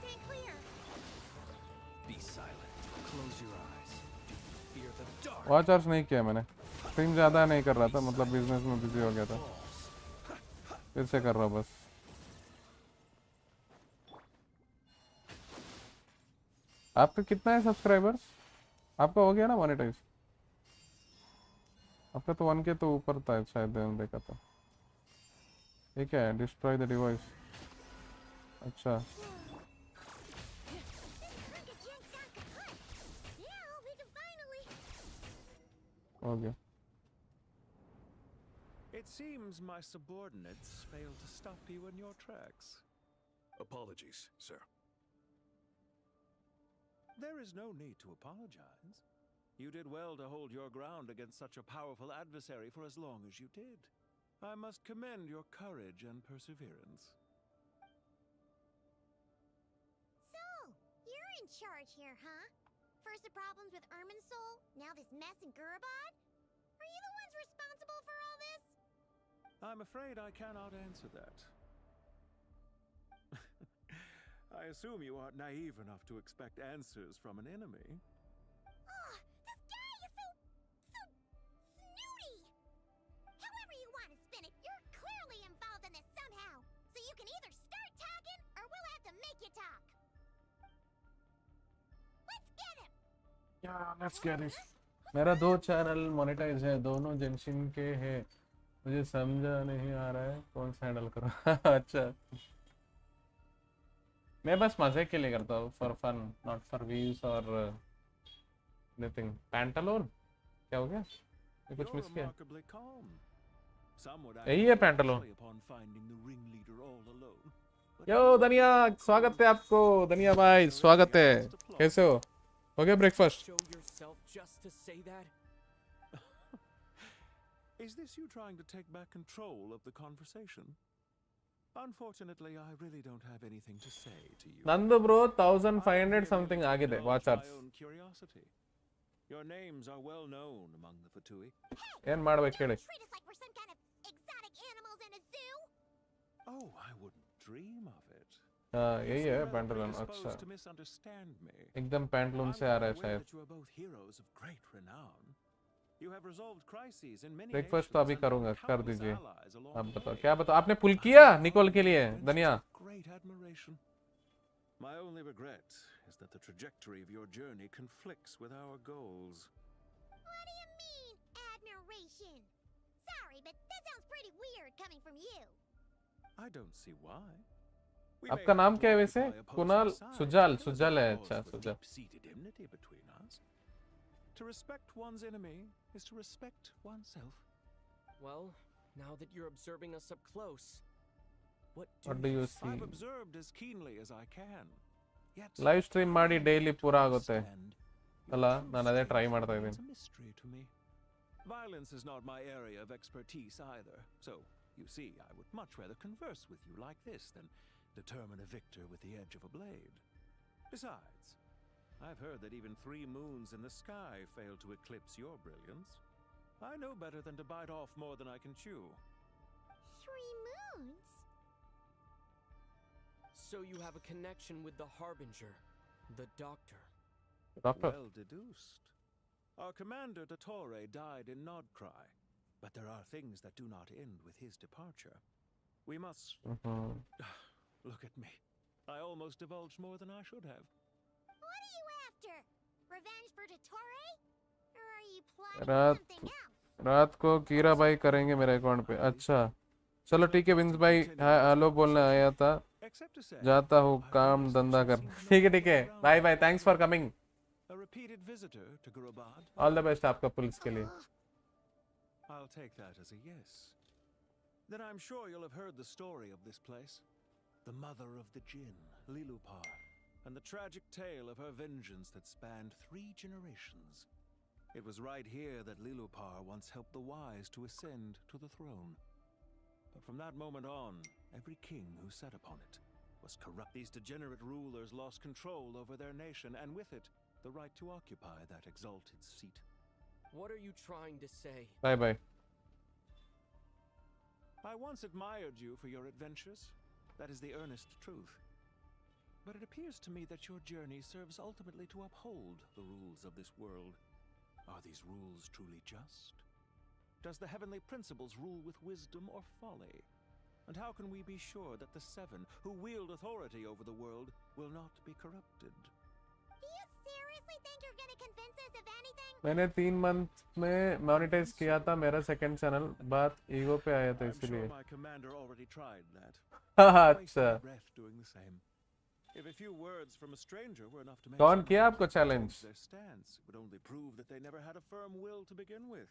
Stay clear. Be silent. Close your eyes. Do you fear the dark? Watch hours नहीं किया मैंने. Stream ज़्यादा नहीं कर रहा था, मतलब बिजनेस में बिजी हो गया था. फिर से कर रहा हूँ बस. आपका कितना है सब्सक्राइबर्स? आपका हो गया ना मोनेटाइज? आपका तो 1K तो ऊपर था शायद, देखा था. ये क्या है? Destroy the device. अच्छा. हो गया. It seems my subordinates failed to stop you in your tracks. Apologies, sir. There is no need to apologize. You did well to hold your ground against such a powerful adversary for as long as you did. I must commend your courage and perseverance. So, you're in charge here, huh? First the problems with Irminsul, now this mess in Gurabad? Are you the ones responsible for all this? I'm afraid I cannot answer that. I assume you aren't naive enough to expect answers from an enemy. Oh, this guy is so snooty! However you want to spin it, you're clearly involved in this somehow. So you can either start talking, or we'll have to make you talk. Let's get him! Yeah, let's get it. मेरा 2 channel monetise है, दोनों जेंशिन के हैं. मुझे समझा नहीं आ रहा है कौन सा हैंडल करूं. अच्छा, मैं बस मजे के लिए करता हूँ, for fun, not for views और एनीथिंग. पैंटालोन क्या हो गया? ये कुछ मिस किया? यही है पैंटालोन. यो धनिया, स्वागत है आपको. धनिया भाई स्वागत है. कैसे हो? हो गया breakfast? Is this you trying to take back control of the conversation? Unfortunately, I really don't have anything to say to you. Nandu bro, 1500 something आगे दे. Watch out. Your names are well known among the Fatui. ಏನ್ ಮಾಡ್ಬೇಕು ಹೇಳಿ? Oh, I wouldn't dream of it. हाँ, यही है pantaloon. अच्छा, एकदम pantaloon से आ रहा है शायद. ब्रेकफास्ट तो अभी करूंगा, कर दीजिए. आप बताओ, क्या बताओ? आपने पुल किया निकोल के लिए? धनिया. My only regret is that the trajectory of your journey conflicts with our goals. What do you mean, admiration? Sorry, but that sounds pretty weird coming from you. I don't see why. आपका नाम क्या है वैसे? कुणाल सुजाल है। अच्छा Sujal. To respect one's enemy is to respect oneself. Well, now that you're observing us up close, what do you see? I've observed as keenly as I can. Yet live stream ಮಾಡಿ daily ಪೂರಾ ಆಗುತ್ತೆ ಅಲ್ಲ, ನಾನು ಅದೇ try ಮಾಡ್ತಾ ಇದ್ದೀನಿ. Violence is not my area of expertise either. So, you see, I would much rather converse with you like this than determine a victor with the edge of a blade. Besides, I've heard that even 3 moons in the sky fail to eclipse your brilliance. I know better than to bite off more than I can chew. 3 moons? So you have a connection with the Harbinger, the Doctor. Doctor? Well deduced. Our commander, Dottore, died in Nodcry, but there are things that do not end with his departure. We must... Look at me. I almost divulged more than I should have. What are you after? Revenge for Dottore? Or are you plotting something else? रात को कीरा भाई करेंगे मेरे account पे। अच्छा चलो ठीक है विंस भाई, हेलो बोलने आया था, जाता हूँ काम धंधा कर। ठीक है bye bye, thanks for coming. A repeated visitor to Gurabad? All the best आपका पुलिस के लिए। I'll take that as a yes. Then I'm sure you'll have heard the story of this place. The mother of the Jinn, Lilupar, and the tragic tale of her vengeance that spanned 3 generations. It was right here that Lilupar once helped the wise to ascend to the throne. But from that moment on, every king who sat upon it was corrupt. These degenerate rulers lost control over their nation, and with it, the right to occupy that exalted seat. What are you trying to say? Bye bye. I once admired you for your adventures. That is the earnest truth. But it appears to me that your journey serves ultimately to uphold the rules of this world. Are these rules truly just? Does the heavenly principles rule with wisdom or folly? And how can we be sure that the 7 who wield authority over the world will not be corrupted? Do you seriously think you're gonna convince us of anything? मैंने 3 month में monetise किया था मेरा second channel, बात ego पे आया था इसलिए। My commander already tried that. अच्छा Doing the same. If a few words from a stranger were enough to make कौन किया आपको challenge? their stance, it would only prove that they never had a firm will to begin with.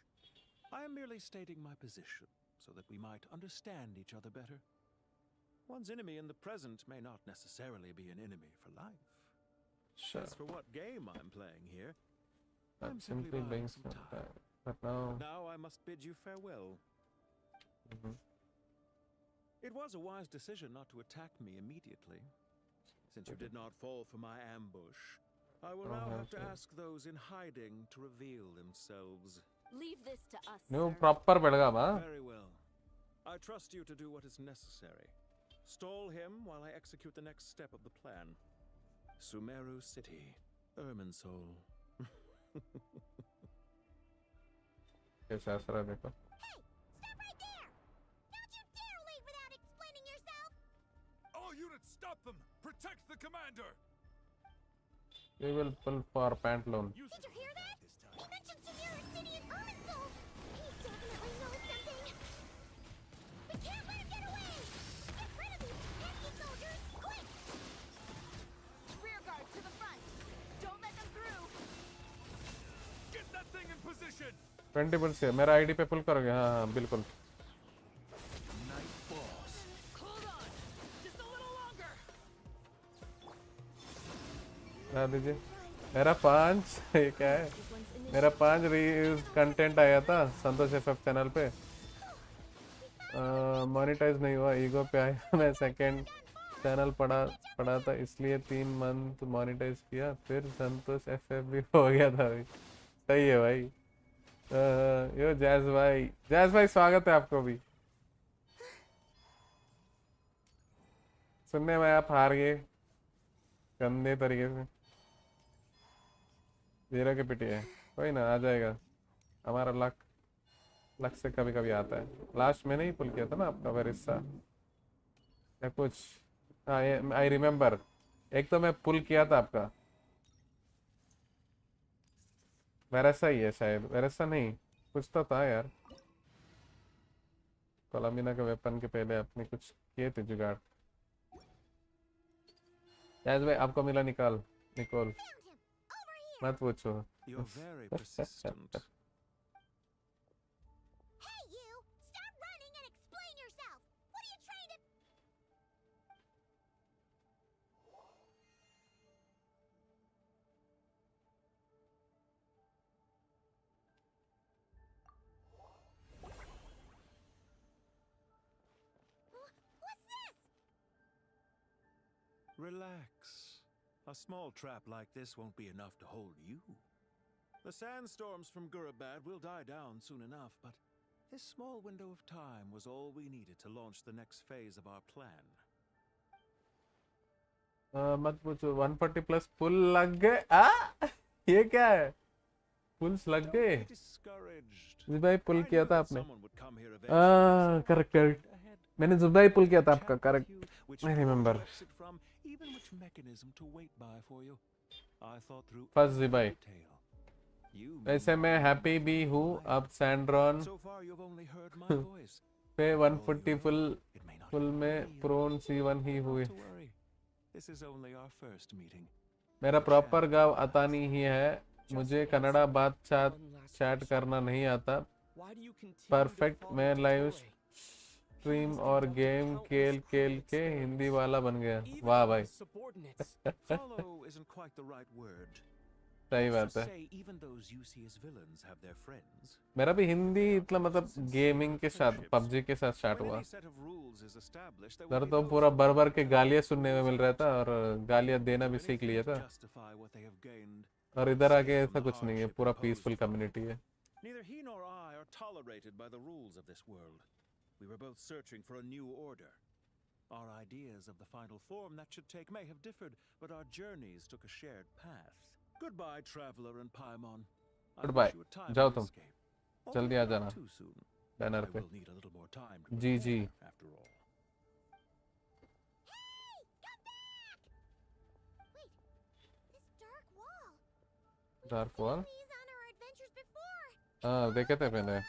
I am merely stating my position so that we might understand each other better. One's enemy in the present may not necessarily be an enemy for life. Sure. As for what game I'm playing here, I'm simply buying some time. But now I must bid you farewell. It was a wise decision not to attack me immediately. Since you did not fall for my ambush, I will now have to ask those in hiding to reveal themselves. Leave this to us. No proper bedgama. Very well. I trust you to do what is necessary. Stall him while I execute the next step of the plan. Sumeru City, Irminsul. कैसा असर है देखो। Hey, stop right there! Don't you dare leave without explaining yourself! All units, stop them! Protect the commander! We will pull for pantaloon. Did you hear that? He mentioned Sumeru City and Irminsul! He definitely knows something! We can't let him get away! Get rid of these pesky soldiers, quick! Rear guard to the front. Don't let them through. Get that thing in position! 20% से मेरा ID पे पुल करोगे? हाँ बिल्कुल। दीजिए मेरा 5 ये क्या है, मेरा 5 रीयूज कंटेंट आया था संतोष एफएफ चैनल पे, मोनेटाइज नहीं हुआ, ईगो पे आया। मैं सेकंड चैनल पढ़ा था इसलिए 3 मंथ मोनेटाइज किया, फिर संतोष एफएफ भी हो गया था भाई। सही है भाई। यो जैज भाई स्वागत है आपको भी। सुनने में आप हार गए गंदे तरीके से। 0 के पिटी है, कोई ना आ जाएगा, हमारा लक से कभी कभी आता है। लास्ट में नहीं पुल किया था ना आपका वरिस्सा या कुछ? हाँ आई रिमेम्बर, एक तो मैं पुल किया था आपका, वैसा ही है शायद, वैसा नहीं कुछ तो था यार। कोलंबिना के वेपन के पहले अपने कुछ किए थे जुगाड़। जैज भाई आपको मिला निकोल मत पूछो। You're very persistent. Hey, you! Stop running and explain yourself! What are you trying to... What's this? Relax. A small trap like this won't be enough to hold you. The sandstorms from Gurabad will die down soon enough, but this small window of time was all we needed to launch the next phase of our plan. मत पूछो 140 plus पुल लग गए। ये क्या है? Pools लग गए। जुबाई पुल किया था आपने। करेक्ट मैंने जुबाई पुल किया था आपका। Correct I remember. फर्स्ट जुबाई। वैसे मैं हैप्पी भी हूँ अब सैंड्रॉन पे 140 फुल में प्रोन C1 ही हुए। मेरा प्रॉपर गाँव अतानी ही है। मुझे कन्नड़ा बात चैट करना नहीं आता। परफेक्ट मैं लाइव स्ट्रीम और गेम खेल के हिंदी वाला बन गया। वाह भाई। सही बात है। मेरा भी हिंदी इतना मतलब गेमिंग के साथ पबजी के साथ स्टार्ट हुआ। इधर तो पूरा भर के गालियां सुनने में मिल रहा था और गालियां देना भी सीख लिया था। और इधर आके ऐसा कुछ नहीं है, पूरा पीसफुल कम्युनिटी है। Neither he nor I are tolerated by the rules of this world. We were both searching for a new order. Our ideas of the final form that should take may have differed, but our journeys took a shared path. Goodbye, traveler and Paimon. Goodbye. जाओ तुम, जल्दी आ जाना banner पे। जी dark wall हाँ देखे थे पहले।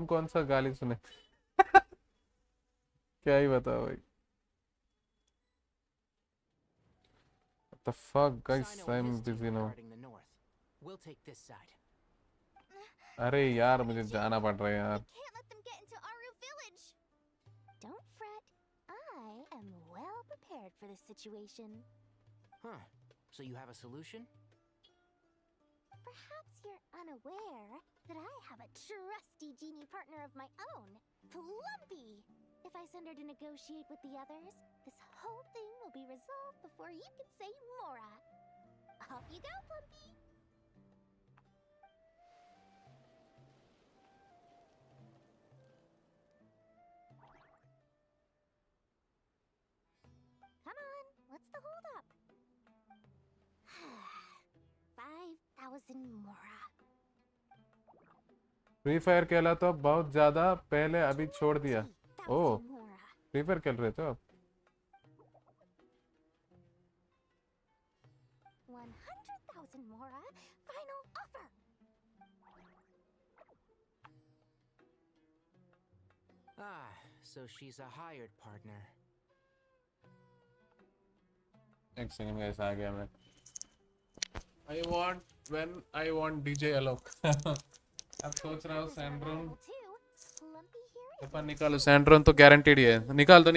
कौन सा गाली सुने क्या ही बताओ भाई। What the fuck guys, I'm busy now. We'll take this side. अरे यार मुझे जाना पड़ रहा है यार। Don't fret. I am well prepared for this situation. Huh. So you have a solution? Perhaps you're unaware that I have a trusty genie partner of my own, Plumpy. If I send her to negotiate with the others, this whole thing will be resolved before you can say Mora. Off you go, Plumpy. Come on, what's the holdup? 5,000 Mora. Free fire खेला तो बहुत ज्यादा पहले, अभी छोड़ दिया। ओह free fire खेल रहे थे आप? 100,000 Mora. Final offer. So she's a hired partner. एक सेकंड गाइस आ गया मैं। I want DJ Alok। अब सोच रहा हूँ सैंड्रोन अपन निकालो। सैंड्रोन तो गारंटीड ही है। निकाल दो।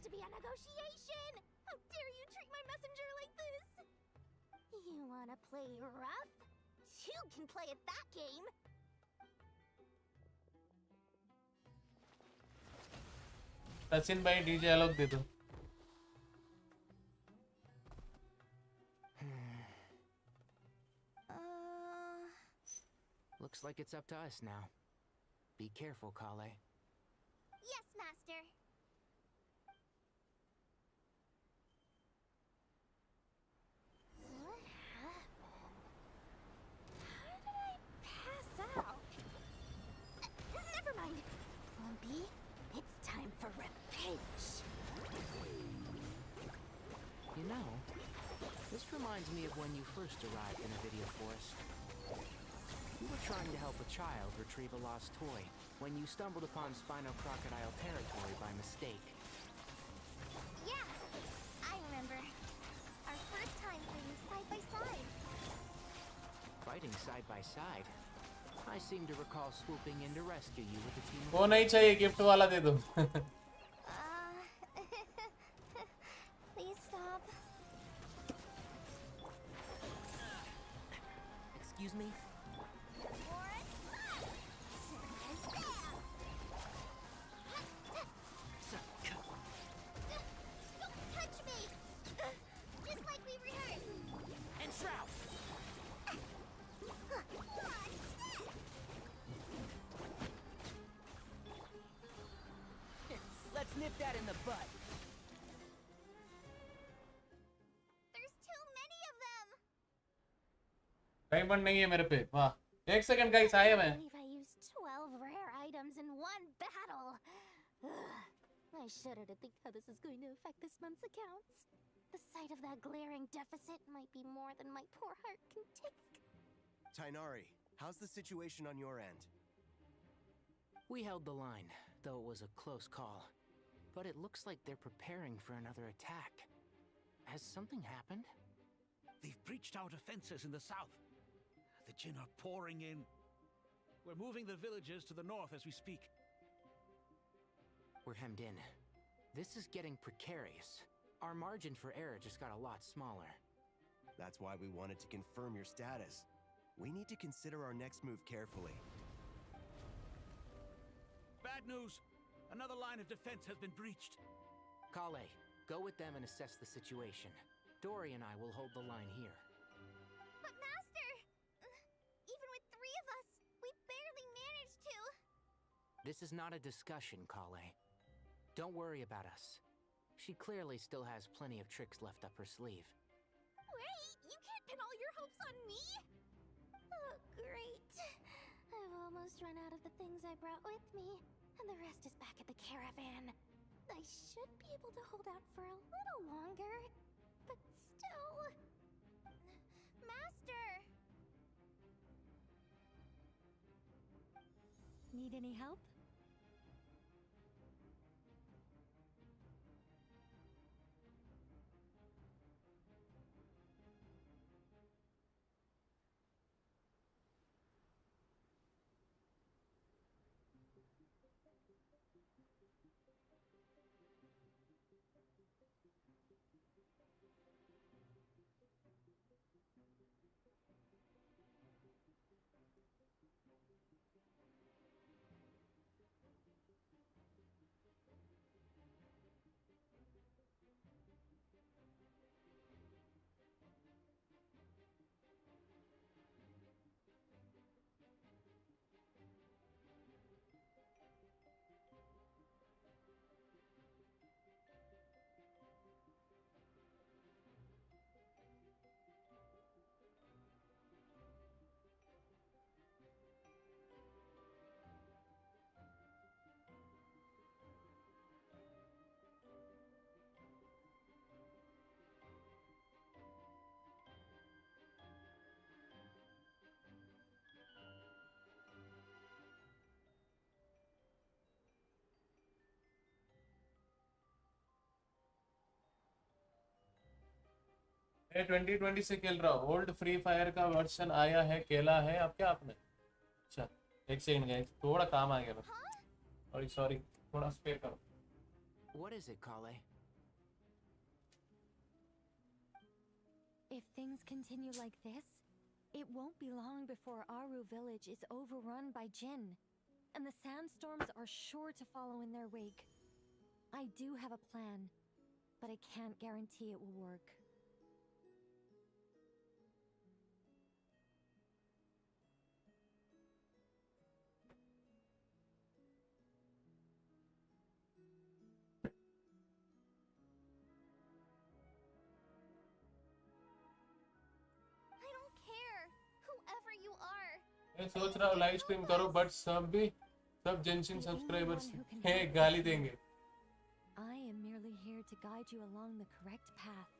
To be a negotiation. How dare you treat my messenger like this? You wanna play rough? You can play at that game. Sachin भाई डीजे आलोक दे दो। Looks like it's up to us now. Be careful, Kale. Yes, Master. reminds me of when you first arrived in a video forest. You were trying to help a child retrieve a lost toy when you stumbled upon Spino Crocodile territory by mistake. Yeah, I remember. Our first time fighting side by side. Fighting side by side? I seem to recall swooping in to rescue you with a team of... वो नहीं चाहिए, gift वाला दे दो. Please stop. Excuse me? Don't touch me! Just like we rehearsed. And Shroud! Let's nip that in the bud. There's too many of them. Diamond नहीं है मेरे पे. वाह. एक सेकंड गाइस, आया मैं. I believe I used 12 rare items in one battle. I shudder to think how this is going to affect this month's accounts. The sight of that glaring deficit might be more than my poor heart can take. Tainari, how's the situation on your end? We held the line, though it was a close call. But it looks like they're preparing for another attack. Has something happened? They've breached our defenses in the south. The Jinn are pouring in. We're moving the villagers to the north as we speak. We're hemmed in. This is getting precarious. Our margin for error just got a lot smaller. That's why we wanted to confirm your status. We need to consider our next move carefully. Bad news! Another line of defense has been breached. Kale, go with them and assess the situation. Dory and I will hold the line here. But Master! Even with 3 of us, we barely managed to. This is not a discussion, Kale. Don't worry about us. She clearly still has plenty of tricks left up her sleeve. Wait, you can't pin all your hopes on me? Oh, great. I've almost run out of the things I brought with me, and the rest is back at the caravan. I should be able to hold out for a little longer, but still... Master! Need any help? मैं 2020 से खेल रहा हूँ. Old free fire का version आया है, खेला है आप क्या आपने? अच्छा, एक सेकंड गाइस, थोड़ा काम आ गया बस. सॉरी, थोड़ा स्पेयर करो. What is it, Kale? If things continue like this, it won't be long before Aru village is overrun by Jinn, and the sandstorms are sure to follow in their wake. I do have a plan, but I can't guarantee it will work. मैं सोच रहा हूँ live stream करो, but सब जेंशिन subscribers हैं गाली देंगे. I am merely here to guide you along the correct path.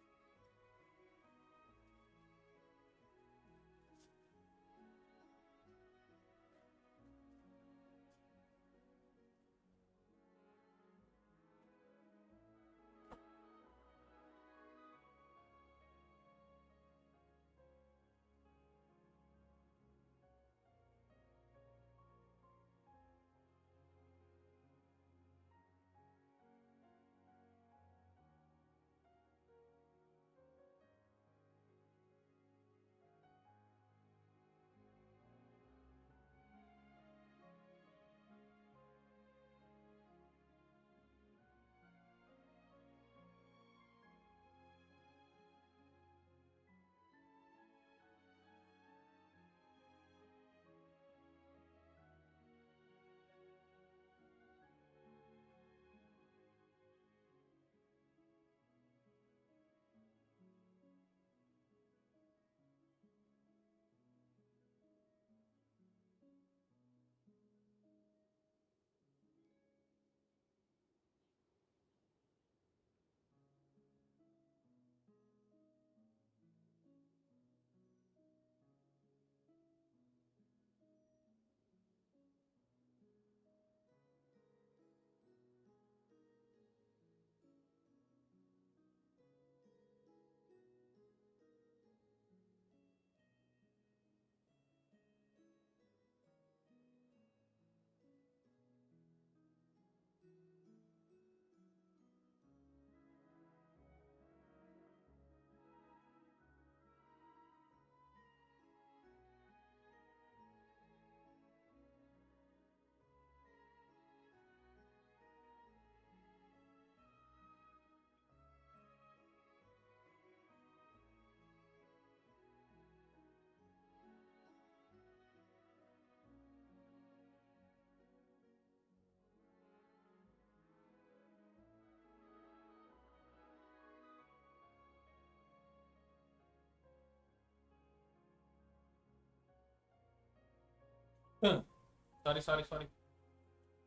Sorry.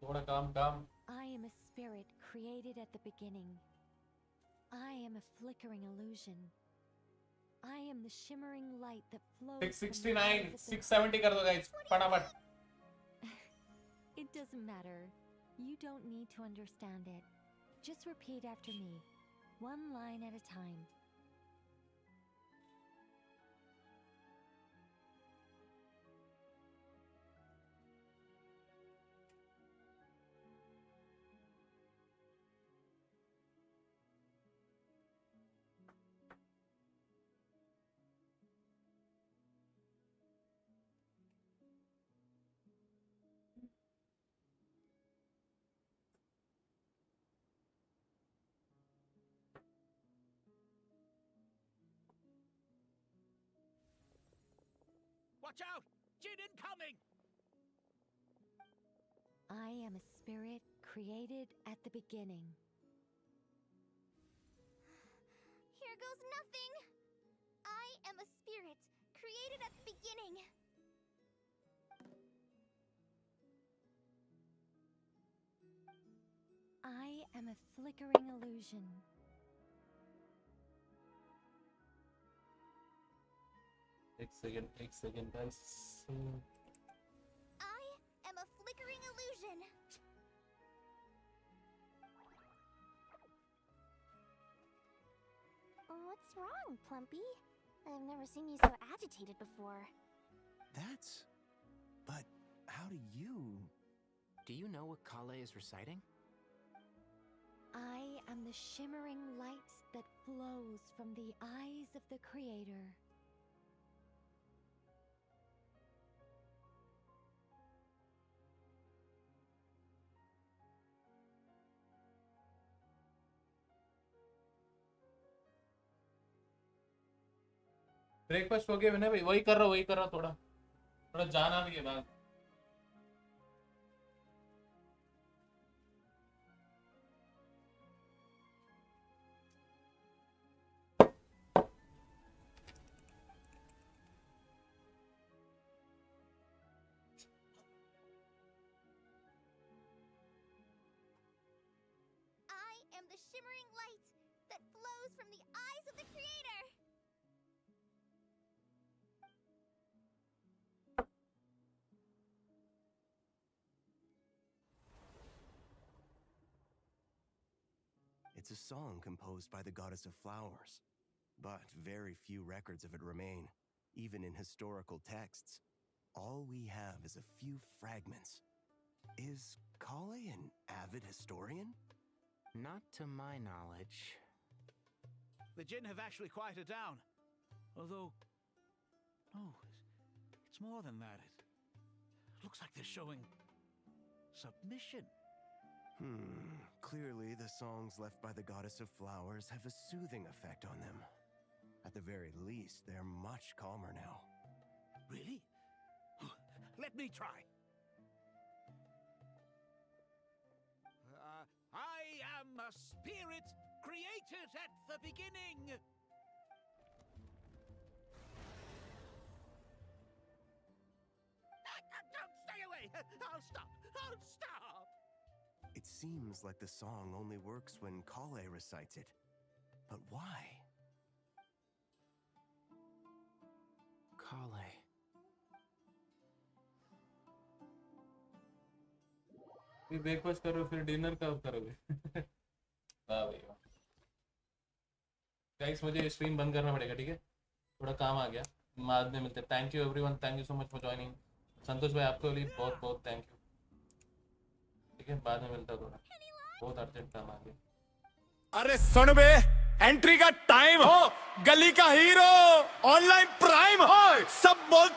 थोड़ा काम. I am a spirit created at the beginning. I am a flickering illusion. I am the shimmering light that flows. 669, 670 कर दो guys, फटाफट. It doesn't matter. You don't need to understand it. Just repeat after me, one line at a time. Watch out! Jin incoming! I am a spirit created at the beginning. Here goes nothing. I am a spirit created at the beginning. I am a flickering illusion. एक second guys. I am a flickering illusion. What's wrong, Plumpy? I've never seen you so agitated before. But how do you... Do you know what Kale is reciting? I am the shimmering light that flows from the eyes of the Creator. Breakfast हो गया विनय भाई? वही कर रहा हूँ, थोड़ा जाना भी है बाहर. I am the shimmering light that flows from the eyes of the Creator. It's a song composed by the goddess of flowers, but very few records of it remain, even in historical texts. All we have is a few fragments. Is Kale an avid historian? Not to my knowledge. The Jinn have actually quieted down. Although, no, it's more than that. It looks like they're showing submission. Clearly the songs left by the goddess of flowers have a soothing effect on them. At the very least, they're much calmer now. Really? Let me try. I am a spirit created at the beginning. Don't stay away! I'll stop! It seems like the song only works when Kale recites it. But why? Kale. फिर breakfast करो, फिर dinner कब करोगे? वाह भाई वाह. Guys मुझे stream बंद करना पड़ेगा, ठीक है? थोड़ा काम आ गया, बाद में मिलते हैं. Thank you everyone, thank you so much for joining. Santosh भाई आपके लिए बहुत बहुत थैंक यू. ठीक है, बाद में मिलता हूँ. थोड़ा बहुत अर्जेंट काम आ गया. अरे सुन बे, एंट्री का टाइम हो, गली का हीरो, ऑनलाइन प्राइम हो, सब बोल